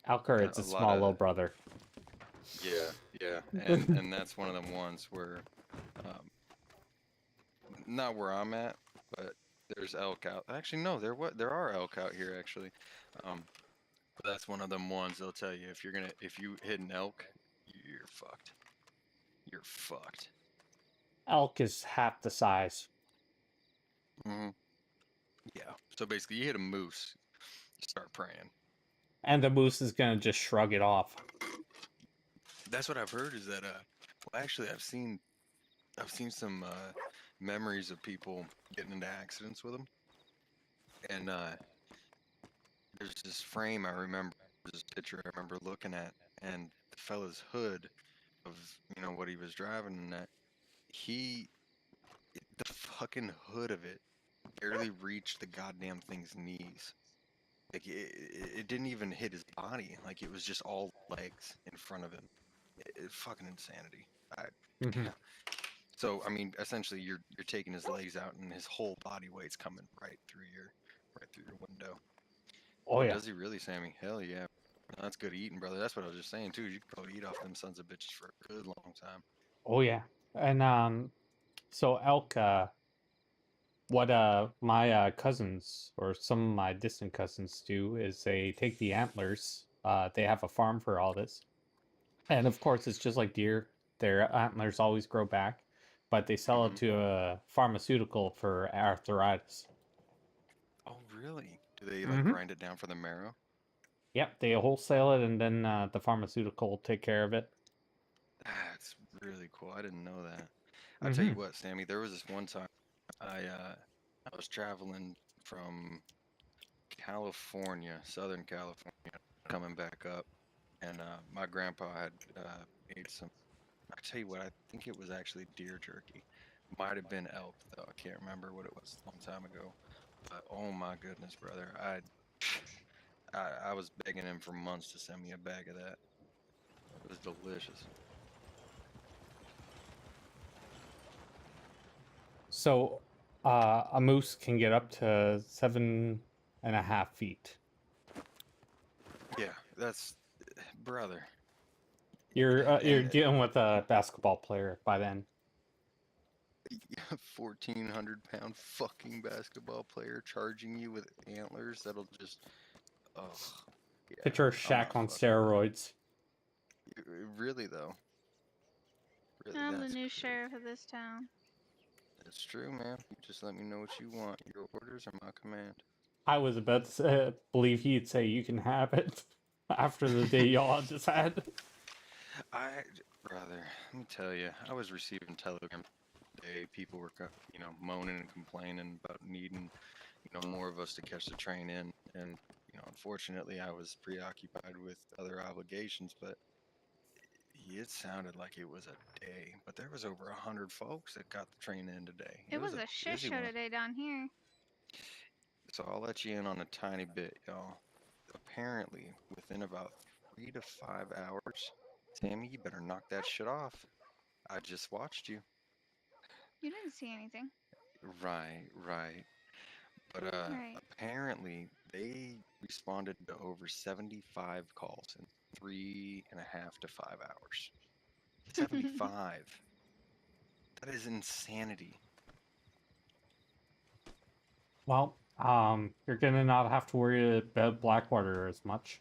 Elk, or it's a small little brother. Yeah, and that's one of them ones where, not where I'm at, but there's elk out. Actually, no, there are elk out here actually. But that's one of them ones they'll tell you if you hit an elk, you're fucked. You're fucked. Elk is half the size. Yeah. So basically, you hit a moose, you start praying. And the moose is gonna just shrug it off. That's what I've heard is that well actually I've seen some memories of people getting into accidents with them, and there's this frame I remember, this picture I remember looking at, and the fella's hood of what he was driving, and that the fucking hood of it barely reached the goddamn thing's knees. Like it didn't even hit his body. Like it was just all legs in front of him. Fucking insanity. Mhm. So I mean, essentially, you're taking his legs out, and his whole body weight's coming right through your window. Oh But yeah. does he really, Sammy? Hell yeah. No, that's good eating, brother. That's what I was just saying too. You could probably eat off them sons of bitches for a good long time. Oh yeah. And so elk, what my cousins or some of my distant cousins do is they take the antlers. They have a farm for all this, and of course it's just like deer. Their antlers always grow back, but they sell it to a pharmaceutical for arthritis. Oh really? Do they like Mm-hmm. grind it down for the marrow? Yep, they wholesale it, and then the pharmaceutical will take care of it. That's really cool. I didn't know that. I tell you Mm-hmm. what, Sammy, there was this one time I was traveling from California, Southern California, coming back up, and my grandpa had made some. I tell you what, I think it was actually deer jerky. Might have been elk though. I can't remember what it was a long time ago. But oh my goodness, brother, I was begging him for months to send me a bag of that. It was delicious. So, a moose can get up to 7.5 feet. Yeah, that's brother. You're And dealing with a basketball player by then. 1,400-pound fucking basketball player charging you with antlers that'll just, oh, yeah. Picture I'm not Shaq on fucking with steroids. it. Really though, really, I'm the that's new crazy. sheriff of this town. That's true, man. You just let me know what you want. Your orders are my command. I was about to believe he'd say you can have it after the day y'all just had. Brother, let me tell you, I was receiving telegrams today. People were, moaning and complaining about needing, more of us to catch the train in, and unfortunately, I was preoccupied with other obligations. But it sounded like it was a day. But there was over 100 folks that got the train in today. It It was was a a shit busy show one. today down here. So I'll let you in on a tiny bit, y'all. Apparently, within about 3 to 5 hours, Sammy, you better knock that shit off. I just watched you. You didn't see anything. Right. But Right. apparently they responded to over 75 calls in 3.5 to 5 hours. 75. That is insanity. Well, you're gonna not have to worry about Blackwater as much.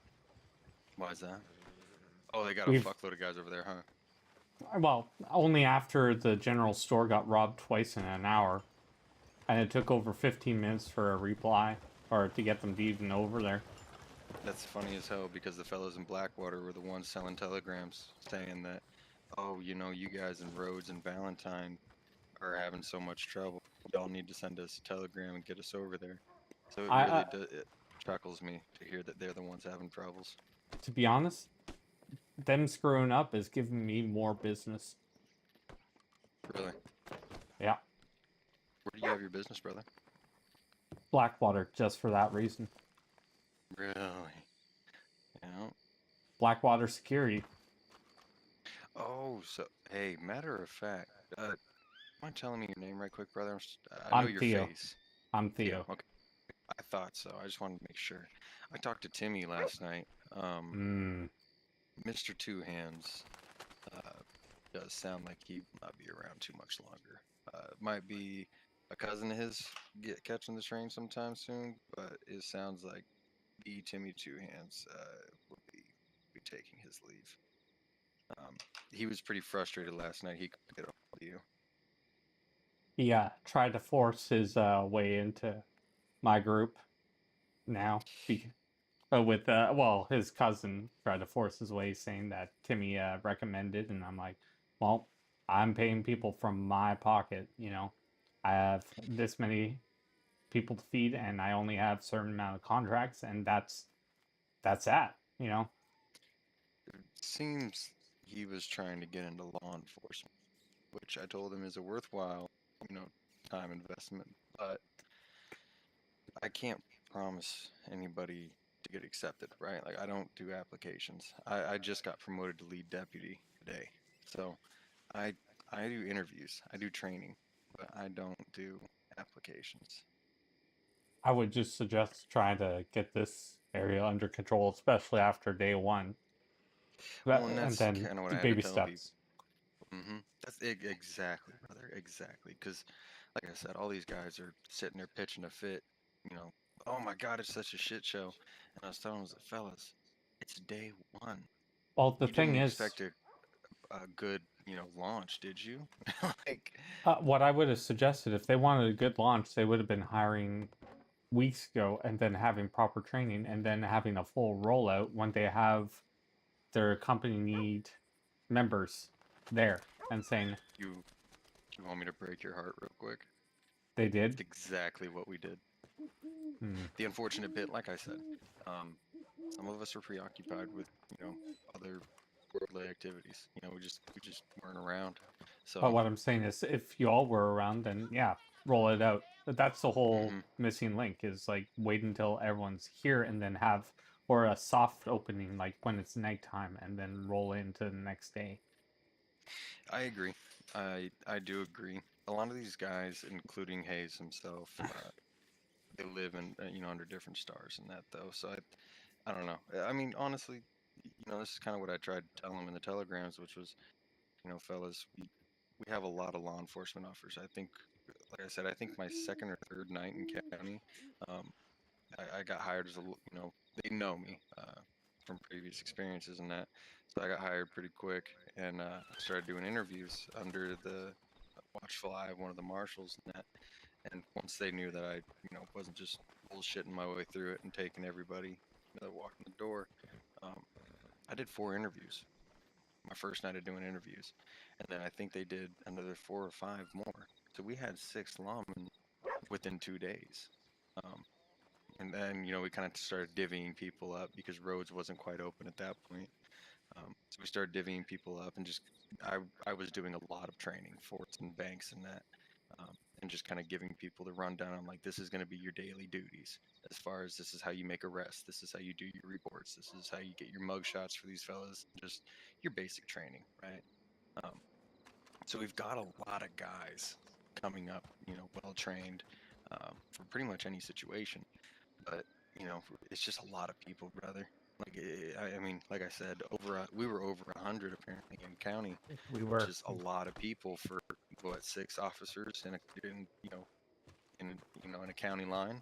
Why is that? Oh, they got a We've fuckload of guys over there, huh? Well, only after the general store got robbed twice in an hour, and it took over 15 minutes for a reply or to get them to even over there. That's funny as hell because the fellows in Blackwater were the ones selling telegrams saying that, oh, you guys in Rhodes and Valentine are having so much trouble. Y'all need to send us a telegram and get us over there. So it I really does. It chuckles me to hear that they're the ones having troubles. To be honest, them screwing up is giving me more business. Really? Yeah. Where do you have your business, brother? Blackwater, just for that reason. Really? Yeah. Blackwater Security. Oh, so hey, matter of fact, mind telling me your name right quick, brother? I know I'm your Theo. face. I'm Theo. Okay. I thought so. I just wanted to make sure. I talked to Timmy last night. Mr. Two Hands does sound like he will not be around too much longer. Might be a cousin of his catching the train sometime soon, but it sounds like the Timmy Two Hands will be taking his leave. He was pretty frustrated last night. He couldn't get a hold of you. He tried to force his way into my group now. with well, his cousin tried to force his way, saying that Timmy recommended, and I'm like, well, I'm paying people from my pocket. You know, I have this many people to feed, and I only have certain amount of contracts, and that's that. You know. Seems he was trying to get into law enforcement, which I told him is a worthwhile, you know, time investment. But I can't promise anybody to get accepted, right? Like I don't do applications. I just got promoted to lead deputy today. So I I do interviews. I do training, but I don't do applications. I would just suggest trying to get this area under control, especially after day one. Well, and And that's then kind of what do I had to baby tell people. steps. That's exactly, brother. Exactly. Because, like I said, all these guys are sitting there pitching a fit. You know, oh my God, it's such a shit show. And I was telling them, fellas, it's day one. Well, the You didn't thing is, expect a good, you know, launch, did you? Like, what I would have suggested if they wanted a good launch, they would have been hiring weeks ago and then having proper training and then having a full rollout when they have their company need members there and saying you want me to break your heart real quick? they did. It's exactly what we did. Hmm. The unfortunate bit, like I said, some of us were preoccupied with, you know, other worldly activities. You know, we just weren't around. But So, what I'm saying is, if you all were around, then yeah, roll it out. But that's the whole mhm. missing link is like wait until everyone's here and then have or a soft opening like when it's nighttime and then roll into the next day. I agree. I do agree. A lot of these guys, including Hayes himself, they live in you know under different stars and that though. So I don't know. I mean, honestly, you know, this is kind of what I tried to tell them in the telegrams, which was, you know, fellas, we have a lot of law enforcement offers. I think, like I said, I think my second or third night in county, um, I got hired as a, you know, they know me from previous experiences and that. So I got hired pretty quick and I started doing interviews under the watchful eye of one of the marshals and that. And once they knew that I, you know, wasn't just bullshitting my way through it and taking everybody that walked in the door, um, I did 4 interviews. My first night of doing interviews, and then I think they did another 4 or 5 more. So we had 6 lawmen within 2 days. Um, and then, you know, we kind of started divvying people up because roads wasn't quite open at that point. So we started divvying people up and just I was doing a lot of training, forts and banks and that, and just kind of giving people the rundown. I'm like, this is going to be your daily duties. As far as this is how you make arrests, this is how you do your reports, this is how you get your mug shots for these fellas, just your basic training, right? Um, so we've got a lot of guys coming up, you know, well trained for pretty much any situation. But you know, it's just a lot of people, brother. Like I mean, like I said, we were over 100 apparently in county, We which were. is a lot of people for what 6 officers in you know in a county line.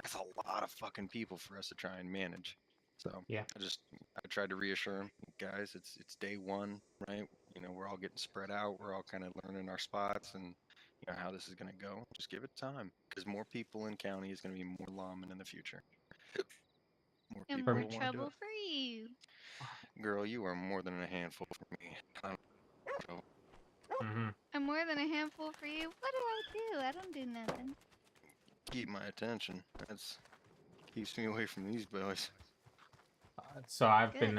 That's a lot of fucking people for us to try and manage. So Yeah. I tried to reassure them, guys, it's day one, right? You know, we're all getting spread out. We're all kind of learning our spots and you know how this is gonna go. Just give it time, because more people in county is gonna be more lawmen in the future. More And people more will want to do trouble it. for you. Girl, you are more than a handful for me. So I'm more than a handful for you. What do? I don't do nothing. keep my attention. That's keeps me away from these boys. So I've Good. been,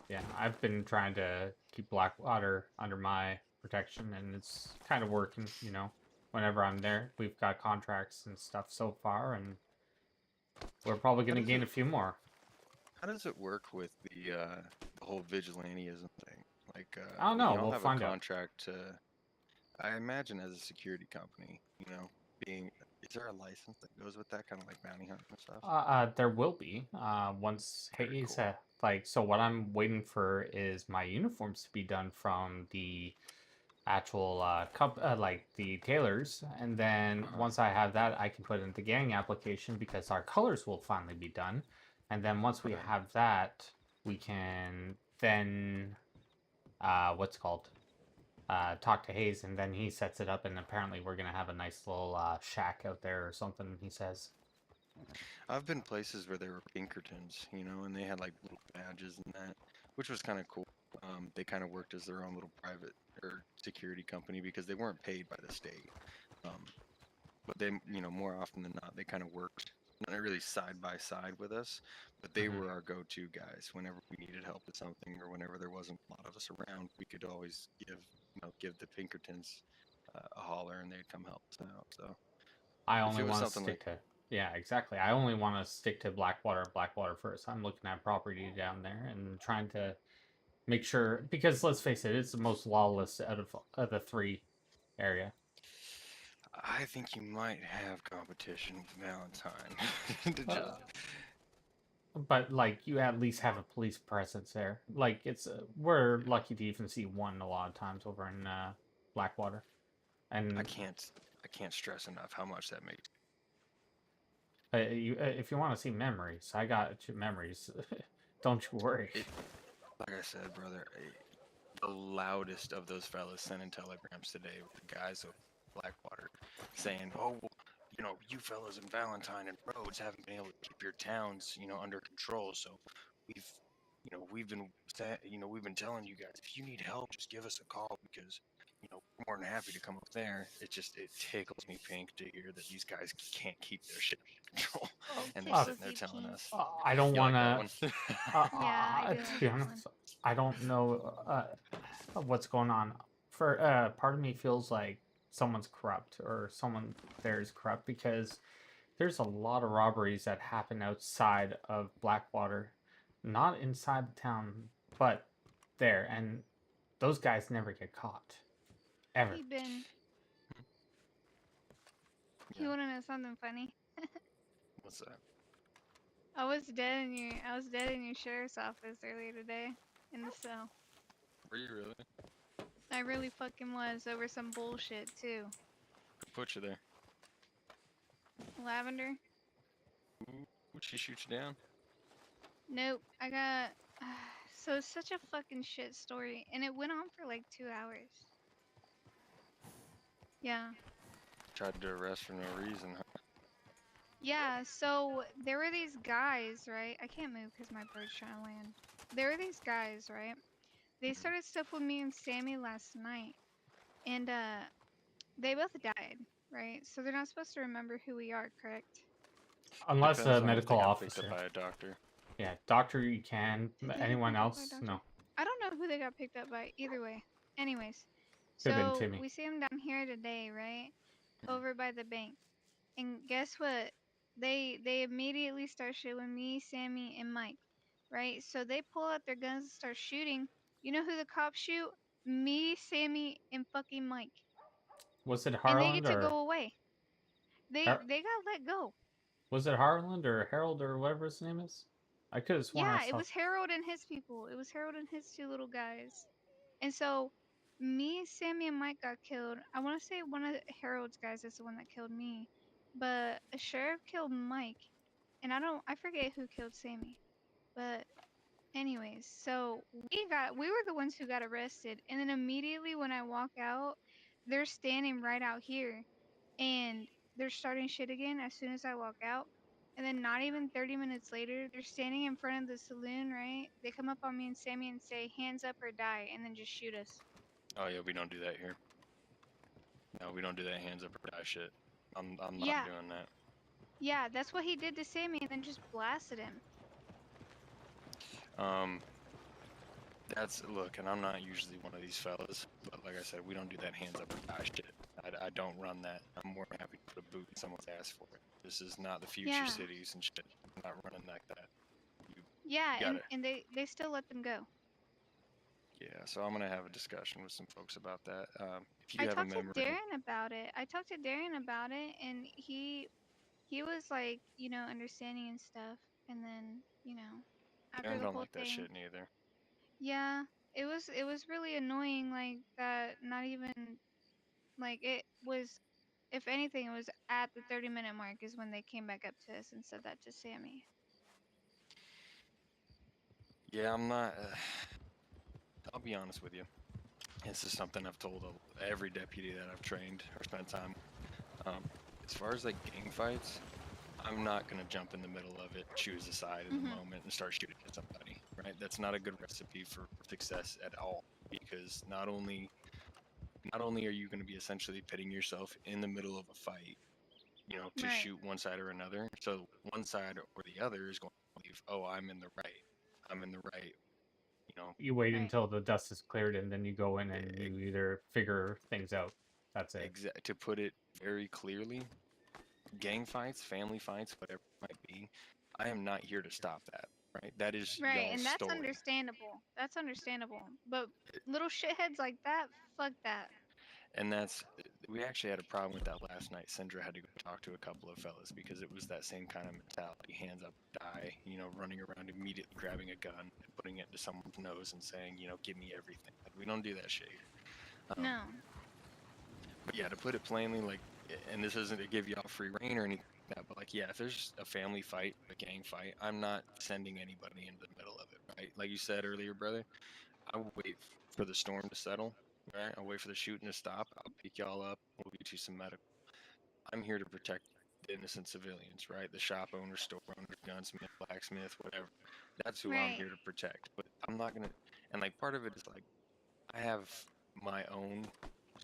yeah, I've been trying to keep Blackwater under my protection, and it's kind of working. You know, whenever I'm there, we've got contracts and stuff so far, and we're probably How going to does gain it a few more. How does it work with the whole vigilanteism thing? Like, I don't when know. y'all We'll have a find out. contract to, I imagine as a security company, you know, being, is there a license that goes with that, kind of like bounty hunting and stuff? There will be. Once Very Hayes, cool. like, so what I'm waiting for is my uniforms to be done from the actual like the tailors, and then once I have that, I can put in the gang application because our colors will finally be done, and then once we Right. have that, we can then what's it called talk to Hayes, and then he sets it up, and apparently we're gonna have a nice little shack out there or something. He says. I've been places where there were Pinkertons, you know, and they had like little badges and that, which was kind of cool. They kind of worked as their own little private or security company because they weren't paid by the state. But they, you know, more often than not, they kind of worked not really side by side with us, but they were our go-to guys whenever we needed help with something or whenever there wasn't a lot of us around. We could always give the Pinkertons a holler and they'd come help us out. So I if only it was want to something like stick to, yeah, exactly. I only want to stick to Blackwater first. I'm looking at property down there and trying to make sure, because let's face it, it's the most lawless out of the three area. I think you might have competition with Valentine. to just But like, you at least have a police presence there. Like, it's we're lucky to even see one a lot of times over in Blackwater, and I can't stress enough how much that makes. if you want to see memories, I got two memories. Don't you worry. Like I said, brother, the loudest of those fellas sending telegrams today were the guys of Blackwater saying, "Oh, well, you know, you fellas in Valentine and Rhodes haven't been able to keep your towns, you know, under control. So we've been telling you guys, if you need help, just give us a call because, you know, we're more than happy to come up there." It tickles me pink to hear that these guys can't keep their shit under control, and they're sitting there telling us. I don't You want like that one? to be honest, I don't know what's going on. For part of me feels like someone's corrupt or someone there is corrupt because there's a lot of robberies that happen outside of Blackwater, not inside the town, but there, and those guys never get caught, ever. Hey Ben. You wanna know something funny? What's that? I was dead in your sheriff's office earlier today in the cell. Were you really? I really fucking was, over some bullshit too. Who put you there? Lavender? Would she shoot you down? Nope. I got so it's such a fucking shit story, and it went on for like 2 hours. Yeah. Tried to arrest for no reason, huh? Yeah, so there were these guys, right? I can't move because my bird's trying to land. There were these guys, right? They started stuff with me and Sammy last night, and they both died, right? So they're not supposed to remember who we are, correct? Unless Depends a on if medical they got picked officer. up by a doctor. Yeah, doctor you can. Did they get Anyone picked up by a else? doctor? No. I don't know who they got picked up by. Either way. Anyways, Could've been so Timmy. we see them down here today, right? Over by the bank. And guess what? They immediately start shooting me, Sammy, and Mike, right? So they pull out their guns and start shooting. You know who the cops shoot? Me, Sammy, and fucking Mike. Was it And they Harland get to or go away. They got let go. was it Harland or Harold or whatever his name is? I could have sworn I Yeah, saw. it was Harold and his people. It was Harold and his two little guys. And so me, Sammy, and Mike got killed. I want to say one of Harold's guys is the one that killed me, but a sheriff killed Mike, and I forget who killed Sammy. But anyways, so we were the ones who got arrested, and then immediately when I walk out, they're standing right out here, and they're starting shit again as soon as I walk out. And then not even 30 minutes later, they're standing in front of the saloon, right? They come up on me and Sammy and say, "Hands up or die," and then just shoot us. Oh yeah, we don't do that here. No, we don't do that hands up or die shit. I'm not Yeah. doing that. Yeah, that's what he did to Sammy and then just blasted him. Look, and I'm not usually one of these fellas, but like I said, we don't do that hands up or die shit. I don't run that. I'm more than happy to put a boot in someone's ass for it. This is not the future Yeah. cities and shit. I'm not running like that. Yeah, got and they still let them go. Yeah, so I'm gonna have a discussion with some folks about that. If you I have a talked to memory, Darren about it. And he was like, understanding and stuff. And then, after Darren the don't whole like that thing, shit neither. yeah, it was really annoying, like that. Not even like it was. If anything, it was at the 30-minute mark is when they came back up to us and said that to Sammy. Yeah, I'm not. I'll be honest with you. This is something I've told every deputy that I've trained or spent time. As far as like gang fights, I'm not gonna jump in the middle of it, choose a side in the Mhm. moment, and start shooting at somebody. Right? That's not a good recipe for success at all. Because not only are you going to be essentially pitting yourself in the middle of a fight, you know, to Right. shoot one side or another. So one side or the other is going to believe, oh, I'm in the right. I'm in the right. You know, You wait Right. until the dust is cleared, and then you go in and you either figure things out. That's it. to put it very clearly, gang fights, family fights, whatever it might be, I am not here to stop that. Right? That is Right, y'all's and that's story. understandable. That's understandable. But little shitheads like that, fuck that. And we actually had a problem with that last night. Sindra had to go talk to a couple of fellas because it was that same kind of mentality, hands up, die, you know, running around immediately grabbing a gun and putting it into someone's nose and saying, you know, give me everything. Like, we don't do that shit here. No. But yeah, to put it plainly, like, and this isn't to give y'all free reign or anything like that, but like, yeah, if there's a family fight, a gang fight, I'm not sending anybody into the middle of it, right? Like you said earlier, brother, I will wait for the storm to settle. Right, I'll wait for the shooting to stop. I'll pick y'all up. We'll get you some medical. I'm here to protect the innocent civilians, right? The shop owners, store owners, gunsmith, blacksmith, whatever. That's who I'm Right. here to protect. But I'm not gonna. And like part of it is like I have my own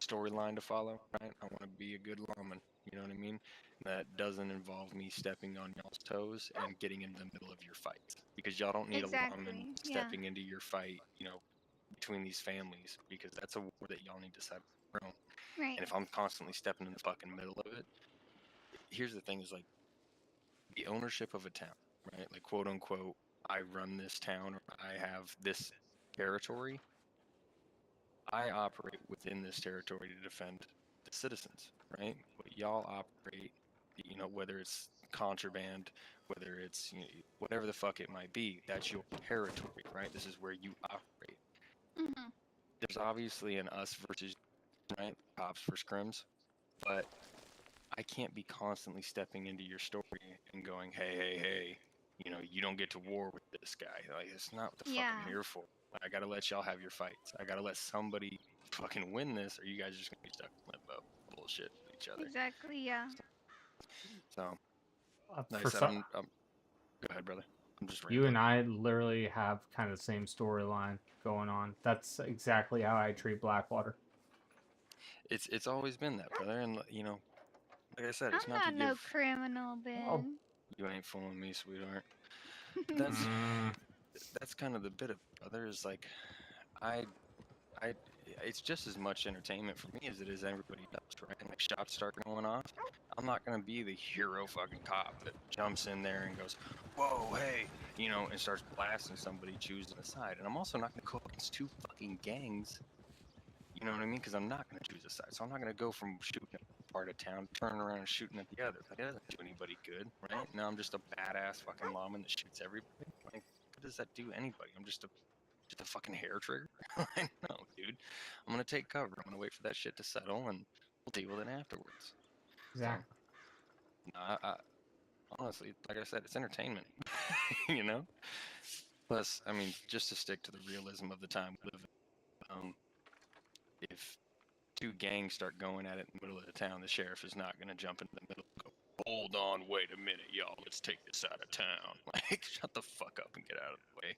storyline to follow, right? I want to be a good lawman. You know what I mean? That doesn't involve me stepping on y'all's toes and getting in the middle of your fights because y'all don't need a lawman Exactly. Yeah. stepping into your fight. You know, between these families because that's a war that y'all need to settle on your own. Right. And if I'm constantly stepping in the fucking middle of it, here's the thing: is like the ownership of a town, right? Like quote unquote, I run this town or I have this territory. I operate within this territory to defend the citizens, right? But y'all operate, you know, whether it's contraband, whether it's you know, whatever the fuck it might be, that's your territory, right? This is where you operate. Mhm. There's obviously an us versus right, cops versus crims, but I can't be constantly stepping into your story and going, hey, you know, you don't get to war with this guy. Like, it's not what the fuck I'm Yeah. here for. I gotta let y'all have your fights. I gotta let somebody fucking win this, or you guys are just gonna be stuck in limbo, bullshit with each other. Exactly. Yeah. So, like I For said, some, go ahead, brother. I'm just you rambling. and I literally have kind of the same storyline going on. That's exactly how I treat Blackwater. It's always been that, brother, and you know, like I said, it's I'm not to not no give. criminal, Oh. Ben. You ain't fooling me, sweetheart. But that's kind of the bit of it, brother. Is like, I it's just as much entertainment for me as it is everybody else, right? And like shots start going off, I'm not gonna be the hero fucking cop that jumps in there and goes, "Whoa, hey," you know, and starts blasting somebody choosing a side. And I'm also not gonna go against two fucking gangs. You know what I mean? Because I'm not gonna choose a side. So I'm not gonna go from shooting at part of town, turning around and shooting at the other. That doesn't do anybody good, right? Now I'm just a badass fucking lawman that shoots everybody. Like, what does that do anybody? I'm just a fucking hair trigger? I know, dude. I'm gonna take cover. I'm gonna wait for that shit to settle, and we'll deal with it afterwards. Exactly. So, no, I honestly, like I said, it's entertainment. You know. Plus, I mean, just to stick to the realism of the time we live in, if two gangs start going at it in the middle of the town, the sheriff is not gonna jump in the middle and go, "Hold on, wait a minute, y'all. Let's take this out of town." Like, shut the fuck up and get out of the way.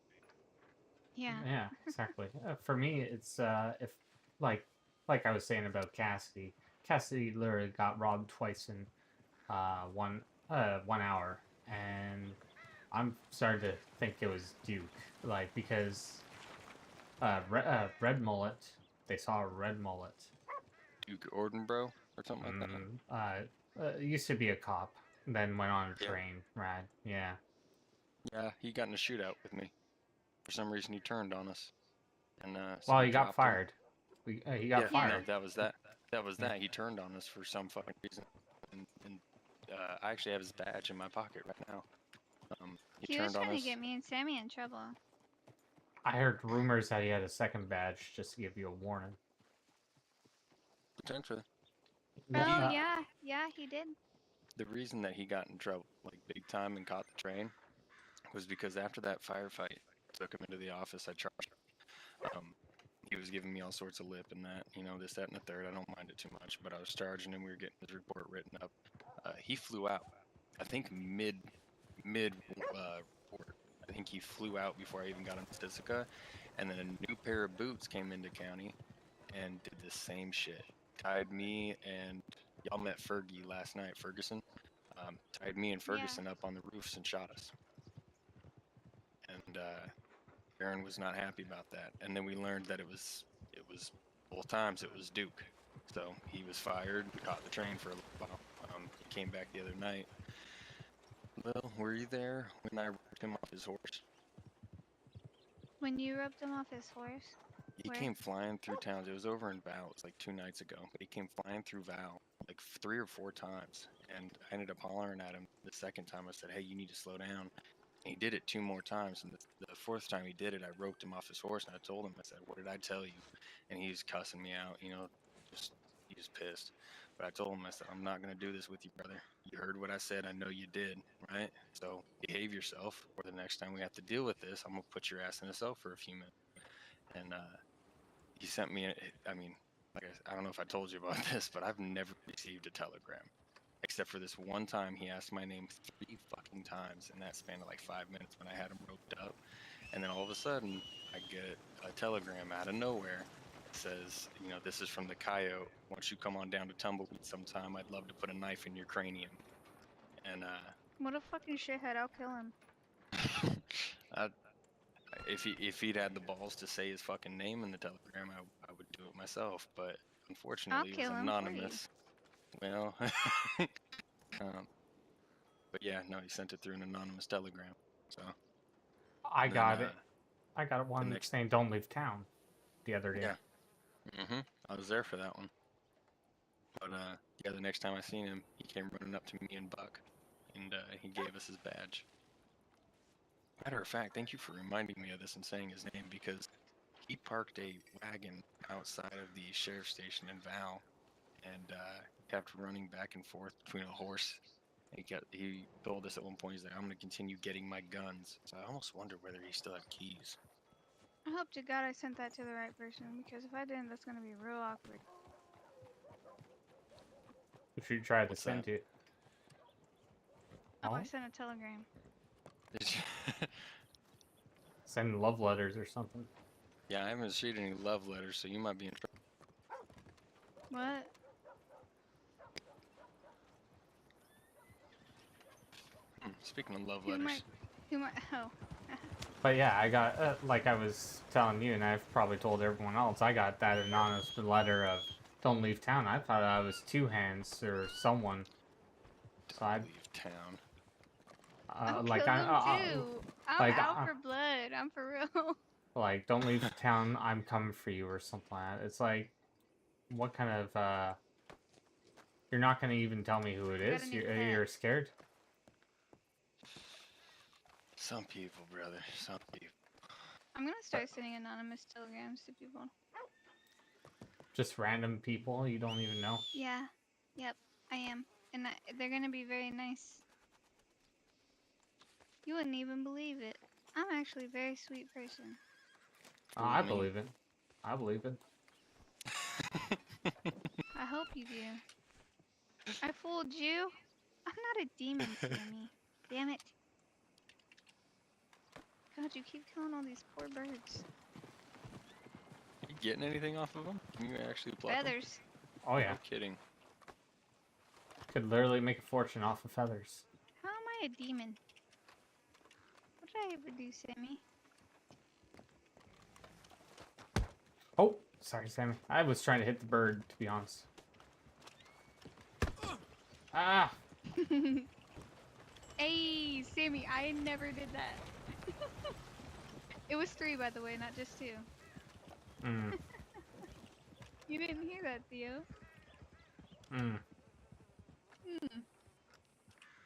Yeah. Yeah, exactly. For me, it's if like I was saying about Cassidy. Cassidy literally got robbed twice in one 1 hour, and I'm starting to think it was Duke, like because Red Mullet. They saw a Red Mullet. Duke Ordenbro or something like that. Used to be a cop, then went on a Yeah. train ride. Yeah. Yeah, he got in a shootout with me. For some reason, he turned on us, and so Well, we he got dropped him. fired. He got fired. No, that was that. That was Yeah. that. He turned on us for some fucking reason, and I actually have his badge in my pocket right now. He He was turned on trying to us. get me and Sammy in trouble. I heard rumors that he had a second badge just to give you a warning. Potentially. Oh yeah, yeah, he did. The reason that he got in trouble, like big time, and caught the train, was because after that firefight, took him into the office. I charged him. He was giving me all sorts of lip and that, you know, this, that, and the third. I don't mind it too much, but I was charging him. We were getting his report written up. He flew out I think mid report. I think he flew out before I even got into Tisica, and then a new pair of boots came into county and did the same shit. Tied me and y'all met Fergie last night, Ferguson. Tied me and Ferguson up on the roofs and shot us. And Aaron was not happy about that. And then we learned that it was both times it was Duke. So he was fired, caught the train for a little while. He came back the other night. Well, were you there when I ripped him off his horse? When you ripped him off his horse? He Where? came flying through towns. It was over in Val. It was like 2 nights ago. But he came flying through Val like 3 or 4 times. And I ended up hollering at him the second time. I said, hey, you need to slow down. And he did it 2 more times. And the 4th time he did it, I roped him off his horse. And I told him, I said, what did I tell you? And he was cussing me out, you know, he was pissed. But I told him, I said, I'm not going to do this with you, brother. You heard what I said. I know you did, right? So behave yourself, or the next time we have to deal with this, I'm going to put your ass in a cell for a few minutes. And he sent me, I mean, like I don't know if I told you about this, but I've never received a telegram. Except for this one time, he asked my name 3 fucking times in that span of like 5 minutes when I had him roped up. And then all of a sudden, I get a telegram out of nowhere. It says, you know, this is from the coyote. Once you come on down to Tumbleweed sometime, I'd love to put a knife in your cranium. And What a fucking shithead! I'll kill him. if he'd had the balls to say his fucking name in the telegram, I would do it myself. But unfortunately, it was anonymous. Well, but yeah, no, he sent it through an anonymous telegram. So I got it. I got one saying "Don't leave town" the other day. Yeah. I was there for that one. But yeah, the next time I seen him, he came running up to me and Buck, and he gave us his badge. Matter of fact, thank you for reminding me of this and saying his name, because he parked a wagon outside of the sheriff's station in Val, and kept running back and forth between a horse. He told us at one point, he's like, I'm going to continue getting my guns. So I almost wonder whether he still had keys. I hope to God I sent that to the right person, because if I didn't, that's gonna be real awkward. If you try to send it. Oh, I sent a telegram. Did you? Send love letters or something. Yeah, I haven't received any love letters, so you might be in trouble. What? Speaking of love letters. Who might? Oh. But yeah, I got, like I was telling you, and I've probably told everyone else, I got that anonymous letter of "Don't leave town." I thought I was Two Hands or someone. So I leave town. I'm like too. I'm out for blood. I'm for real. Like, don't leave town. I'm coming for you, or something like that. It's like, what kind of You're not gonna even tell me who it is. You're scared. Some people, brother. Some people. I'm gonna start sending anonymous telegrams to people. Just random people you don't even know. Yeah. Yep. I am, and they're gonna be very nice. You wouldn't even believe it. I'm actually a very sweet person. I believe it. I believe it. I hope you do. I fooled you. I'm not a demon, Sammy. Damn it. God, you keep killing all these poor birds. You getting anything off of them? Can you actually pluck feathers? Oh yeah. No kidding. Could literally make a fortune off of feathers. How am I a demon? What did I ever do, Sammy? Oh, sorry, Sammy. I was trying to hit the bird, to be honest. Ah! Hey, Sammy, I never did that. It was 3, by the way, not just 2. You didn't hear that, Theo.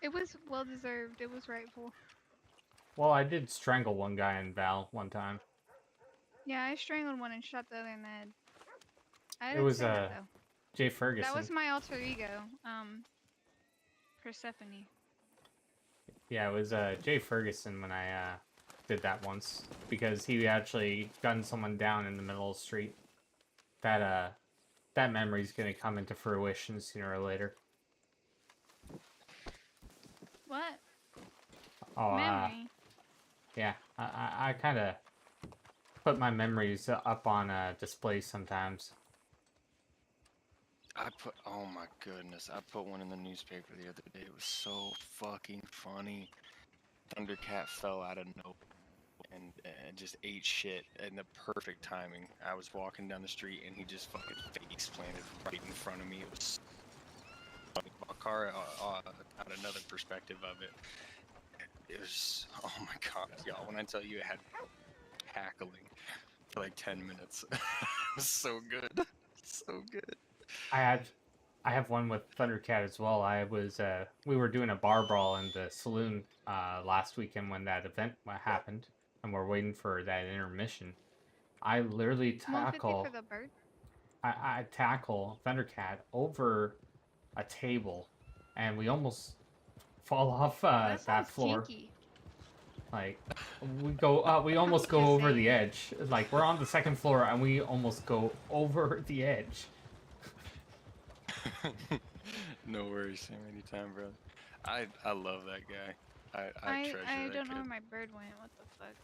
It was well deserved. It was rightful. Well, I did strangle one guy in Val one time. Yeah, I strangled one and shot the other in the head. I It was say that, though. Jay Ferguson. That was my alter ego, Persephone. Yeah, it was Jay Ferguson when I did that once, because he actually gunned someone down in the middle of the street. That memory's gonna come into fruition sooner or later. What? Oh, Memory. yeah. I kind of put my memories up on display sometimes. Oh my goodness, I put one in the newspaper the other day. It was so fucking funny. Thundercat fell out of nowhere and just ate shit in the perfect timing. I was walking down the street and he just fucking face planted right in front of me. It was funny. A car got another perspective of it. It was, oh my god, y'all, when I tell you it had cackling for like 10 minutes. It was so good. So good. I have one with Thundercat as well. We were doing a bar brawl in the saloon last weekend when that event happened, and we're waiting for that intermission. I literally 150 for the bird. I tackle Thundercat over a table, and we almost fall off that floor. Kinky. Like we almost go over the edge. Like we're on the second floor, and we almost go over the edge. No worries, Sam. Anytime, brother. I love that guy. I treasure I that don't know kid. where my bird went. What the fuck?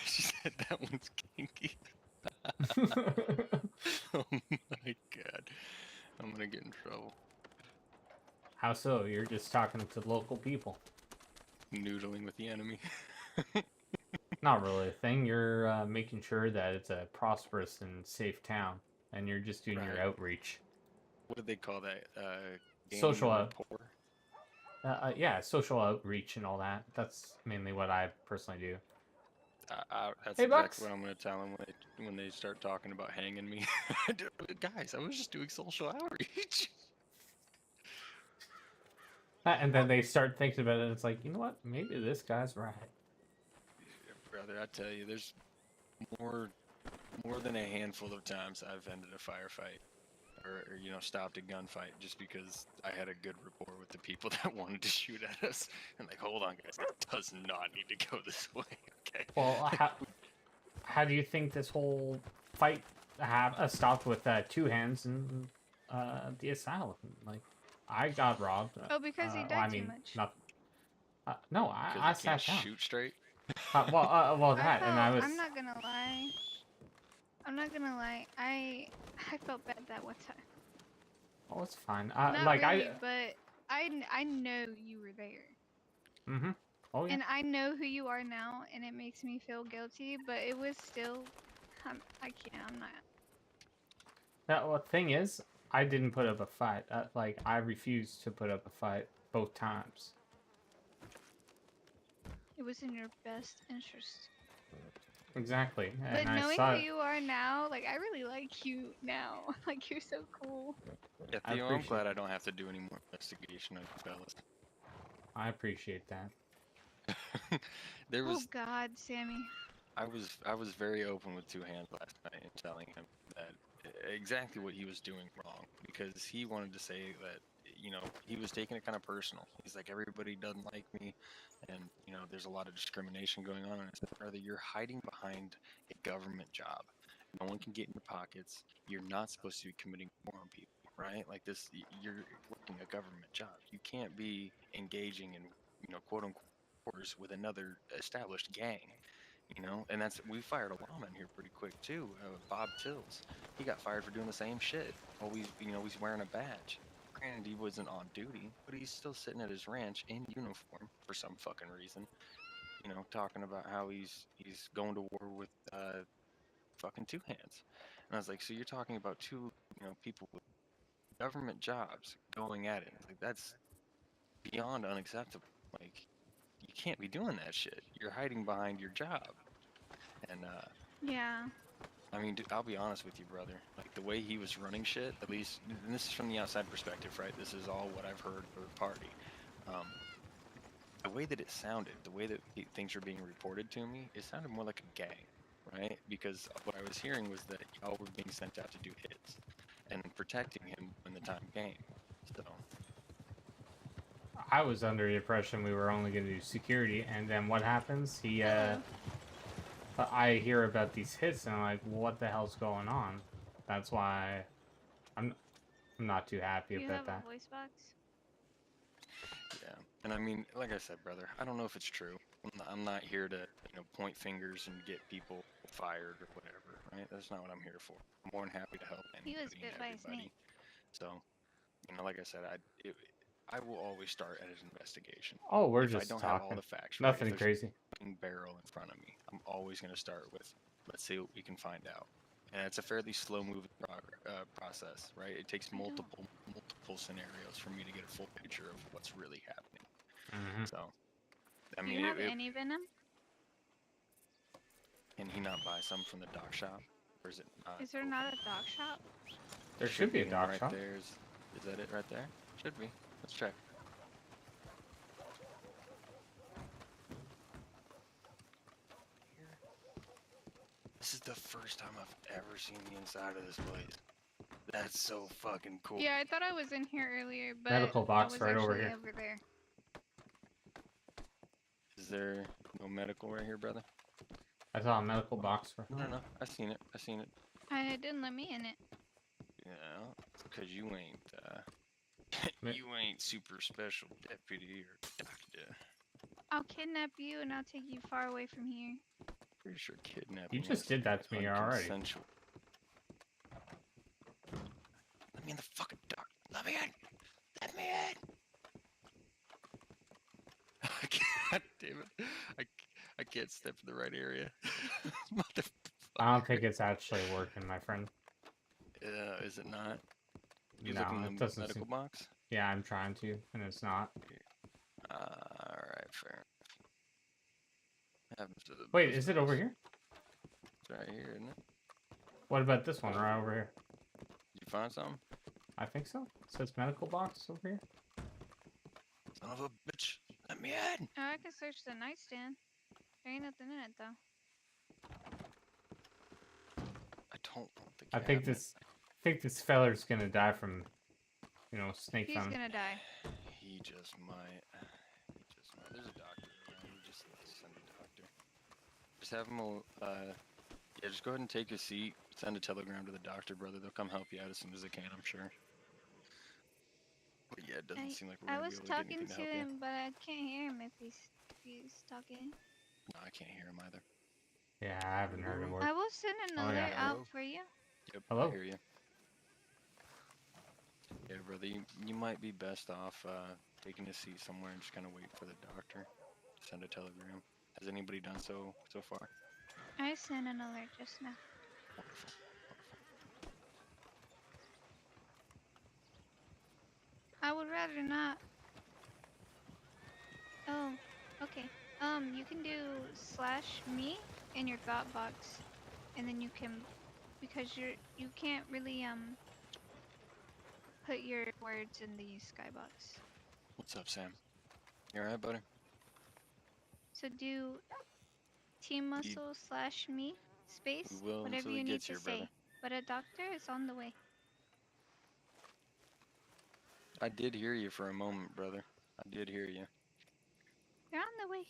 She said that one's kinky. Oh my god. I'm gonna get in trouble. How so? You're just talking to local people. Noodling with the enemy. Not really a thing. You're making sure that it's a prosperous and safe town, and you're just doing your outreach. What do they call that? Social rapport? yeah, social outreach and all that. That's mainly what I personally do. That's Hey, exactly Bucks. what I'm gonna tell them when they start talking about hanging me. Guys, I was just doing social outreach. And then they start thinking about it, and it's like, you know what? Maybe this guy's right. Brother, I tell you, there's more than a handful of times I've ended a firefight or stopped a gunfight just because I had a good rapport with the people that wanted to shoot at us. And like, hold on, guys, it does not need to go this way. Okay. Well, how do you think this whole fight stopped with two hands and the asylum? Like, I got robbed. Oh, because he well, died I mean, too much. not. No, I Because you sat can't down. shoot straight. Well, that, and I was. I'm not gonna lie. I felt bad that one time. Oh, it's fine. Not like really, but I know you were there. Mhm. Oh yeah. And I know who you are now, and it makes me feel guilty. But it was still, I can't. I'm not. Well, the thing is, I didn't put up a fight. Like, I refused to put up a fight both times. It was in your best interest. Exactly. But And knowing I who saw. you are now, like I really like you now. Like you're so cool. Yeah, I Theo, I'm appreciate glad it. I don't have to do any more investigation on you fellas. I appreciate that. There was Oh God, Sammy. I was very open with Two Hands last night and telling him that exactly what he was doing wrong, because he wanted to say that he was taking it kind of personal. He's like, everybody doesn't like me, and there's a lot of discrimination going on. And I said, brother, you're hiding behind a government job. No one can get in your pockets. You're not supposed to be committing war on people, right? Like this, you're working a government job. You can't be engaging in quote unquote wars with another established gang. And we fired a lawman here pretty quick too. Bob Tills, he got fired for doing the same shit. Always, he's wearing a badge. Granted, he wasn't on duty, but he's still sitting at his ranch in uniform for some fucking reason. Talking about how he's going to war with fucking Two Hands. And I was like, so you're talking about two people with government jobs going at it? Like that's beyond unacceptable. Like you can't be doing that shit. You're hiding behind your job. And Yeah. I mean, dude, I'll be honest with you, brother. Like the way he was running shit, at least, and this is from the outside perspective, right? This is all what I've heard third party. The way that it sounded, the way that things were being reported to me, it sounded more like a gang, right? Because what I was hearing was that y'all were being sent out to do hits and protecting him when the time came. So I was under the impression we were only going to do security, and then what happens? I hear about these hits, and I'm like, what the hell's going on? That's why I'm I'm not too happy Do you about have that. a voice box? Yeah, and I mean, like I said, brother, I don't know if it's true. I'm not here to, point fingers and get people fired or whatever, right? That's not what I'm here for. I'm more than happy to help He anybody was bit and by a everybody. snake. So, like I said, I will always start at an investigation. Oh, we're If I just don't have all talking. the facts right, if Nothing there's crazy. a fucking barrel in front of me, I'm always going to start with, let's see what we can find out. And it's a fairly slow-moving process, right? It takes multiple scenarios for me to get a full picture of what's really happening. So, I Do mean, you have any venom? can he not buy some from the dock shop, or is it not? Is there not a dog shop? There should be a one dock right shop. there. Is that it right there? Should be. Let's check. This is the first time I've ever seen the inside of this place. That's so fucking cool. Yeah, I thought I was in here earlier, but Medical box I was right over actually here. over there. Is there no medical right here, brother? I saw a medical box. No, I seen it. It didn't let me in it. Yeah, because you ain't, you ain't super special deputy or doctor. I'll kidnap you and I'll take you far away from here. Pretty sure kidnapping. You just did that to me already. Unconsensual. Let me in the fucking dock. Let me in. Let me in. God damn it. I can't step in the right area. I don't think it's actually working, my friend. Is it not? You No, looking it in the doesn't medical seem... box? Yeah, I'm trying to, and it's not. Alright, fair. Happens to the Wait, best is of it over us. here? It's right here, isn't it? What about this one right over here? Did you find something? I think so. It says medical box over here. Son of a bitch. Let me in. Oh, I can search the nightstand. There ain't nothing in it though. I don't want the I cabinet. think this feller's gonna die from, snake He's venom. gonna die. He just might. There's a doctor around. Just send a doctor. Just have him. Yeah, just go ahead and take a seat. Send a telegram to the doctor, brother. They'll come help you out as soon as they can, I'm sure. But yeah, it doesn't seem like we're I gonna be was able to get talking anything to to help you. him, but I can't hear him if he's talking. No, I can't hear him either. Yeah, I haven't heard a word. I will send an Oh, alert yeah. out for you. Yep, Hello? I hear you. Yeah, brother, you might be best off taking a seat somewhere and just kind of wait for the doctor to send a telegram. Has anybody done so far? I sent an alert just now. Wonderful. I would rather not. Oh, okay. You can do /me in your thought box, and then you can, because you can't really put your words in the skybox. What's up, Sam? You alright, buddy? So do team muscle /me space We will whatever until he you need gets to here, say. brother. But a doctor is on the way. I did hear you for a moment, brother. I did hear you. They're on the way.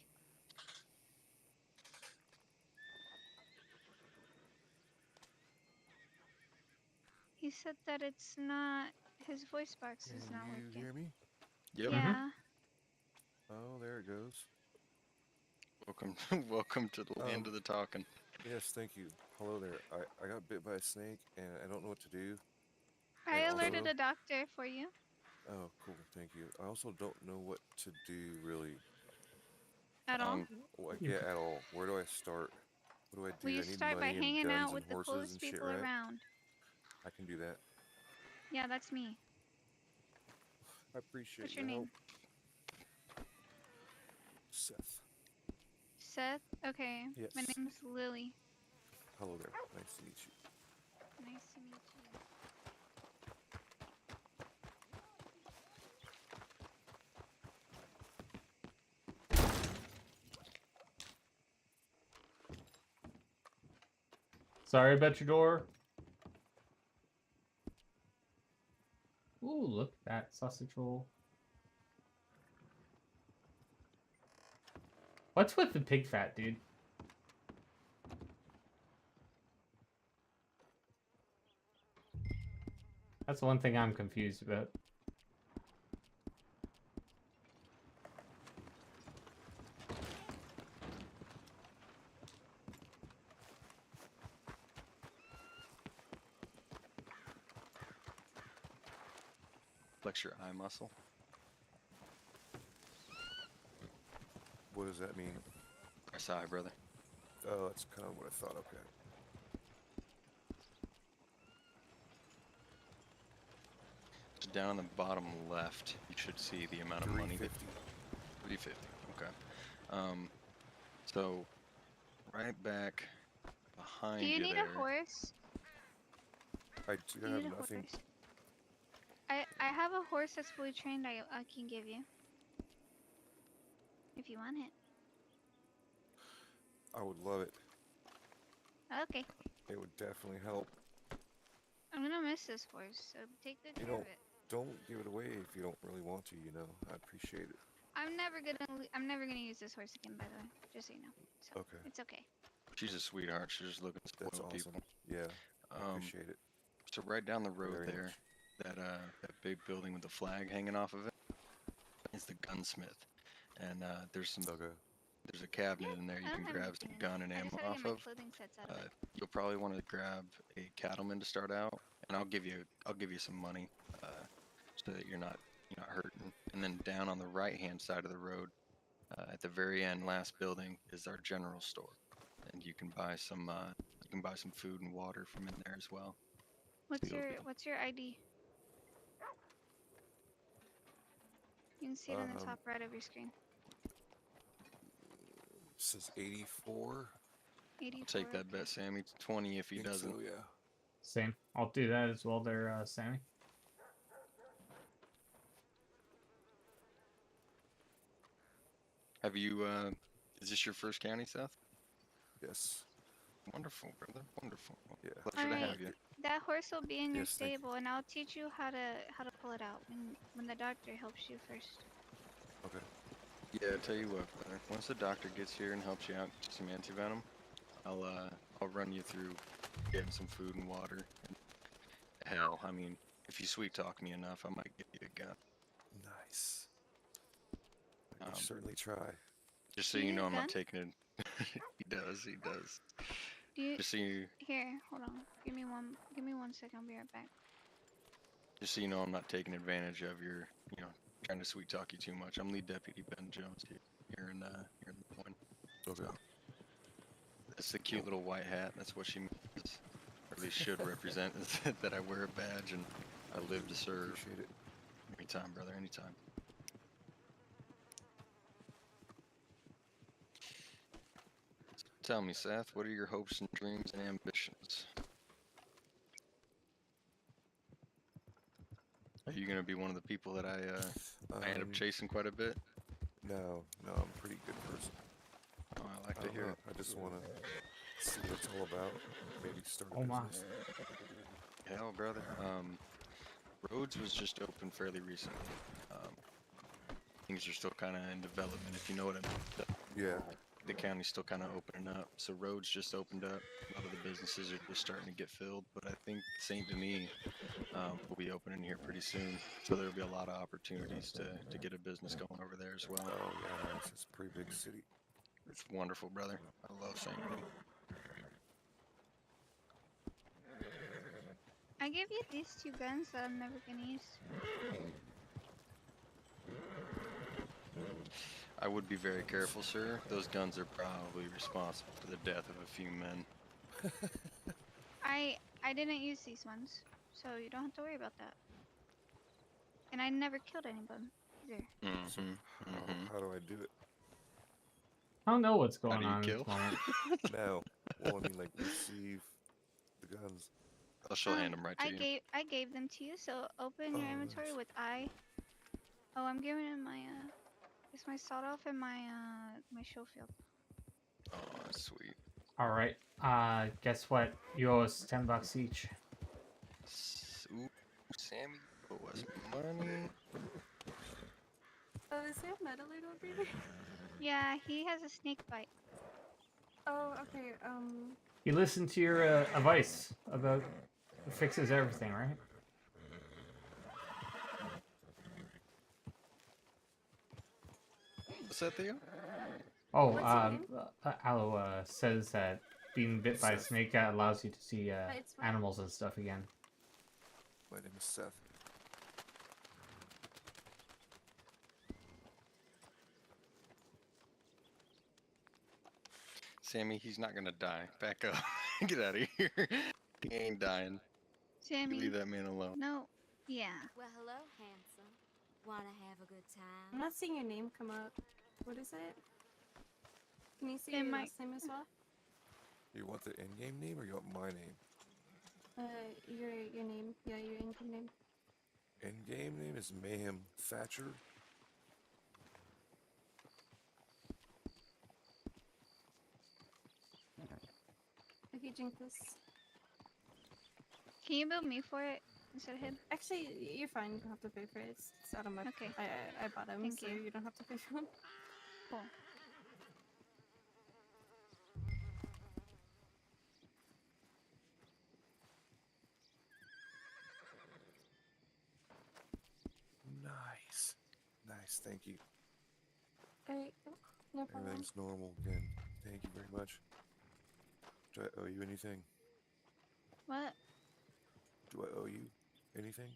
He said that it's not, his voice box is not Can you working. hear me? Yep. Yeah. Oh, there it goes. Welcome to the land of the talking. Yes, thank you. Hello there. I got bit by a snake and I don't know what to do. I And alerted also- a doctor for you. Oh, cool. Thank you. I also don't know what to do really. At all? Yeah, at all. Where do I start? What do I do? Well, you I need start by money and hanging guns out and with the horses coolest and shit, people right? around. I can do that. Yeah, that's me. I appreciate What's your name? help. Seth. Seth? Okay. Yes. My name's Lily. Hello there. Nice to meet you. Nice to meet you. Sorry about your door. Ooh, look at that sausage roll. What's with the pig fat, dude? That's the one thing I'm confused about. Flex your eye muscle. What does that mean? Press eye, brother. Oh, that's kind of what I thought. Okay. So down the bottom left, you should see the amount of money that 350. 350. Okay. So right back behind Do you need there. a horse? I Do do you have need a nothing. horse? I have a horse that's fully trained. I can give you if you want it. I would love it. Okay. It would definitely help. I'm gonna miss this horse, so take good care of it. Don't give it away if you don't really want to. You know, I appreciate it. I'm never gonna use this horse again, by the way, just so you know. So Okay. it's okay. She's a sweetheart. She's just looking to spoil That's awesome. people. Yeah, I appreciate it. So right down the road Very there, that big building with the flag hanging off of it, is the gunsmith, and there's a cabinet in there you can grab some gun and ammo off of. You'll probably want to grab a cattleman to start out, and I'll give you some money so that you're not hurting. And then down on the right hand side of the road, at the very end, last building is our general store, and you can buy some food and water from in there as well. What's your ID? You can see it on the top right of your screen. Says 84. 84. I'll take that bet, Sammy. 20 if he doesn't. So, yeah. Same. I'll do that as well there, Sammy. Have you, is this your first county, Seth? Yes. Wonderful, brother. Wonderful. Yeah. Pleasure to have you. That horse will be in your Yes, thank you. stable, and I'll teach you how to pull it out when the doctor helps you first. Okay. Yeah, tell you what, brother. Once the doctor gets here and helps you out with some antivenom, I'll run you through getting some food and water. And hell, I mean, if you sweet talk me enough, I might give you a gun. Nice. I can certainly try. Just so you know, I'm not taking it. He does. Do you? Just so you, Here, hold on. Give me 1 second. I'll be right back. just so you know, I'm not taking advantage of your, trying to sweet talk you too much. I'm Lead Deputy Ben Jones here in the point. Okay. That's the cute little white hat. That's what she means, or at least should represent, is that I wear a badge and I live to serve. Appreciate it. Anytime, brother. Anytime. Tell me, Seth, what are your hopes and dreams and ambitions? Are you gonna be one of the people that I end up chasing quite a bit? No, I'm a pretty good person. Oh, I like to hear it. I just want to see what it's all about. Maybe start a business. Hell, brother. Rhodes was just open fairly recently. Things are still kind of in development, if you know what I mean. Yeah. The county's still kind of opening up, so Rhodes just opened up. A lot of the businesses are just starting to get filled, but I think St. Denis will be opening here pretty soon, so there'll be a lot of opportunities to get a business going over there as well. Oh yeah, nice. It's a pretty big city. It's wonderful, brother. I love St. Denis. I gave you these 2 guns that I'm never gonna use. I would be very careful, sir. Those guns are probably responsible for the death of a few men. I didn't use these ones, so you don't have to worry about that. And I never killed anyone either. How do I do it? I don't know what's How going do you on kill? at this moment. No. Well, I mean, like, receive the guns. She'll hand them right to you. I gave them to you, so open your inventory with I. Oh, I'm giving him my it's my sawed off and my show field. Oh, that's sweet. All right. Guess what? You owe us $10 each. Ooh, Sammy, owe us money. Oh, is there a metalite over there? Yeah, he has a snake bite. Oh, okay. You listened to your advice about it fixes everything, right? What's that, Theo? Oh, What's your name? Aloe says that being bit by a Seth. snake allows you to see It's what? animals and stuff again. My name is Seth. Sammy, he's not gonna die. Back up. Get out of here. He ain't dying. Sammy. You leave that man alone. No. Yeah. Well, hello, handsome. Wanna have a good I'm time? not seeing your name come up. What is it? Can you see It your might- last name as well? You want the in-game name or you want my name? Your name. Yeah, your in-game name. In-game name is Mayhem Thatcher. Okay, Jinkus. Can you build me for it instead of him? Actually, you're fine. You don't have to pay for it. It's out of my. Okay. I bought him, Thank so you. you don't have to pay for him. Cool. Nice. Nice, thank you. Alright, no problem. Everything's normal again. Thank you very much. Do I owe you anything? What? Do I owe you anything?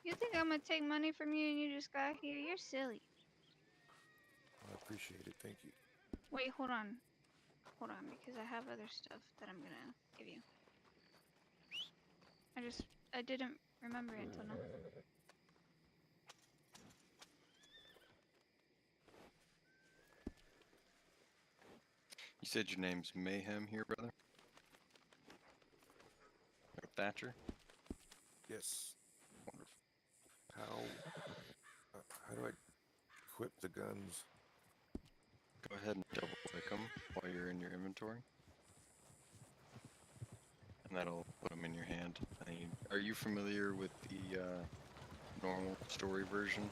You think I'm gonna take money from you and you just got here? You're silly. I appreciate it, thank you. Wait, hold on. Hold on, because I have other stuff that I'm gonna give you. I didn't remember it until now. You said your name's Mayhem here, brother? Or Thatcher? Yes. Wonderful. How do I equip the guns? Go ahead and double click them while you're in your inventory. And that'll put them in your hand. Are you familiar with the normal story version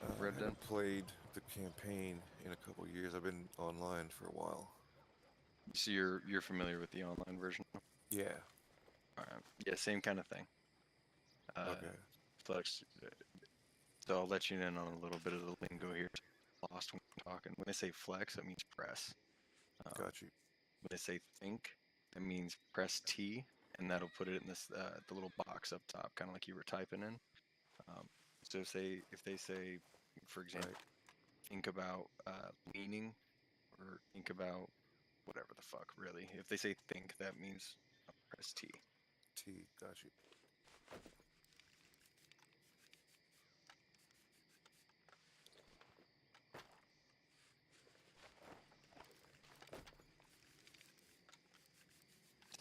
of I Red Dead? haven't played the campaign in a couple years. I've been online for a while. So you're familiar with the online version? Yeah. Alright. Yeah, same kind of thing. Okay. Flex. So I'll let you in on a little bit of the lingo here. Lost when talking. When I say flex, that means press. Got you. When I say think, that means press T, and that'll put it in this the little box up top, kind of like you were typing in. So if they say, for example, think about leaning, or think about whatever the fuck, really. If they say think, that means press T. T, got you.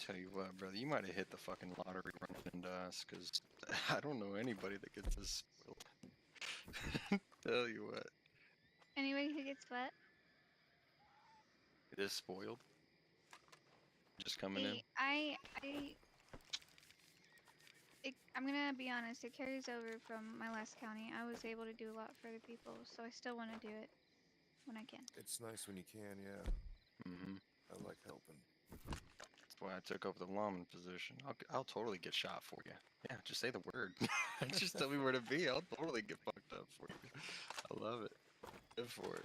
Tell you what, brother, you might have hit the fucking lottery running into us, because I don't know anybody that gets this spoiled. Tell you what, Anyway, who gets what? it is spoiled. Just coming in. I'm gonna be honest, it carries over from my last county. I was able to do a lot for other people, so I still want to do it when I can. It's nice when you can, yeah. Mm-hmm. I like helping. That's why I took over the lawman position. I'll totally get shot for you. Yeah, just say the word. Just tell me where to be. I'll totally get fucked up for you. I love it. Live for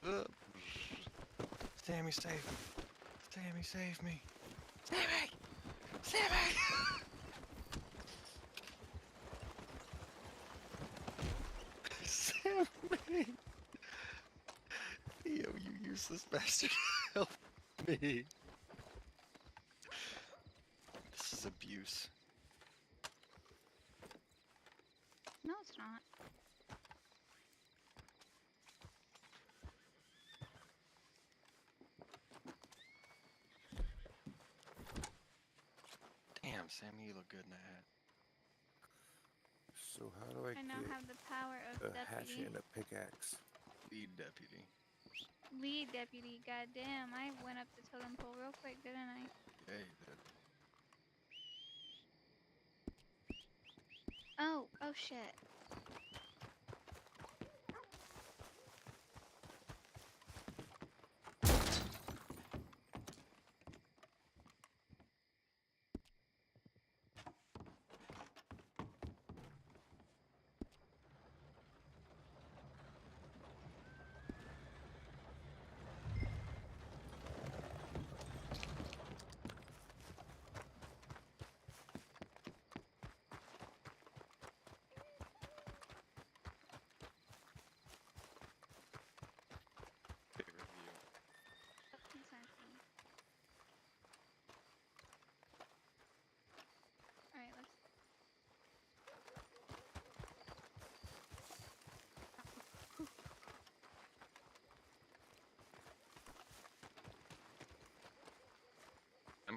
it. Sammy, save me. Sammy, save me. Sammy! Sammy! Sammy! Theo, you useless bastard. Help me. This is abuse. No, it's not. Damn, Sammy, you look good in that hat. So how do I now get have the power of a deputy. hatchet and a pickaxe? Lead deputy. Lead deputy, goddamn. I went up the totem pole real quick, didn't I? Yeah, you did. Oh shit.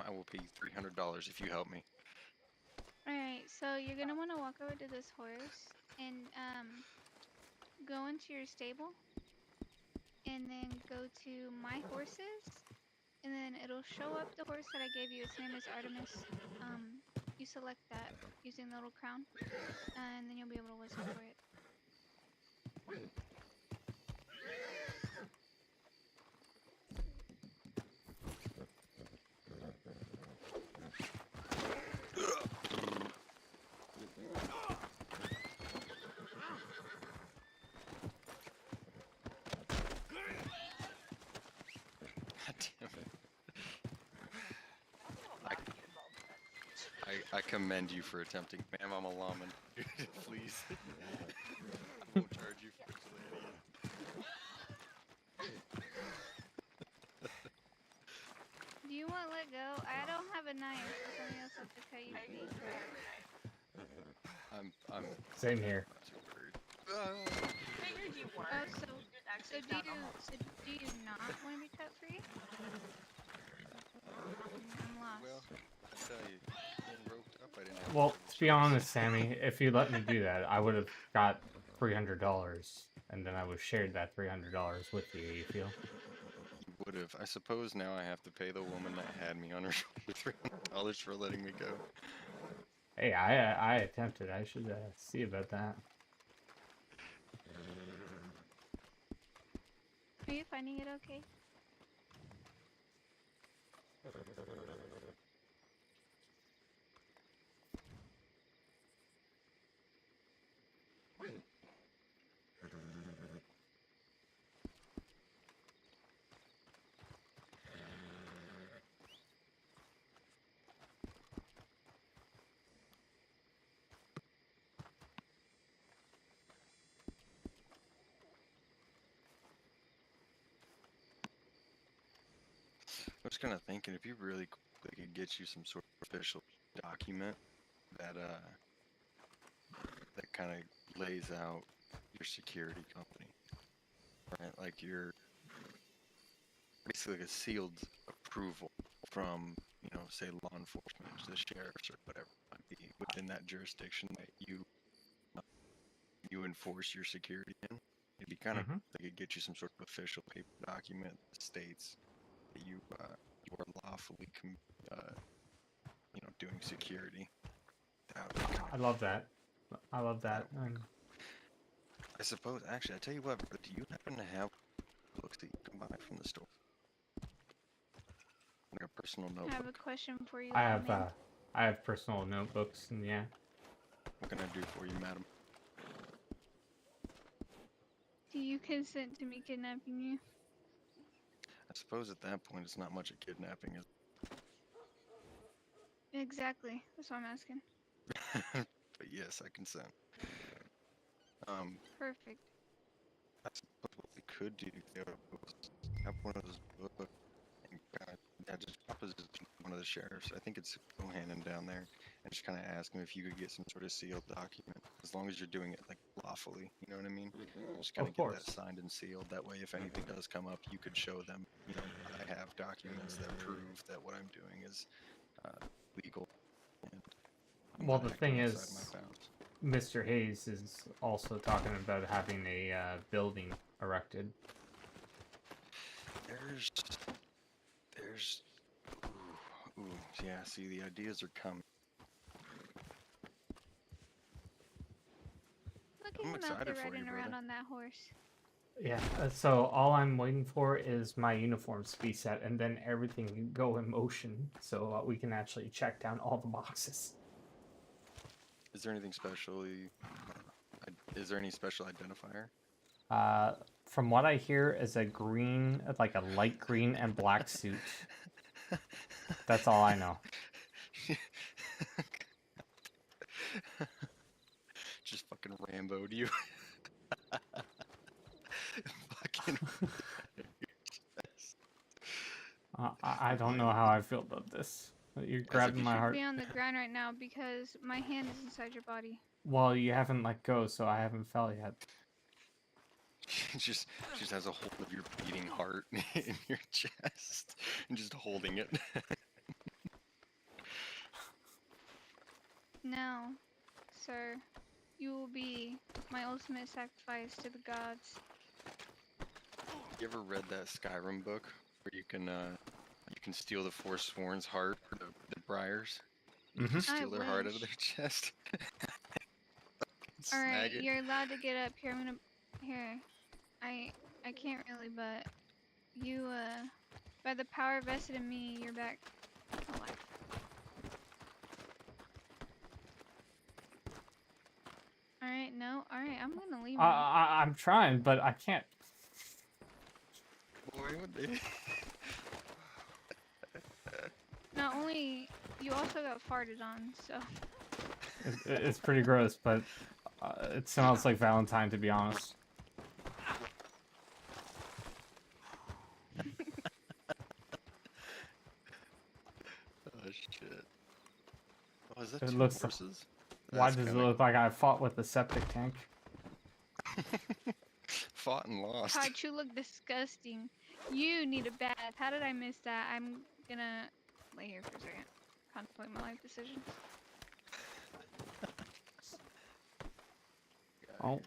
I will pay you $300 if you help me. Alright, so you're gonna want to walk over to this horse and go into your stable and then go to my horses and then it'll show up the horse that I gave you. Its name is Artemis. You select that using the little crown and then you'll be able to whistle for it. God damn it. I commend you for attempting. Ma'am, I'm a lawman. Please. I won't charge you for Do you want to let go? I don't have a knife, so somebody else has to cut you free. I'm Same here. Figured you were. Oh, so do you not want to be cut free? I'm lost. Well, I tell you, being roped up, I didn't have Well, to be honest, Sammy, if you let me do that, I would have got $300, and then I would have shared that $300 with you. You feel? You would have. I suppose now I have to pay the woman that had me on her shoulder $300 for letting me go. Hey, I attempted. I should see about that. Are you finding it okay? I was kind of thinking if you really quickly could get you some sort of official document that that kind of lays out your security company, right? Like your basically like a sealed approval from, you know, say law enforcement, the sheriffs or whatever it might be within that jurisdiction that you enforce your security in. It'd be kind of like it get you some sort of official paper document that states that you are lawfully you know, doing security. I love that. I love that. I suppose, actually, I tell you what, but do you happen to have books that you can buy from the store? Like a personal notebook? I have a question for you. I have personal notebooks, and yeah. What can I do for you, madam? Do you consent to me kidnapping you? I suppose at that point it's not much of kidnapping, is Exactly. That's what I'm asking. but yes, I consent. Perfect. I suppose what we could do, Theo, was have one of those books and kind of just drop us one of the sheriffs. I think it's Bohannon down there, and just kind of ask him if you could get some sort of sealed document, as long as you're doing it like lawfully. You know what I mean? Just kind of get that signed and sealed. That way, if anything does come up, you could show them. You know, I have documents that prove that what I'm doing is legal. And I'm Well, not the acting thing outside is, my bounds. Mr. Hayes is also talking about having a building erected. There's, ooh, yeah. See, the ideas are coming. Look at I'm him out excited there for you, riding around brother. on that horse. Yeah, so all I'm waiting for is my uniforms to be set, and then everything can go in motion, so we can actually check down all the boxes. Is there anything specially? Is there any special identifier? From what I hear, is a green, like a light green and black suit. That's all I know. Just fucking Rambo'd you. Fucking. I don't know how I feel about this. You're grabbing my heart. Be on the ground right now because my hand is inside your body. Well, you haven't let go, so I haven't fell yet. She just has a hold of your beating heart in your chest and just holding it. sir. You will be my ultimate sacrifice to the gods. You ever read that Skyrim book where you can steal the Forsworn's heart, or the Briars? You can Mhm. steal their heart out of wish. their chest. All right, Snag it. you're allowed to get up here. I'm gonna here. I can't really, but you by the power vested in me, you're back alive. All right, no, all right. I'm gonna leave. I'm trying, but I can't. Boy, what the... Not only you also got farted on, so. It's pretty gross, but it smells like Valentine, to be honest. Oh shit. Oh, is that It two looks. horses? Why That's does it kinda look like I fought with the septic tank? fought and lost. God, you look disgusting. You need a bath. How did I miss that? I'm gonna lay here for a second. Contemplate my life decisions. Oh.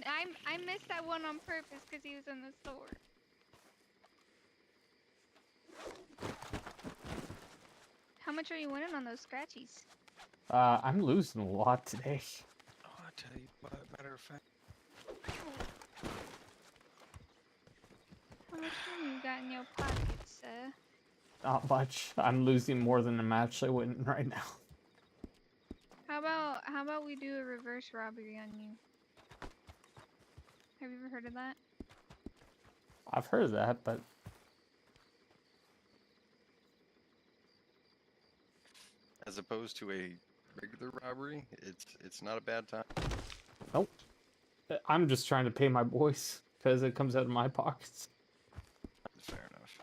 I missed that one on purpose because he was in the store. How much are you winning on those scratchies? I'm losing a lot today. Oh, I tell you what, matter of fact. How much money you got in your pockets, sir? Not much. I'm losing more than I'm actually winning right now. How about we do a reverse robbery on you? Have you ever heard of that? I've heard of that, but As opposed to a regular robbery, it's not a bad time. nope. I'm just trying to pay my boys because it comes out of my pockets. Fair enough.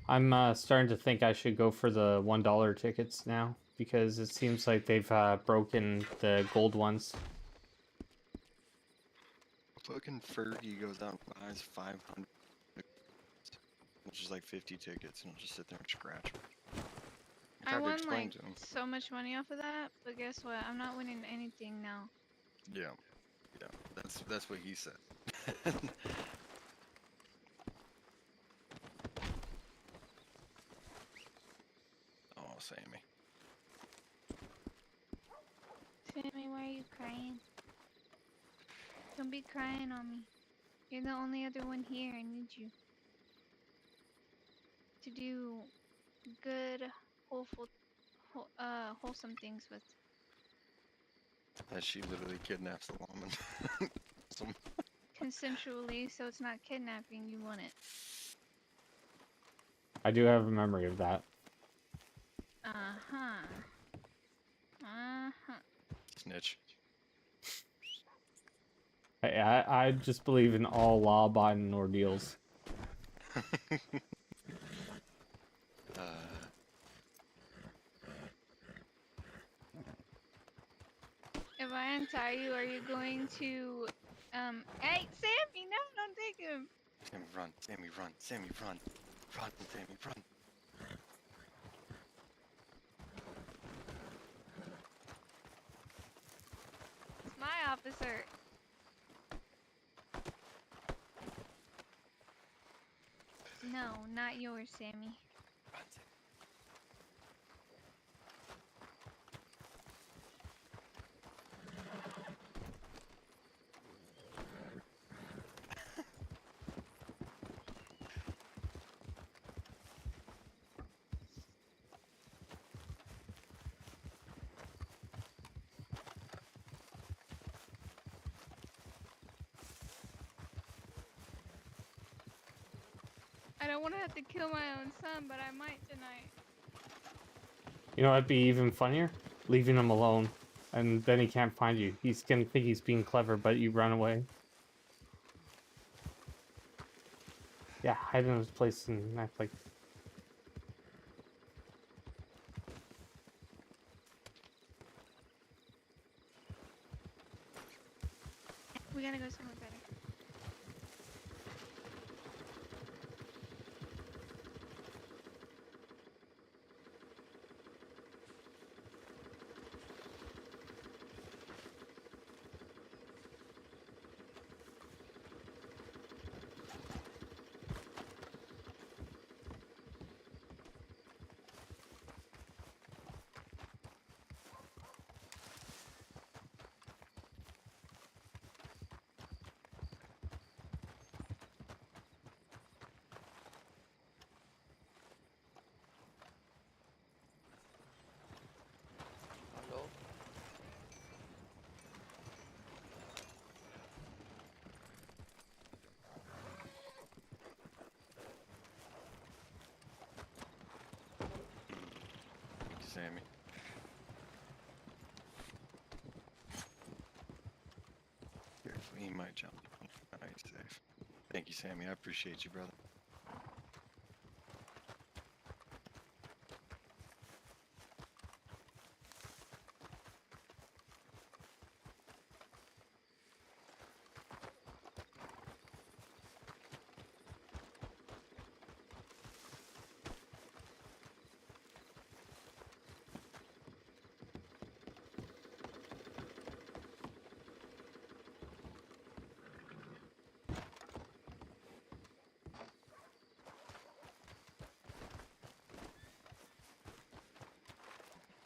I'm starting to think I should go for the $1 tickets now because it seems like they've broken the gold ones. Fucking Fergie goes out and buys 500, which is like 50 tickets, and he'll just sit there and scratch them. I I tried to won explain like to him. so much money off of that, but guess what? I'm not winning anything now. Yeah, that's what he said. Oh, Sammy. Sammy, why are you crying? Don't be crying on me. You're the only other one here. I need you to do good, wholesome things with. That she literally kidnaps the woman. Consensually, so it's not kidnapping. You want it. I do have a memory of that. Snitch. I just believe in all law-abiding ordeals. If I untie you, are you going to, hey, Sammy, no, don't take him. Sammy, run. Sammy, run. Sammy, run. Run, Sammy, run. It's my officer. No, not yours, Sammy. Run, Sammy. I don't want to have to kill my own son, but I might tonight. You know what'd be even funnier? Leaving him alone. And then he can't find you. He's gonna think he's being clever, but you run away. Yeah, hide in his place and act like... We gotta go somewhere better. Hello? Sammy. Careful, he might jump. Alright, safe. Thank you, Sammy. I appreciate you, brother.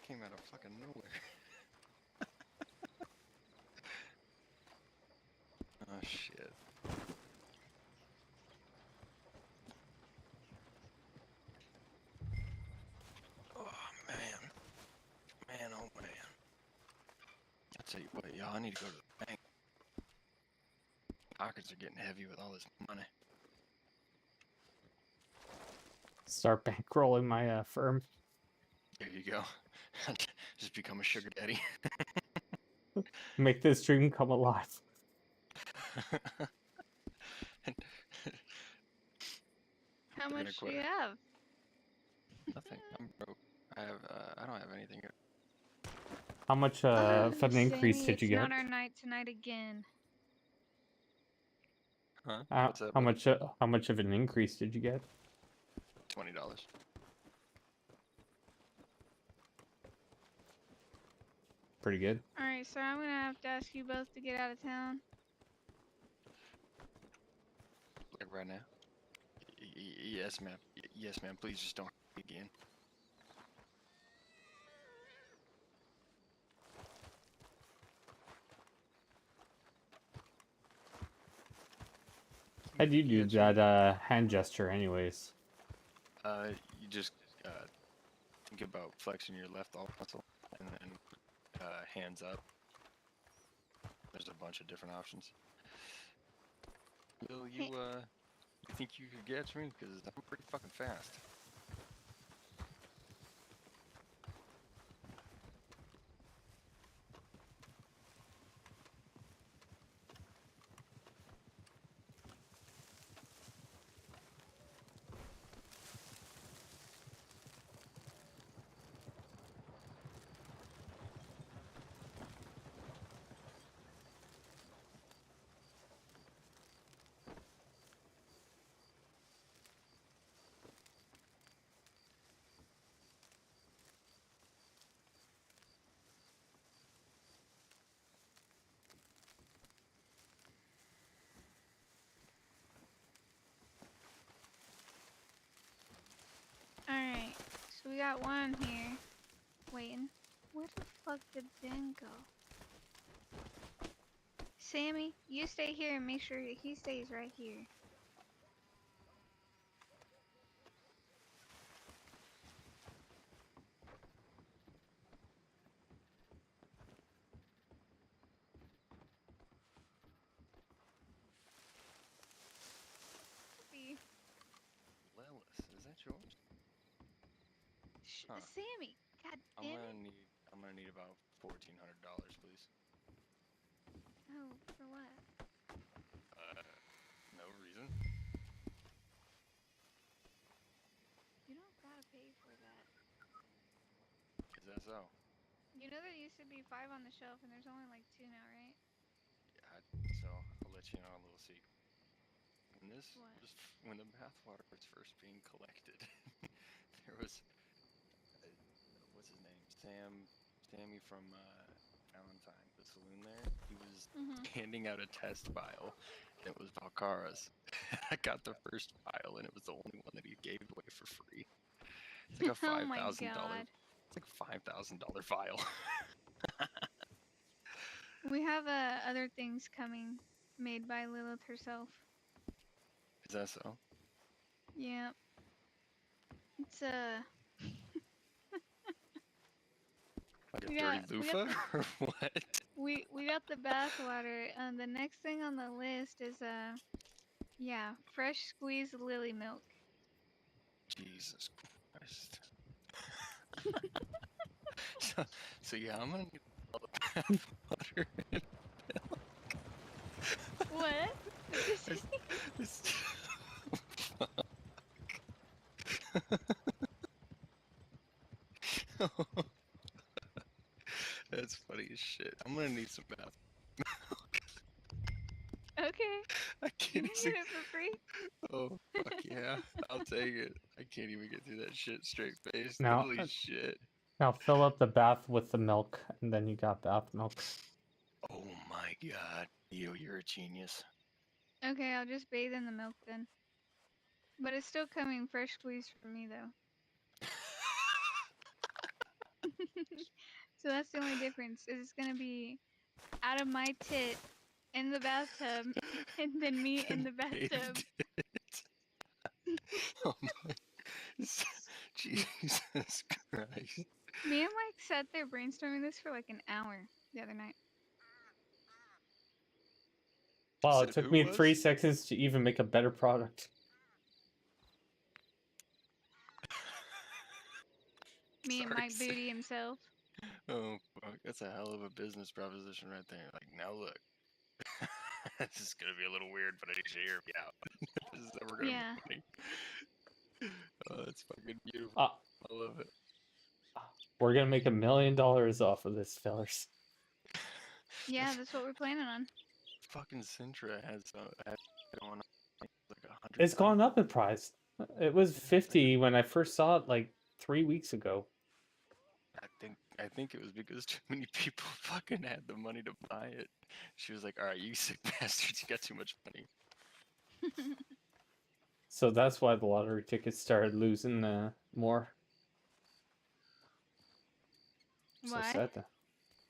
Came out of fucking nowhere. Oh shit. Oh man. Man, oh man. I'll tell you what, y'all, I need to go to the bank. Pockets are getting heavy with all this money. Start bankrolling my firm. There you go. Just become a sugar daddy. Make this dream come alive. How They're gonna much do quit you her. have? Nothing. I'm broke. I don't have anything. How much Oh, of an increase Sammy, did you it's get? not our night tonight again. Huh? What's up, How buddy? much of an increase did you get? $20. Pretty good. Alright, so I'm gonna have to ask you both to get out of town. Like right now? Yes, ma'am. Yes, ma'am. Please just don't again. How do you do that hand gesture anyways? You just think about flexing your left alt muscle and then hands up. There's a bunch of different options. Lil, you think you could catch me? Because I'm pretty fucking fast. Alright, so we got one here. Waiting. Where the fuck did Ben go? Sammy, you stay here and make sure he stays right here. Lelis, is that yours? Huh. Sammy, god damn it. I'm gonna need about $1,400, please. Oh, for what? No reason. You don't gotta pay for that. Is that so? You know there used to be 5 on the shelf and there's only like 2 now, right? Yeah, so I'll let you know a little secret. When the bathwater was first being collected, there was what's his name, Sammy from Valentine, the saloon there. He was handing out a test vial, and it was Valcara's. I got the first vial, and it was the only one that he gave away for free. It's like a Oh my $5,000. God. It's like a $5,000 vial. We have other things coming, made by Lilith herself. Is that so? Yeah. It's Like a we dirty got loofah the, or what? we got the bathwater. The next thing on the list is yeah, fresh squeezed lily milk. Jesus Christ. so yeah, I'm gonna need all the bathwater and milk. What? What'd you say? That's funny as shit. I'm gonna need some bath milk. Okay. I You can't can even. get it for free. Oh fuck yeah! I'll take it. I can't even get through that shit straight faced. Now, Holy shit! now fill up the bath with the milk, and then you got bath milk. Oh my god, Theo, you're a genius. Okay, I'll just bathe in the milk then. But it's still coming fresh squeezed for me though. So that's the only difference. Is it's gonna be out of my tit in the bathtub, and then me in the bathtub. Oh my, Jesus Christ! Me and Mike sat there brainstorming this for like an hour the other night. Wow, it Said took who me was? 3 seconds to even make a better product. Me and Sorry, Mike Booty himself. Oh fuck, that's a hell of a business proposition right there. Like, now look, this is gonna be a little weird, but I need you to hear me out. This is how we're gonna Yeah. make money. Oh, that's fucking beautiful. Ah. I love it. We're gonna make $1 million off of this, fellas. Yeah, that's what we're planning on. Fucking Sintra has going on like 100. It's gone up in price. It was 50 when I first saw it like 3 weeks ago. I think it was because too many people fucking had the money to buy it. She was like, "All right, you sick bastards, you got too much money." So that's why the lottery tickets started losing more. So Why? sad that.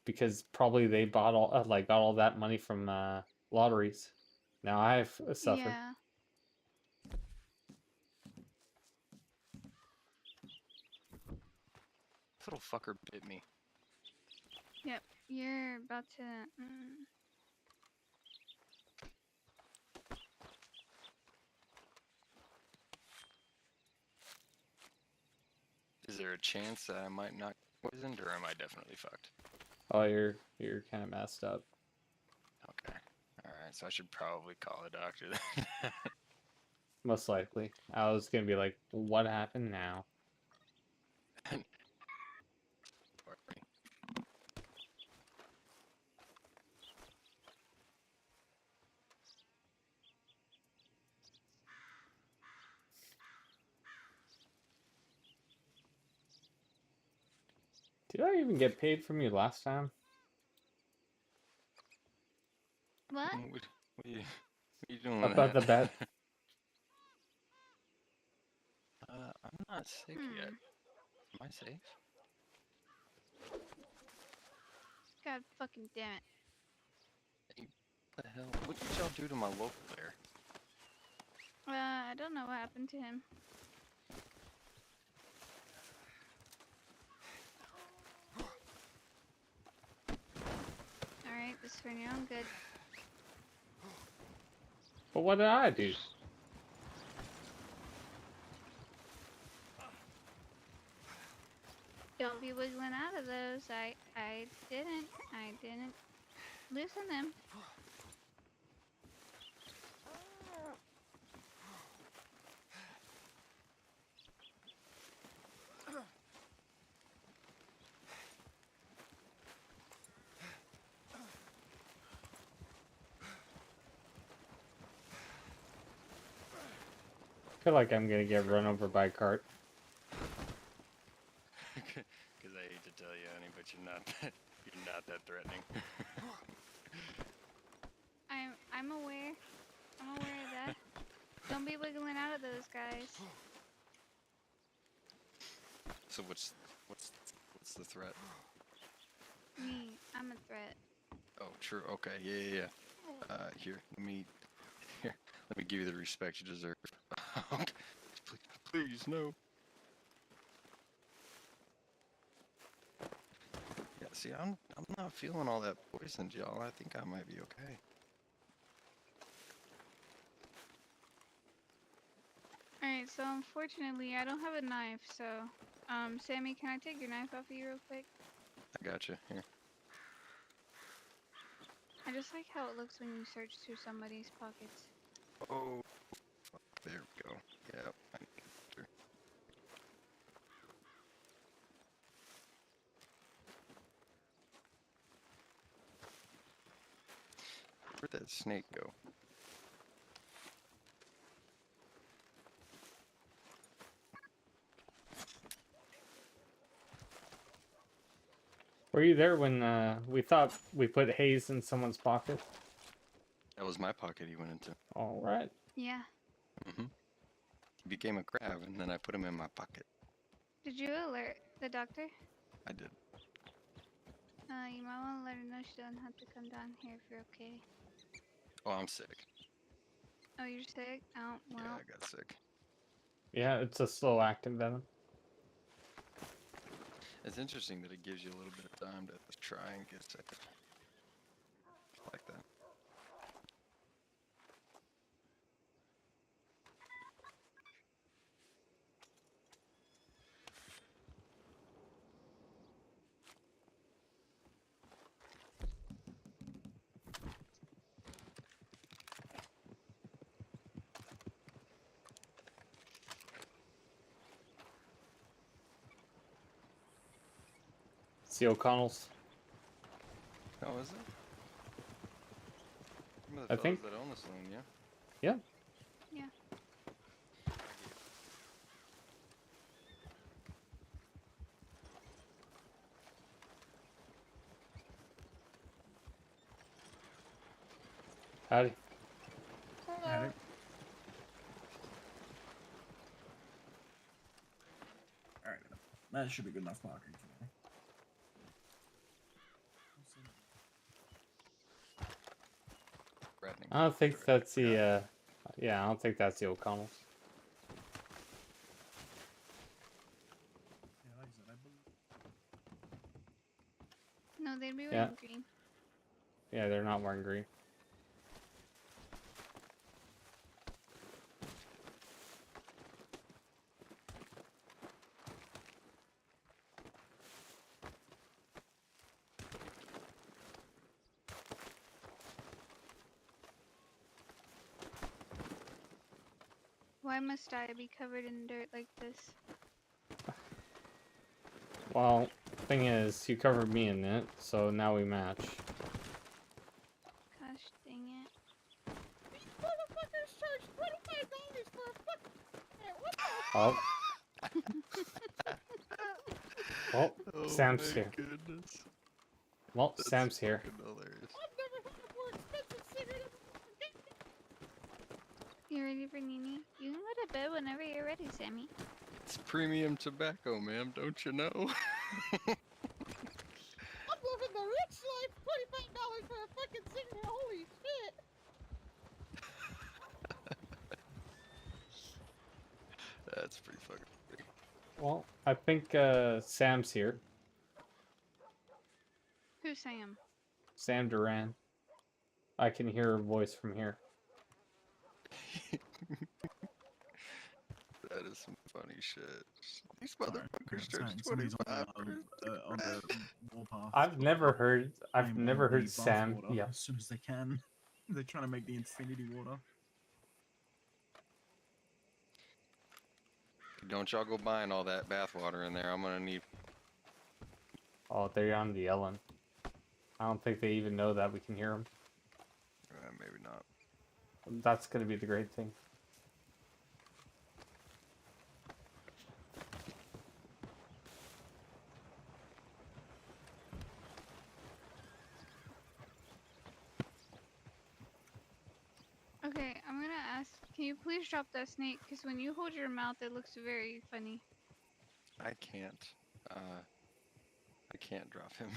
Because probably they bought all got all that money from lotteries. Now I've suffered. Yeah. This little fucker bit me. Yep. You're about to. Is there a chance that I might not get poisoned, or am I definitely fucked? Oh, you're kind of messed up. Okay. All right. So I should probably call a doctor then. Most likely. I was gonna be like, what happened now? Did I even get paid from you last time? What? What are you doing About the with bet? that? I'm not sick yet. Am I safe? God fucking damn it. Hey, what the hell? What did y'all do to my local there? I don't know what happened to him. Alright, this for now, I'm good. But what did I do? Don't be wiggling out of those. I didn't loosen them. feel like I'm gonna get run over by a cart. Because I hate to tell you, honey, but you're not that threatening. I'm aware. I'm aware of that. Don't be wiggling out of those guys. So what's the threat? Me, I'm a threat. Oh, true. Okay. Yeah. Here, let me give you the respect you deserve. Okay. Please, no. Yeah. See, I'm not feeling all that poisoned, y'all. I think I might be okay. Alright, so unfortunately I don't have a knife, so Sammy, can I take your knife off of you real quick? I got you. Here. I just like how it looks when you search through somebody's pockets. Oh, there we go. Yeah. I need to get through. Where'd that snake go? Were you there when we thought we put Hayes in someone's pocket? That was my pocket he went into. All right. Yeah. He became a crab, and then I put him in my pocket. Did you alert the doctor? I did. You might want to let her know she doesn't have to come down here if you're okay. Oh, I'm sick. Oh, you're sick? Oh, well. Yeah, I got sick. Yeah, it's a slow acting venom. It's interesting that it gives you a little bit of time to try and get sick. I like that. See O'Connell's. Oh, is it? Some of I the think. fellas that own the saloon, yeah? Yeah. Yeah. Howdy. Alright. Alright, that should be good enough parking for me. I don't think that's the, yeah, I don't think that's the O'Connell's. No, they'd be Yeah. wearing green. Yeah, they're not wearing green. Why must I be covered in dirt like this? Well, thing is, you covered me in it, so now we match. Gosh dang it. These motherfuckers charge $25 for a fucking... Oh. Well, Oh Sam's my here. goodness. Well, That's Sam's here. fucking hilarious. I've never had a more expensive cigarette. You ready for Nini? You can go to bed whenever you're ready, Sammy. It's premium tobacco, ma'am, don't you know? I'm living the rich life. $25 for a fucking cigarette. Holy shit. That's pretty fucking funny. Well, I think Sam's here. Who's Sam? Sam Duran. I can hear her voice from here. That is some funny shit. These motherfuckers charge 25 on the warpath. I've never heard Sam. Water Yeah. as soon as they can. They're trying to make the infinity water. Don't y'all go buying all that bath water in there. I'm gonna need. Oh, they're on the Ellen. I don't think they even know that we can hear them. Maybe not. That's gonna be the great thing. Okay, I'm gonna ask, can you please drop that snake? Because when you hold your mouth, it looks very funny. I can't. I can't drop him.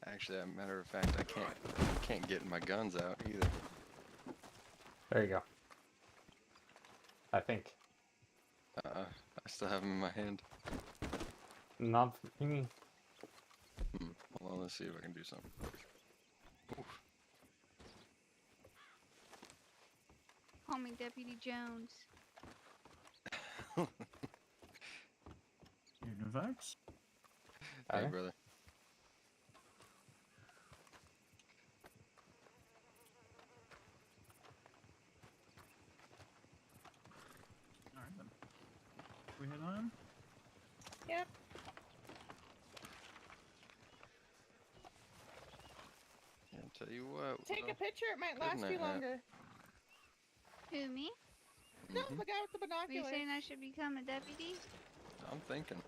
Actually, as a matter of fact, I can't get my guns out either. There you go. I think. I still have them in my hand. Not for me. Hold on, let's see if I can do something. Oof. Call me Deputy Jones. Univax? Hey, brother. Alright then. We head home? Yep. I'll tell you what. Take a picture, it might couldn't last you I have- longer. Who, me? No, the guy with the Are you binoculars. saying I should become a deputy? I'm thinking.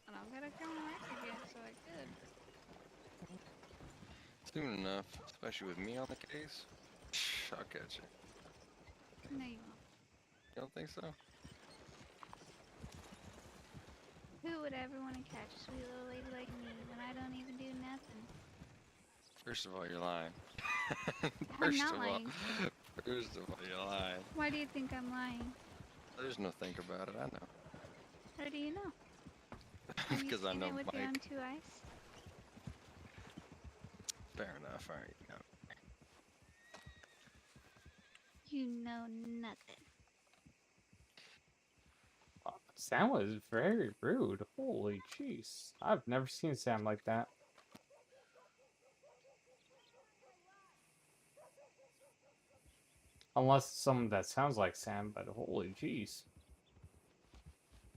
I don't got a criminal record yet, so I could. Soon enough, especially with me on the case. I'll catch you. No, you won't. You don't think so? Who would ever want to catch a sweet little lady like me when I don't even do nothing? First of all, you're lying. I'm not lying. First of all, you're lying. Why do you think I'm lying? There's no think about it. I know. How do you know? Have you Because I seen know it with your own Mike. 2 eyes? Fair enough. All right. No. You know nothing. Sam was very rude. Holy jeez. I've never seen Sam like that. Unless it's someone that sounds like Sam, but holy jeez.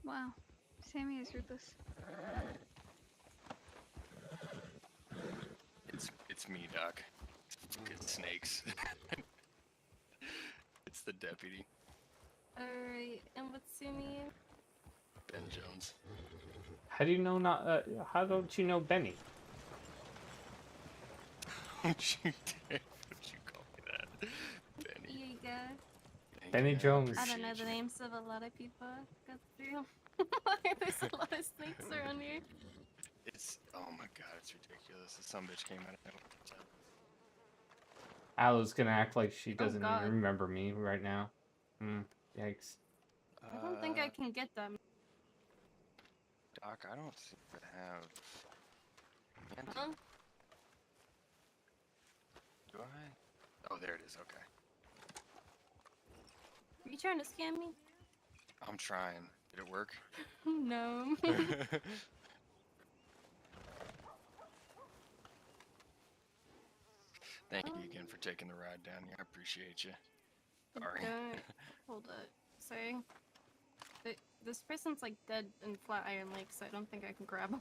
Wow. Sammy is ruthless. It's me, Doc. It's snakes. It's the deputy, Alright, and what's your name? Ben Jones. How do you know not? How don't you know Benny? Don't you dare! Don't you call me that, Benny. Here you go. Benny Jones. I don't know the names of a lot of people. Got through. There's a lot of snakes around here. It's oh my god, it's ridiculous. This some bitch came out of nowhere. Allie's gonna act like she doesn't God. even remember me right now. Yikes. I don't think I can get them. Doc, I don't seem to have. Huh? Do I? Oh, there it is. Okay. Are you trying to scam me? I'm trying. Did it work? No. Thank you again for taking the ride down here. I appreciate you. Sorry. Don't. Hold up. Sorry. This person's like dead in Flatiron Lake, so I don't think I can grab him.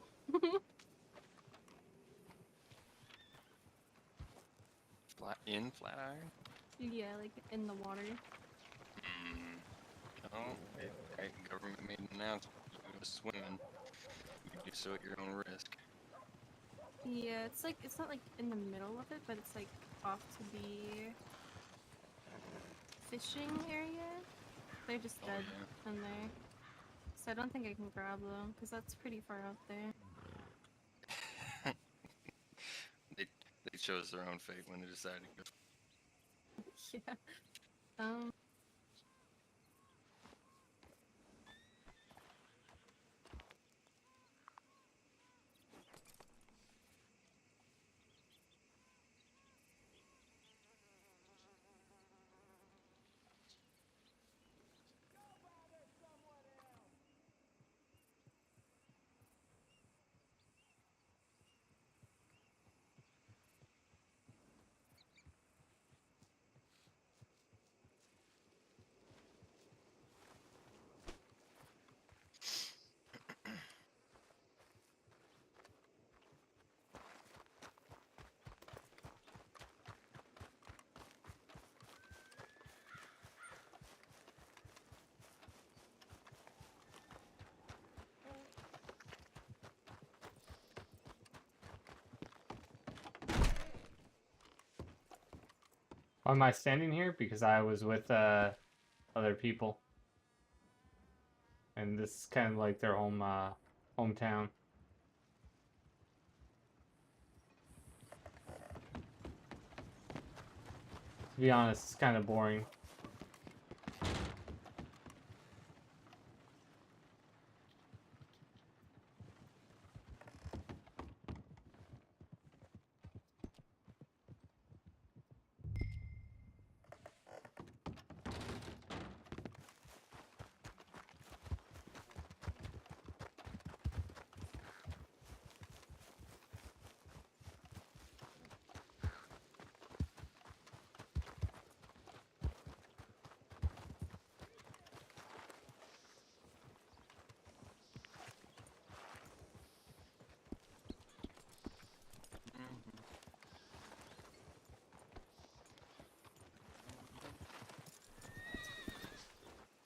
Flatiron? Yeah, like in the water. No, government made an announcement. You go swimming. You do so at your own risk. Yeah, it's like it's not like in the middle of it, but it's like off to the fishing area. They're just dead in there. So I don't think I can grab them, because that's pretty far out there. They chose their own fate when they decided to go. Yeah. Why am I standing here? Because I was with other people, and this is kind of like their hometown. To be honest, it's kind of boring.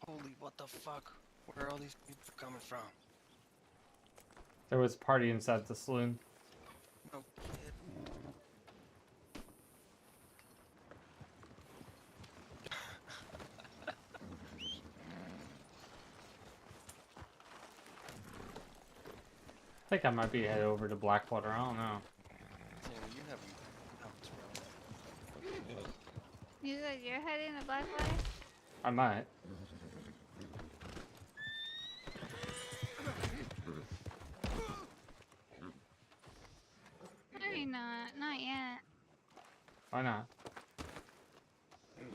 Holy, what the fuck? Where are all these people coming from? There was a party inside the saloon. No kid. I think I might be headed over to Blackwater. I don't know. Tammy, you have nuts, bro. You said you're heading to Blackwater? I might. Maybe not. Not yet. Why not? You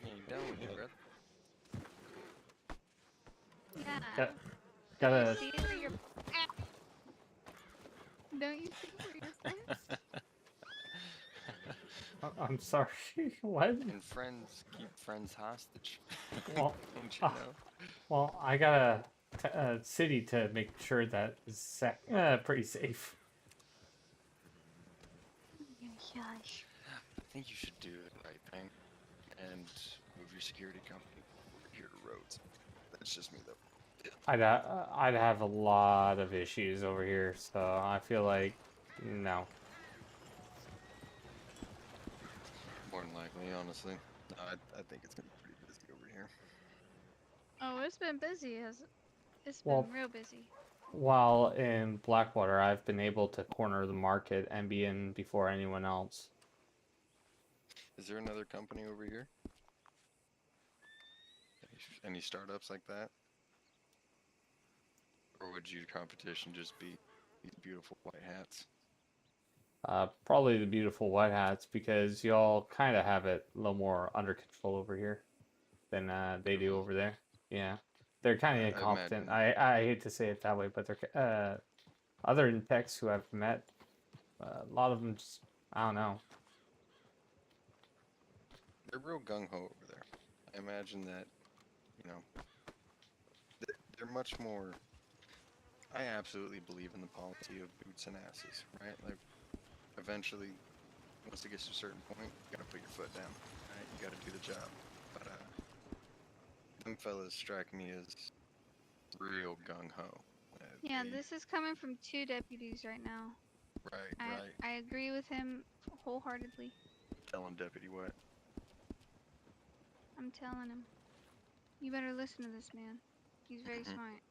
ain't done with it, brother. Yeah. Gotta. See where you're. Don't you see where you're I'm sorry. What? And friends keep friends hostage. Well, don't you know? Well, I got a city to make sure that is pretty safe. Gosh. I think you should do the right thing and move your security company over here to roads. That's just me, though. I'd have a lot of issues over here, so I feel like no. More than likely, honestly. No, I think it's gonna be pretty busy over here. Oh, it's been busy. It's Well, been real busy. While in Blackwater, I've been able to corner the market and be in before anyone else. Is there another company over here? Any startups like that? Or would your competition just be these beautiful white hats? Probably the beautiful white hats, because y'all kind of have it a little more under control over here than they do over there. Yeah, they're kind of incompetent. I hate to say it that way, but they're other than techs who I've met, a lot of them just, I don't know. They're real gung-ho over there. I imagine that, you know, they're much more... I absolutely believe in the policy of boots and asses, right? Like, eventually, once it gets to a certain point, you gotta put your foot down, right? You gotta do the job. But, them fellas strike me as real gung-ho. Yeah, this is coming from 2 deputies right now. Right. I agree with him wholeheartedly. Telling Deputy what? I'm telling him. You better listen to this man. He's very smart.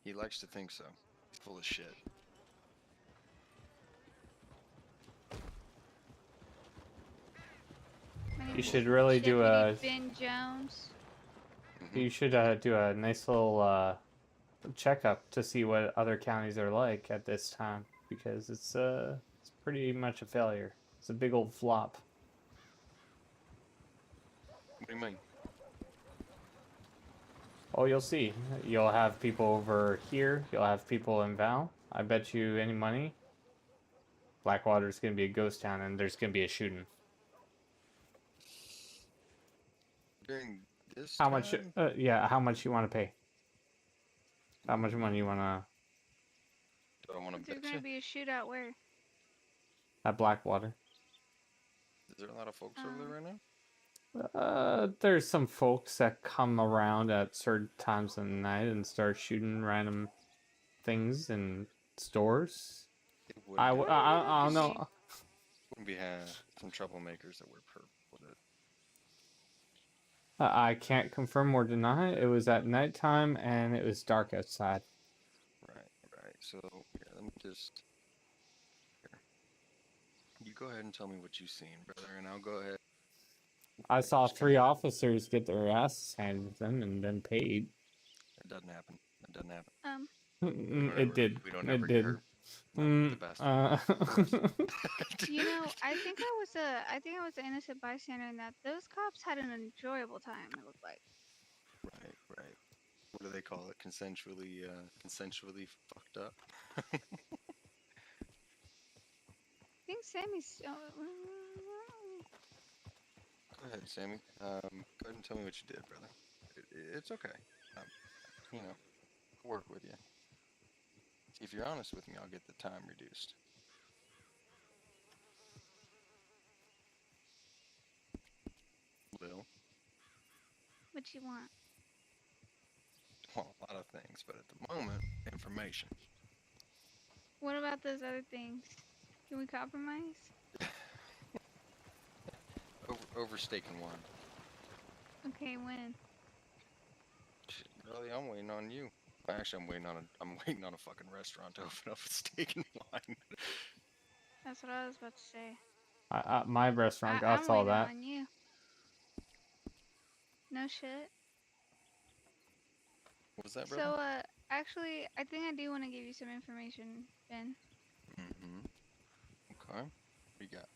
He likes to think so. He's full of shit. You should really do a. Ben Jones. You should do a nice little checkup to see what other counties are like at this time, because it's pretty much a failure. It's a big old flop. What do you mean? Oh, you'll see. You'll have people over here. You'll have people in Val. I bet you any money, Blackwater's gonna be a ghost town, and there's gonna be a shooting. During this How time? much? Yeah, how much you want to pay? How much money you wanna? Do I want to There's bet gonna you? be a shootout where? At Blackwater. Is there a lot of folks over there right now? There's some folks that come around at certain times of the night and start shooting random things in stores. I don't know. Wouldn't be some troublemakers that were with it. I can't confirm or deny. It was at nighttime and it was dark outside. Right. So here, let me just. Here. You go ahead and tell me what you've seen, brother, and I'll go ahead. I saw 3 officers get their asses handed to them and then paid. That doesn't happen. That doesn't happen. It did. We don't It ever did. get hurt. No, the best. You know, I think I was an innocent bystander in that those cops had an enjoyable time. It looked like. Right. What do they call it? Consensually fucked up. I think Sammy's. Go ahead, Sammy. Go ahead and tell me what you did, brother. It's okay. You know, I'll work with you. If you're honest with me, I'll get the time reduced. Lil. What you want? Well, a lot of things, but at the moment, information. What about those other things? Can we compromise? Over steak and wine. Okay, when? Shit, really, I'm waiting on you. Actually, I'm waiting on a fucking restaurant to open up with steak and wine. That's what I was about to say. My restaurant got all that. I'm waiting on you. No shit. What was that, brother? So, actually, I think I do want to give you some information, Ben. Okay. What you got?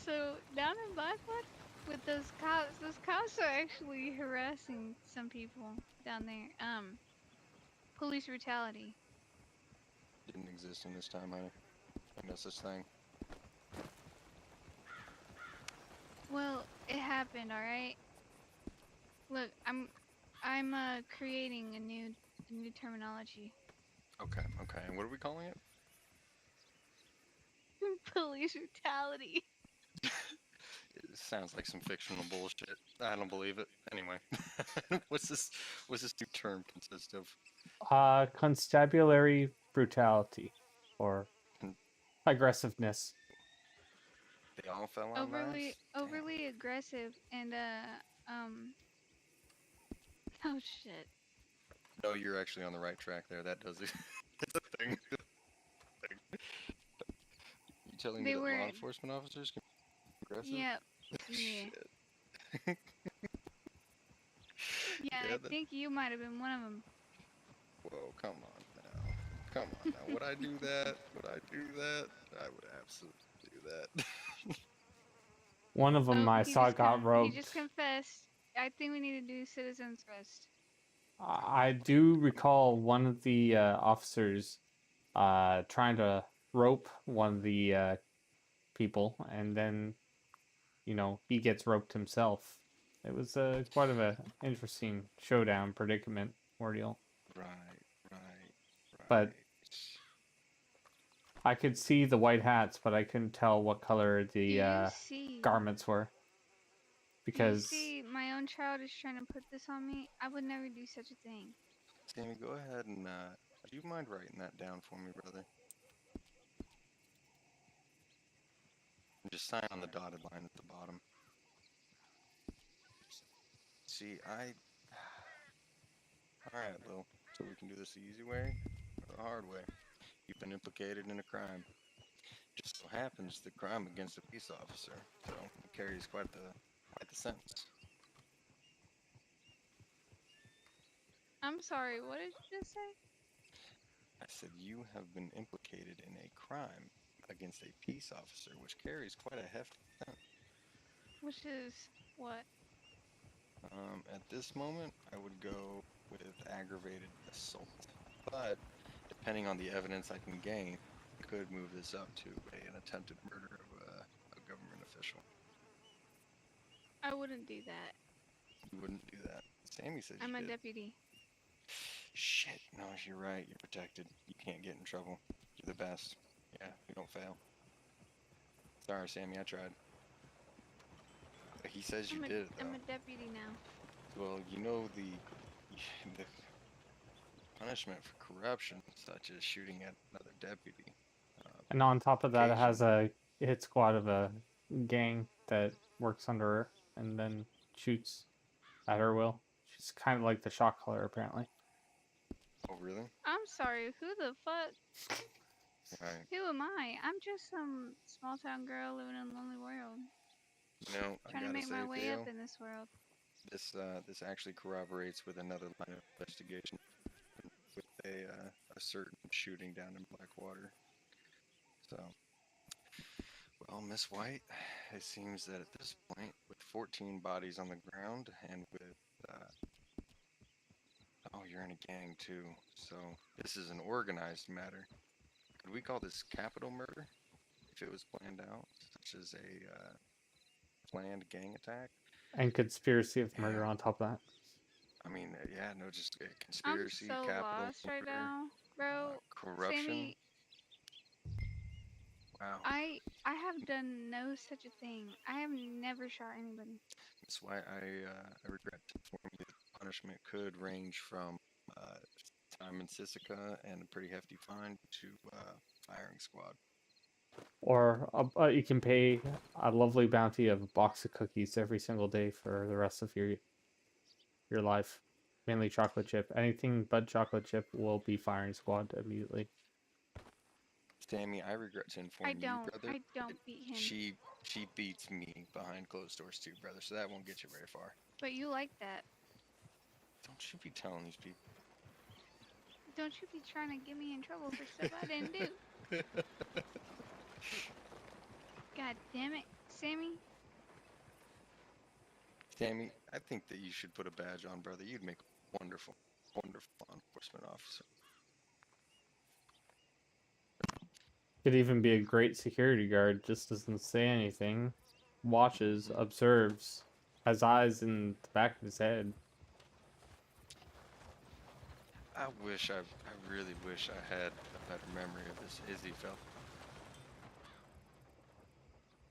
So, down in Blackwood, with those cops are actually harassing some people down there. Police brutality. Didn't exist in this time, honey. Ain't no such thing. Well, it happened, alright? Look, I'm creating a new terminology. Okay. And what are we calling it? Police brutality. It sounds like some fictional bullshit. I don't believe it. Anyway, what's this new term consist of? Constabulary brutality or aggressiveness. They all fell on knives? Overly aggressive and oh shit. No, you're actually on the right track there. That does it. It's a thing. You telling me that law enforcement officers can be aggressive? Yep. Yeah. Yeah, I think you might have been one of them. Whoa, come on now. Would I do that? I would absolutely do that. One of them I saw got roped. He just confessed. I think we need to do citizen's arrest. I do recall one of the officers trying to rope one of the people, and then, he gets roped himself. It was quite of an interesting showdown predicament ordeal. Right. But I could see the white hats, but I couldn't tell what color the garments were. Because you see, my own child is trying to put this on me. I would never do such a thing. Sammy, go ahead and do you mind writing that down for me, brother? And just sign on the dotted line at the bottom. See, Alright, Lil. So we can do this the easy way or the hard way. You've been implicated in a crime. Just so happens the crime against a peace officer, so it carries quite the sentence. I'm sorry, what did you just say? I said you have been implicated in a crime against a peace officer, which carries quite a hefty sentence. Which is what? At this moment, I would go with aggravated assault, but depending on the evidence I can gain, I could move this up to an attempted murder of a government official. I wouldn't do that. You wouldn't do that. Sammy said I'm you a did. deputy. Shit, no, you're right. You're protected. You can't get in trouble. You're the best. Yeah, you don't fail. Sorry, Sammy, I tried. He says you did it, though. I'm a deputy now. Well, you know punishment for corruption, such as shooting at another deputy. And on top of that, it has Occasionally, a hit squad of a gang that works under her and then shoots at her will. She's kind of like the shot caller, apparently. oh really? I'm sorry, who the fuck? Right. Who am I? I'm just some small town girl living in a lonely world. You know, I Trying to gotta make say, my way Theo, up in this world. this actually corroborates with another line of investigation with a certain shooting down in Blackwater. So, well, Miss White, it seems that at this point, with 14 bodies on the ground and with oh, you're in a gang too. So this is an organized matter. Could we call this capital murder if it was planned out, such as a planned gang attack? And conspiracy of murder Yeah. on top of that. I mean, yeah, no, just I'm conspiracy, so capital lost right murder, now, bro. corruption. Sammy, Wow. I have done no such a thing. I have never shot anybody. That's why I regret to inform you that the punishment could range from time in Sisika and a pretty hefty fine to firing squad. Or you can pay a lovely bounty of a box of cookies every single day for the rest of your life. Mainly chocolate chip. Anything but chocolate chip will be firing squad immediately. Sammy, I regret to inform you, brother. I don't beat him. She beats me behind closed doors too, brother. So that won't get you very far. But you like that. Don't you be telling these people. Don't you be trying to get me in trouble for stuff I didn't do. God damn it, Sammy. Sammy, I think that you should put a badge on, brother. You'd make a wonderful, wonderful law enforcement officer. Could even be a great security guard, just doesn't say anything. Watches, observes, has eyes in the back of his head. I really wish I had a better memory of this Izzy fella.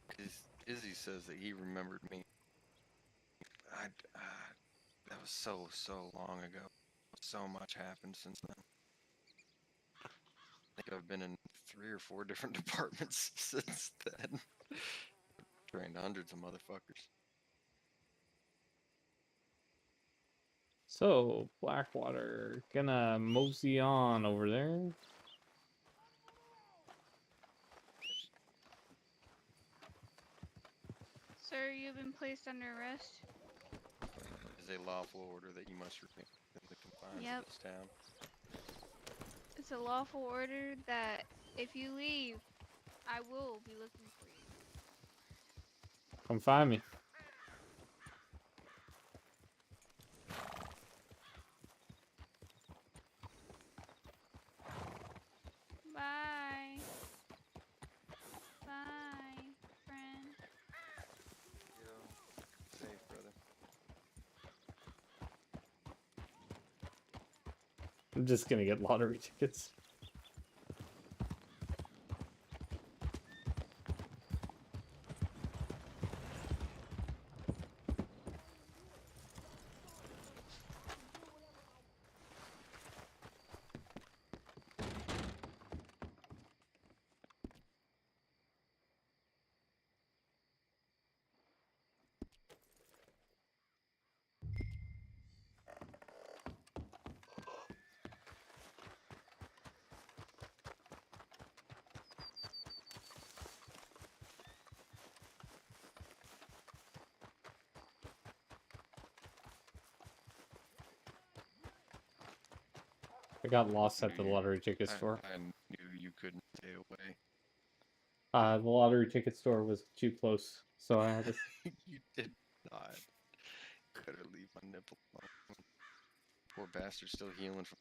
Because Izzy says that he remembered me. That was so long ago. So much happened since then. I think I've been in 3 or 4 different departments since then. Trained hundreds of motherfuckers. So, Blackwater, gonna mosey on over there. Sir, you've been placed under arrest. It is a lawful order that you must remain within the confines of this town. It's a lawful order that if you leave, I will be looking for you. Come find me. Bye. Bye, friend. Safe, brother. I'm just gonna get lottery tickets. I got lost at the lottery ticket store. I knew you couldn't stay away. The lottery ticket store was too close, so I had to. You did not. Better leave my nipple alone. Poor bastard still healing from.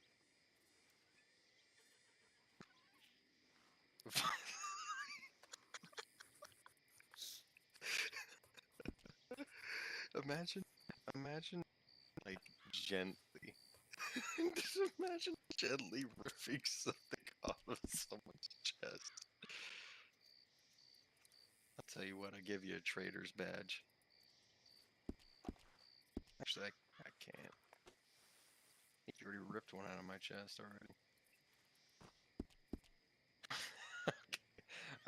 Imagine, like, gently. Just imagine gently ripping something off of someone's chest. I'll tell you what, I give you a trader's badge. Actually, I can't. You already ripped one out of my chest already.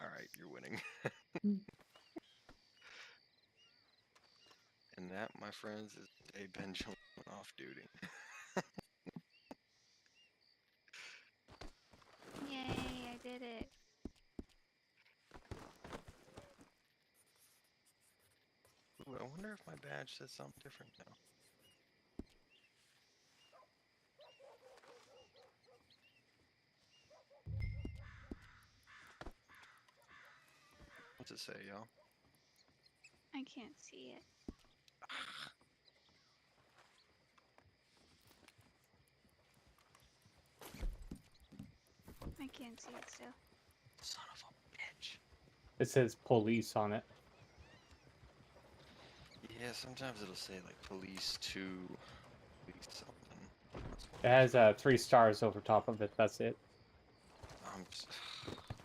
Alright, you're winning. And that, my friends, is a Benjamin off duty. Yay, I did it. Ooh, I wonder if my badge says something different now. What's it say, y'all? I can't see it. I can't see it still. Son of a bitch. It says police on it. Yeah, sometimes it'll say like police 2, police something. It has 3 stars over top of it. That's it. I'm just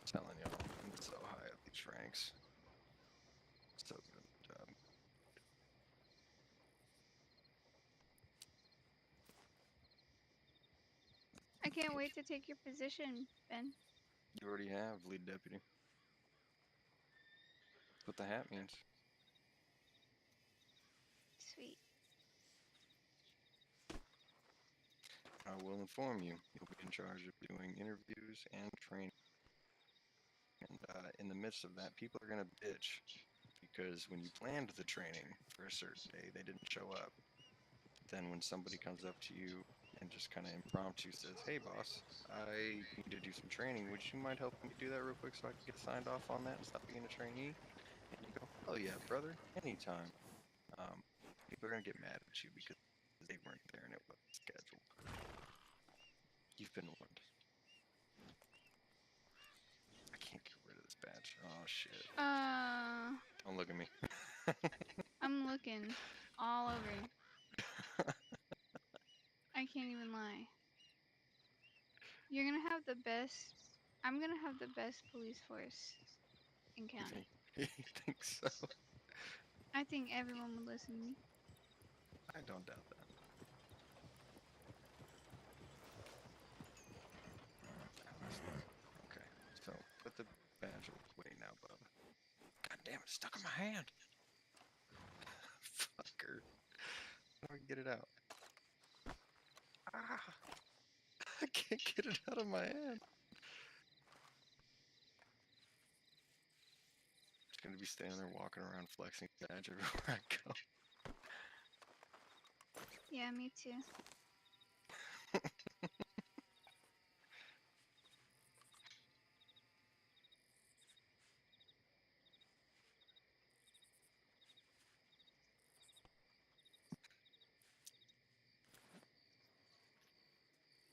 telling y'all, I'm so high up these ranks. So good at the job. I can't wait to take your position, Ben. You already have lead deputy. That's what the hat means. Sweet. I will inform you, you'll be in charge of doing interviews and training. And in the midst of that, people are going to bitch because when you planned the training for a certain day, they didn't show up. Then when somebody comes up to you and just kind of impromptu says, hey boss, I need to do some training, would you mind helping me do that real quick so I can get signed off on that and stop being a trainee? And you go, oh yeah, brother, anytime. People are going to get mad at you because they weren't there and it wasn't scheduled. You've been warned. I can't get rid of this badge. Oh shit. Don't look at me. I'm looking all over. I can't even lie. You're gonna have the best. I'm gonna have the best police force in county. You think so? I think everyone would listen to me. I don't doubt that. Okay, so put the badge away now, bub. God damn it, it's stuck in my hand. Fucker. How do I get it out? Ah! I can't get it out of my hand. Just gonna be standing there walking around flexing badge everywhere I go. Yeah, me too.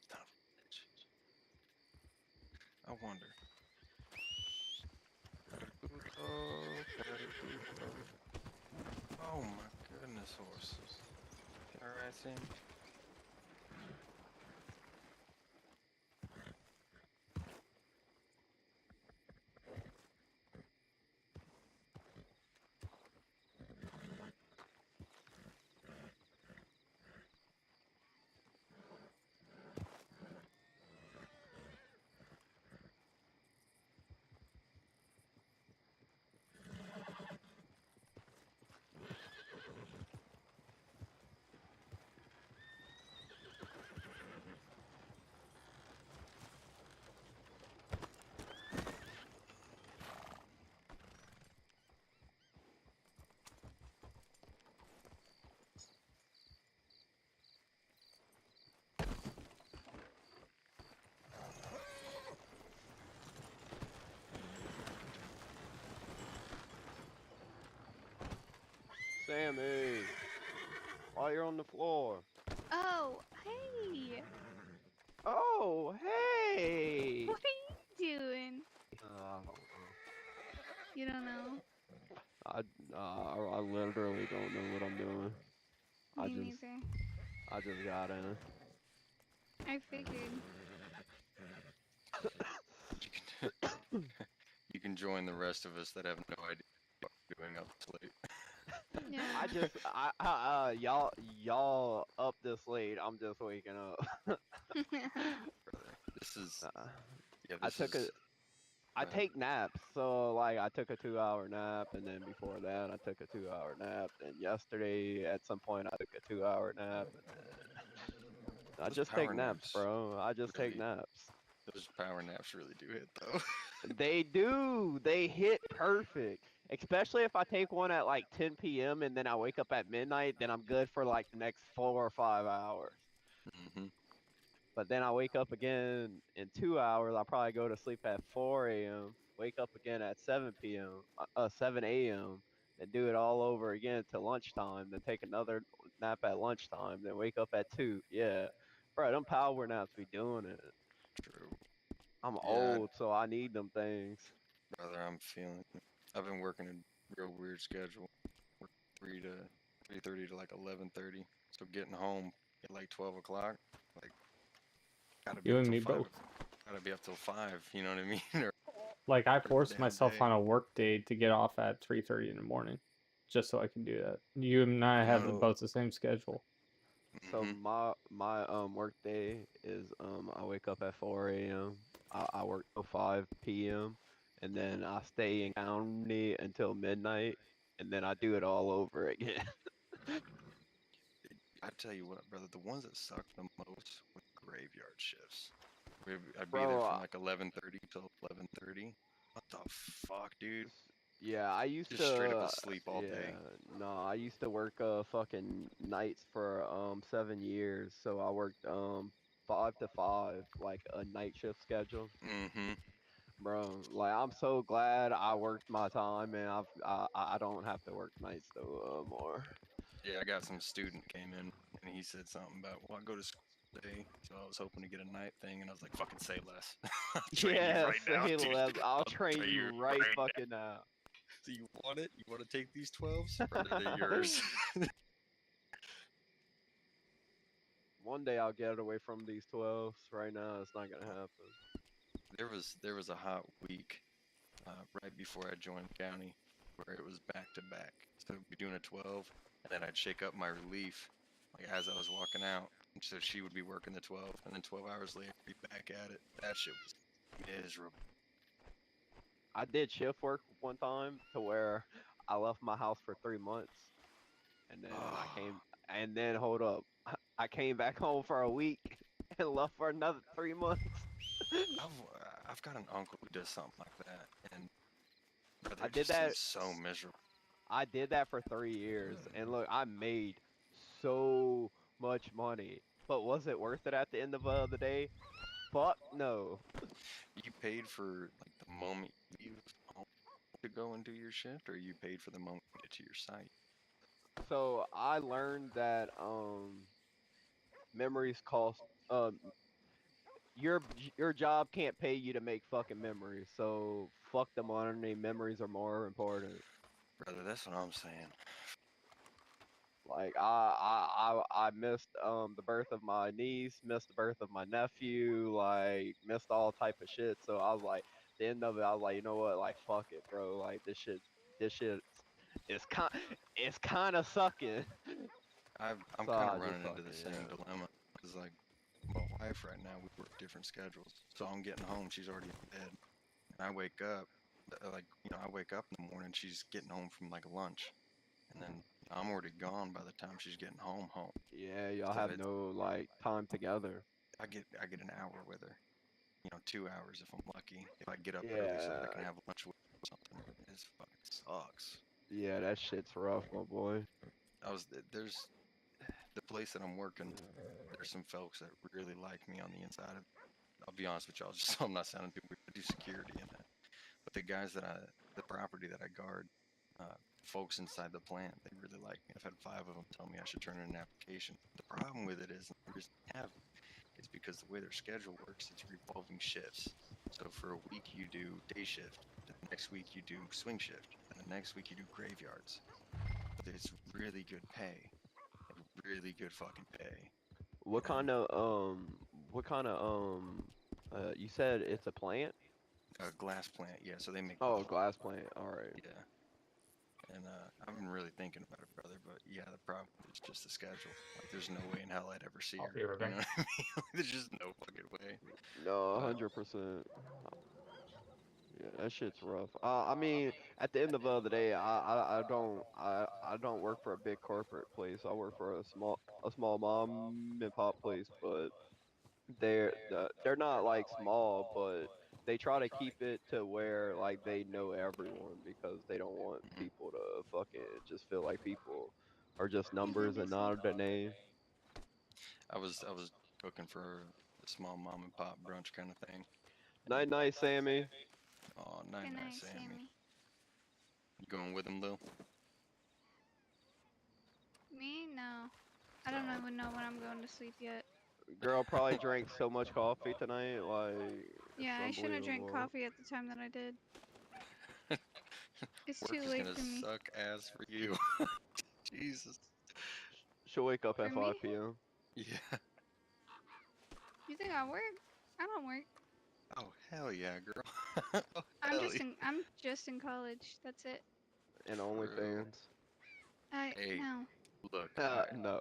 Son of a bitch. I wonder. Oh my goodness, horse. Alright, Sam. Sammy! While you're on the floor. Oh, hey! Oh, hey! What are you doing? I don't know. You don't know? I literally don't know what I'm doing. Me neither. I just got in. I figured. You can join the rest of us that have no idea what we're staying up this late. I just, y'all up this late. I'm just waking up. This is, yeah, I this took is. I take naps, so like I took a 2-hour nap, and then before that I took a 2-hour nap. Then yesterday at some point I took a 2-hour nap, and then I Those just take power naps, naps bro. I just take really, naps. those power naps really do hit though. They do. They hit perfect. Especially if I take one at like 10 p.m. and then I wake up at midnight, then I'm good for like the next 4 or 5 hours. Hmm. But then I wake up again in 2 hours. I'll probably go to sleep at 4 a.m. Wake up again at 7 p.m. 7 a.m. and do it all over again till lunchtime. Then take another nap at lunchtime. Then wake up at 2. Yeah, bro, them power naps be doing it. True. I'm Yeah, old, so I need them things. brother, I'm feeling it. I've been working a real weird schedule. Work 3:30 to like 11:30. So getting home at like 12 o'clock, like gotta be You up and till me 5. both. Gotta be up till 5. You know what I mean? or Like I the forced damn myself day. on a work day to get off at 3:30 in the morning, just so I can do that. You and I have So both the same schedule. So Hmm. my work day is I wake up at 4 a.m. I work till 5 p.m. and Hmm. then I stay in county until midnight, and then I do it all over again. I tell you what, brother, the ones that suck the most were graveyard shifts. I'd be there Bro, from like 11:30 till 11:30. What the fuck, dude? yeah, I used Just straight up to asleep all yeah, day. no, I used to work fucking nights for 7 years. So I worked 5 to 5, like a night shift schedule. Hmm. Bro, like I'm so glad I worked my time and I don't have to work nights though more. Yeah, I got some student came in and he said something about, well, I go to school today, so I was hoping to get a night thing, and I was like, fucking say less. I'll train you Yeah, right now, say dude. less. I'll I'll train train you you right right now. fucking now. Do you want it? You want to take these 12s? Or are they yours? One day I'll get away from these 12s. Right now, it's not gonna happen. There was a hot week right before I joined county where it was back to back. So we'd be doing a 12, and then I'd shake up my relief like as I was walking out. And so she would be working the 12, and then 12 hours later, be back at it. That shit was miserable. I did shift work one time to where I left my house for 3 months, and then I came. And then hold up, I came back home for a week and left for another 3 months. I've got an uncle who does something like that, and brother, I it did just that. seems so miserable. I did that for 3 years, and look, I made so much money. But was it worth it at the end of the day? Fuck no. You paid for like the moment you leave home to go and do your shift, or you paid for the moment you get to your site? So I learned that memories cost your job can't pay you to make fucking memories. So fuck the money. Memories are more important. Brother, that's what I'm saying. Like I missed the birth of my niece, missed the birth of my nephew, like missed all type of shit. So I was like, at the end of it, I was like, you know what, like fuck it, bro. Like this shit is it's kind of sucking. I'm So kind I of just running into the fucking same yeah. dilemma because like my wife right now we work different schedules. So I'm getting home, she's already in bed, and I wake up like I wake up in the morning, she's getting home from like lunch, and then I'm already gone by the time she's getting home. Yeah, y'all So have no like time together. I get an hour with her, 2 hours if I'm lucky. If I get up early so that I Yeah, can have lunch with her or something, it fucking sucks. yeah, that shit's rough, my boy. There's the place that I'm working. There's some folks that really like me on the inside. I'll be honest with y'all, just so I'm not sounding too weird. I do security in that, but the property that I guard, folks inside the plant, they really like me. I've had 5 of them tell me I should turn in an application. The problem with it is, and the reason I have it's because the way their schedule works, it's revolving shifts. So for a week you do day shift, the next week you do swing shift, and the next week you do graveyards. But it's really good pay, really good fucking pay. What And kind of you said it's a plant? a glass plant, yeah. So they make Oh, bottle. glass plant. All right. Yeah. And I've been really thinking about it, brother. But yeah, the problem is just the schedule. Like, there's no way in hell I'd ever see I'll her. be right You back. know what I mean? There's just no fucking way. No, But 100%. Yeah, that shit's rough. I mean, at the end of the day, I don't work for a big corporate place. I work for a small mom and pop place, but they're not like small, but they try to keep it to where like they know everyone because they don't want people to fucking just feel like people are just numbers and not a name. I was cooking for a small mom and pop brunch kind of thing. Night night, Sammy. Oh, night Good night, night, Sammy. You going with him, Lil? Me? No. I don't even know when I'm going to sleep yet. Girl probably drank so much coffee tonight, like it's Yeah, I shouldn't have drank unbelievable. coffee at the time that I did. It's Work too is late gonna for me. suck ass for you. Jesus. She'll wake up For at me? 5 p.m. Yeah. You think I work? I don't work. Oh hell yeah, girl. Oh I'm hell just yeah. in college. That's it. And True. OnlyFans. Hey, No. look, alright, No.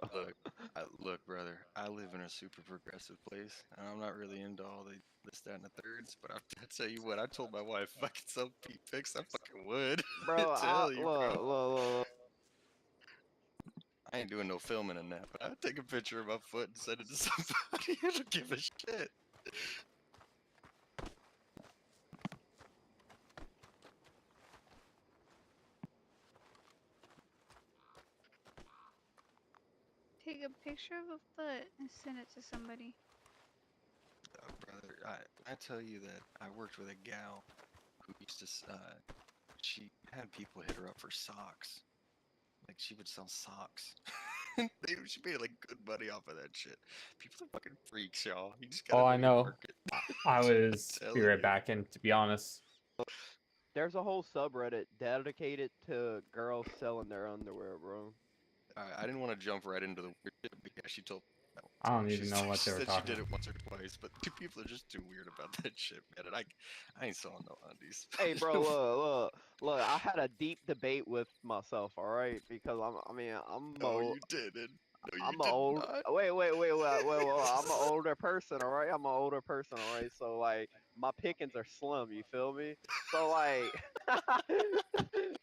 look, brother. I live in a super progressive place, and I'm not really into all the this, that, and the thirds. But I tell you what, I told my wife if I could sell pee pics, I fucking would. Bro, Tell you, bro. look. I ain't doing no filming in that, but I'd take a picture of my foot and send it to somebody. I don't give a shit. Take a picture of a foot and send it to somebody. Brother, I tell you that I worked with a gal who used to she had people hit her up for socks. Like she would sell socks. She made like good money off of that shit. People are fucking freaks, y'all. You just gotta Oh, know I your know. market. I was I'm be telling right you. back. And to be honest, There's a whole subreddit dedicated to girls selling their underwear, bro. I didn't want to jump right into the weird shit, but yeah, she told me that one. I don't So even know what she they were said she talking did about. it once or twice, but people are just too weird about that shit, man. And I ain't selling no undies. Hey, bro, look. I had a deep debate with myself, all right, because No, you didn't. No, you I'm a did old. not. I'm an older person, all right. I'm an older person, all right. So like, my pickings are slim. You feel me? So like,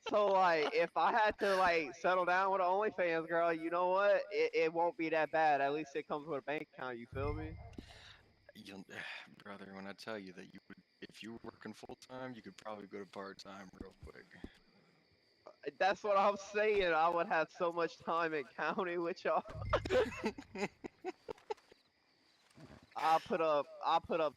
so like, if I had to like settle down with an OnlyFans girl, you know what? It won't be that bad. At least it comes with a bank account. You feel me? You'll, brother, when I tell you that you would, if you were working full time, you could probably go to part time real quick. That's what I'm saying. I would have so much time in county with y'all. I put up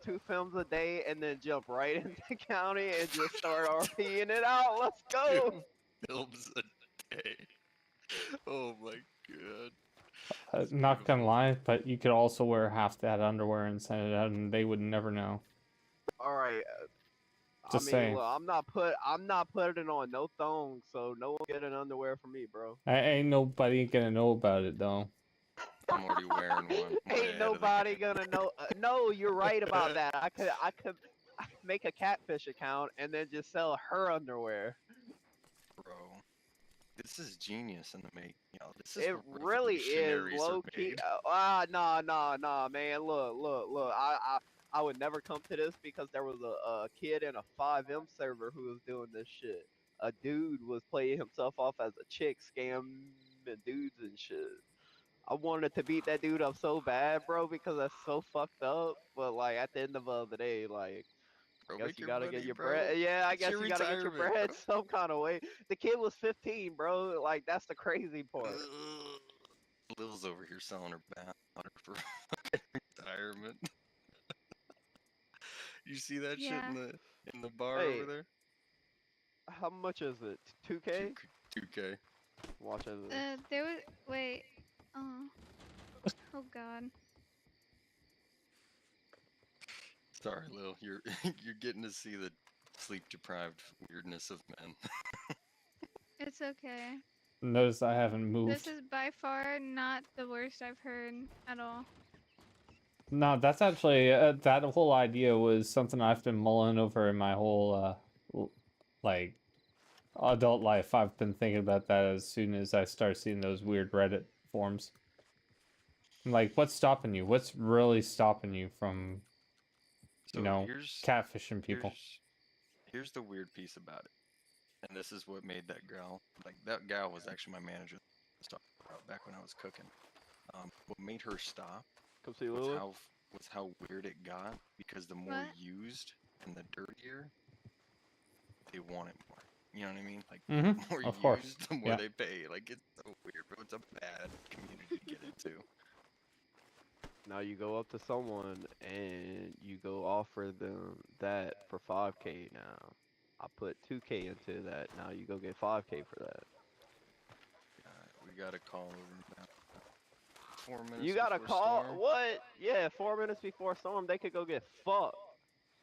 2 films a day and then jump right into county and just start RPing it out. Let's go. 2 films a day. Oh my god. That's Not gonna beautiful. lie, but you could also wear half that underwear and send it out, and they would never know. All right. I Just mean, saying. look, I'm not putting on no thong, so no one getting underwear from me, bro. Ain't nobody gonna know about it though. I'm already wearing one. I'm way Ain't ahead of the nobody gonna know. No, you're right about game. that. I could make a catfish account and then just sell her underwear. Bro, this is genius in the making, y'all. This is It where really is revolutionaries are low key. made. Nah, man. Look. I would never come to this because there was a kid in a 5M server who was doing this shit. A dude was playing himself off as a chick, scamming dudes and shit. I wanted to beat that dude up so bad, bro, because that's so fucked up. But like at the end of the day, like I Bro, guess make you your gotta get money, your bro. bread. Yeah, I It's guess your you gotta get your retirement, bread bro. some kind of way. The kid was 15, bro. Like that's the crazy part. Lil's over here selling her bath water for retirement. You see that shit Yeah. in the bar over Hey, there? how much is it? 2K? 2K. Watch this. There was wait. Oh. Oh God. Sorry, Lil. You're you're getting to see the sleep deprived weirdness of men. It's okay. Notice I haven't This moved. is by far not the worst I've heard at all. No, that's actually that whole idea was something I've been mulling over in my whole like Adult life. I've been thinking about that as soon as I start seeing those weird Reddit forums. I'm like, what's stopping you? What's really stopping you from, So catfishing people? Here's the weird piece about it, and this is what made that gal, like that gal was actually my manager back when I was cooking. What made her stop Come see was Lulu. how weird it got, because the more used and the dirtier, they want it more. You know what I mean? Like the more Of course. used, the more Yeah. they pay. Like it's so weird, but it's a bad community to get into. Now you go up to someone and you go offer them that for 5K now. I put 2K into that. Now you go get 5K for that. We got a call over now. 4 minutes. You got a before call? storm. What? Yeah, 4 minutes before storm, they could go get fucked.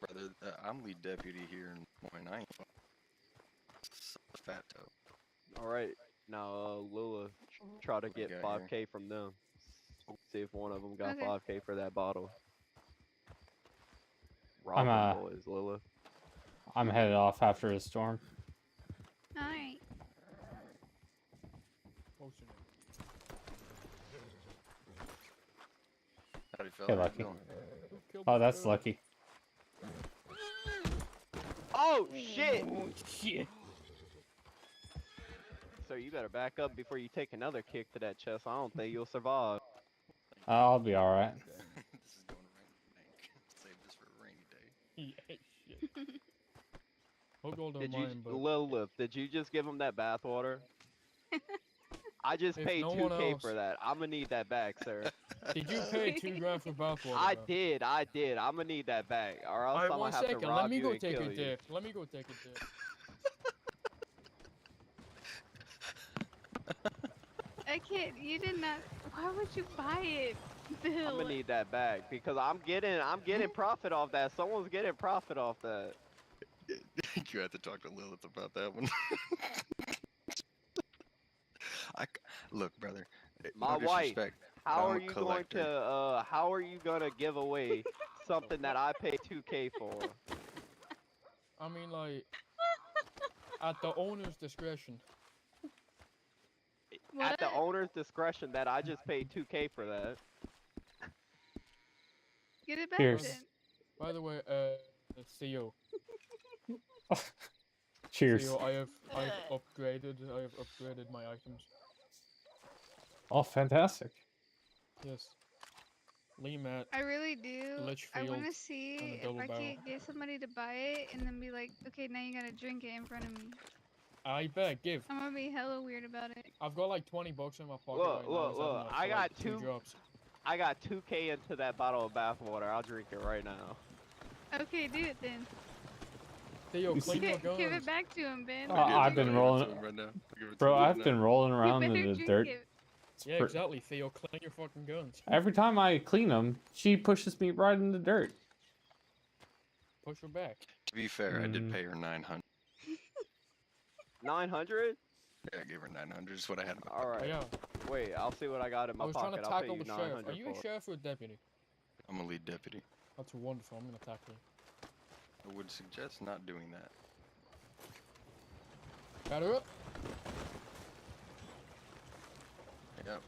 Brother, I'm lead deputy here in Moines. I ain't fat toe. All right. Now, Lula, try to get got 5K from them. See if one of them got Okay. 5K for that bottle. I'm Robbing boys, Lula. I'm headed off after the storm. Alright. Howdy, fella. Hey, How you Lucky. doing? Oh, that's Lucky. Oh, shit! Shit. So you better back up before you take another kick to that chest. I don't think you'll survive. I'll be alright. This is going right in the bank. Save this for a rainy day. Yeah, shit. Hope y'all don't Did you, mind, but Lilith, did you just give him that bathwater? I just If paid no one 2K else- for that. I'm gonna need that back, sir. did you pay 2 grand for bathwater? I though? did. I'm gonna need that back, or else Alright, I'm one gonna have to second. rob Let me you go and take kill a you. dip. Let me go take a dip. I can't. You did not. Why would you buy it, Bill? I'm gonna need that back because I'm getting profit off that. Someone's getting profit off that. You have to talk to Lilith about that one. Look, brother. My no wife. disrespect, but How I'm are a you collector. going to how are you gonna give away something that I paid 2K for? I mean, like, at the owner's discretion. At the owner's discretion that I just paid 2K for that. Get it back Cheers. then. By the way, Theo. Cheers. Theo, I've upgraded my items. Oh, fantastic. Yes. Lee Matt. I really do. I want to Litchfield, see and a if double I barrel. can get somebody to buy it and then be like, okay, now you gotta drink it in front of me. I bet. Give. I'm gonna be hella weird about it. I've got like 20 bucks in my pocket Look, right now. look, I was having look. that I for, got like, 2 two. drops. I got 2K into that bottle of bathwater. I'll drink it right now. Okay, do it then. Theo, clean your guns. Give it back to him, Ben. I've been rolling, bro. I've been rolling around in better the drink dirt. it. Yeah, exactly, Theo. Clean your fucking guns. Every time I clean them, she pushes me right in the dirt. Push her back. To be fair, I did pay her 900. 900? Yeah, I gave her 900. Is what I had in my All right. Yeah. Wait, I'll see what I got in my I was trying pocket. to I'll pay tackle you the sheriff. 900 Are you a for it. sheriff or a deputy? I'm a lead deputy. That's wonderful. I'm gonna tackle you. I would suggest not doing that. Got her up. Yep,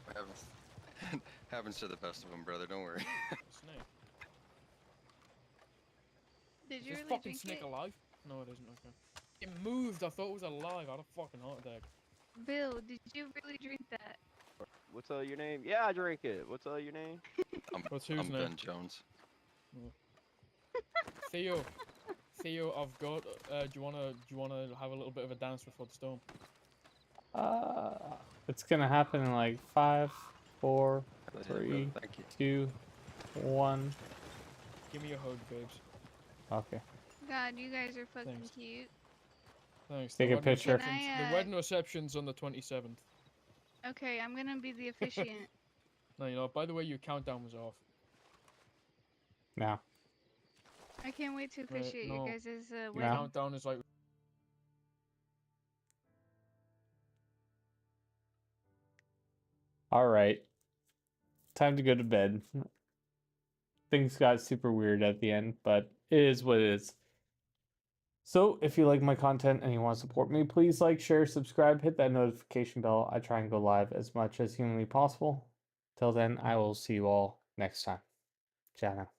happens to the best of them, brother. Don't worry. Snake. Did Is you this really fucking drink snake it? alive? No, it isn't. Okay. It moved. I thought it was alive. I had a fucking heart attack. Bill, did you really drink that? What's your name? Yeah, I drink it. What's your name? What's whose I'm name? Ben Jones. Theo, I've got. Do you wanna have a little bit of a dance before the storm? It's gonna happen in like 5, 4, That's it, bro. 3, Thank you. 2, 1. Give me a hug, babes. Okay. God, you guys are fucking Thanks. cute. Thanks. Take a wedding picture. reception's- Can I, The wedding reception's on the 27th. Okay, I'm gonna be the officiant. No, you know. By the way, your countdown was off. Now. I can't wait to officiate no. you guys' Your wedding. countdown is like. All right. Time to go to bed. Things got super weird at the end, but it is what it is. So if you like my content and you want to support me, please like, share, subscribe, hit that notification bell. I try and go live as much as humanly possible. Till then, I will see you all next time. Ciao now.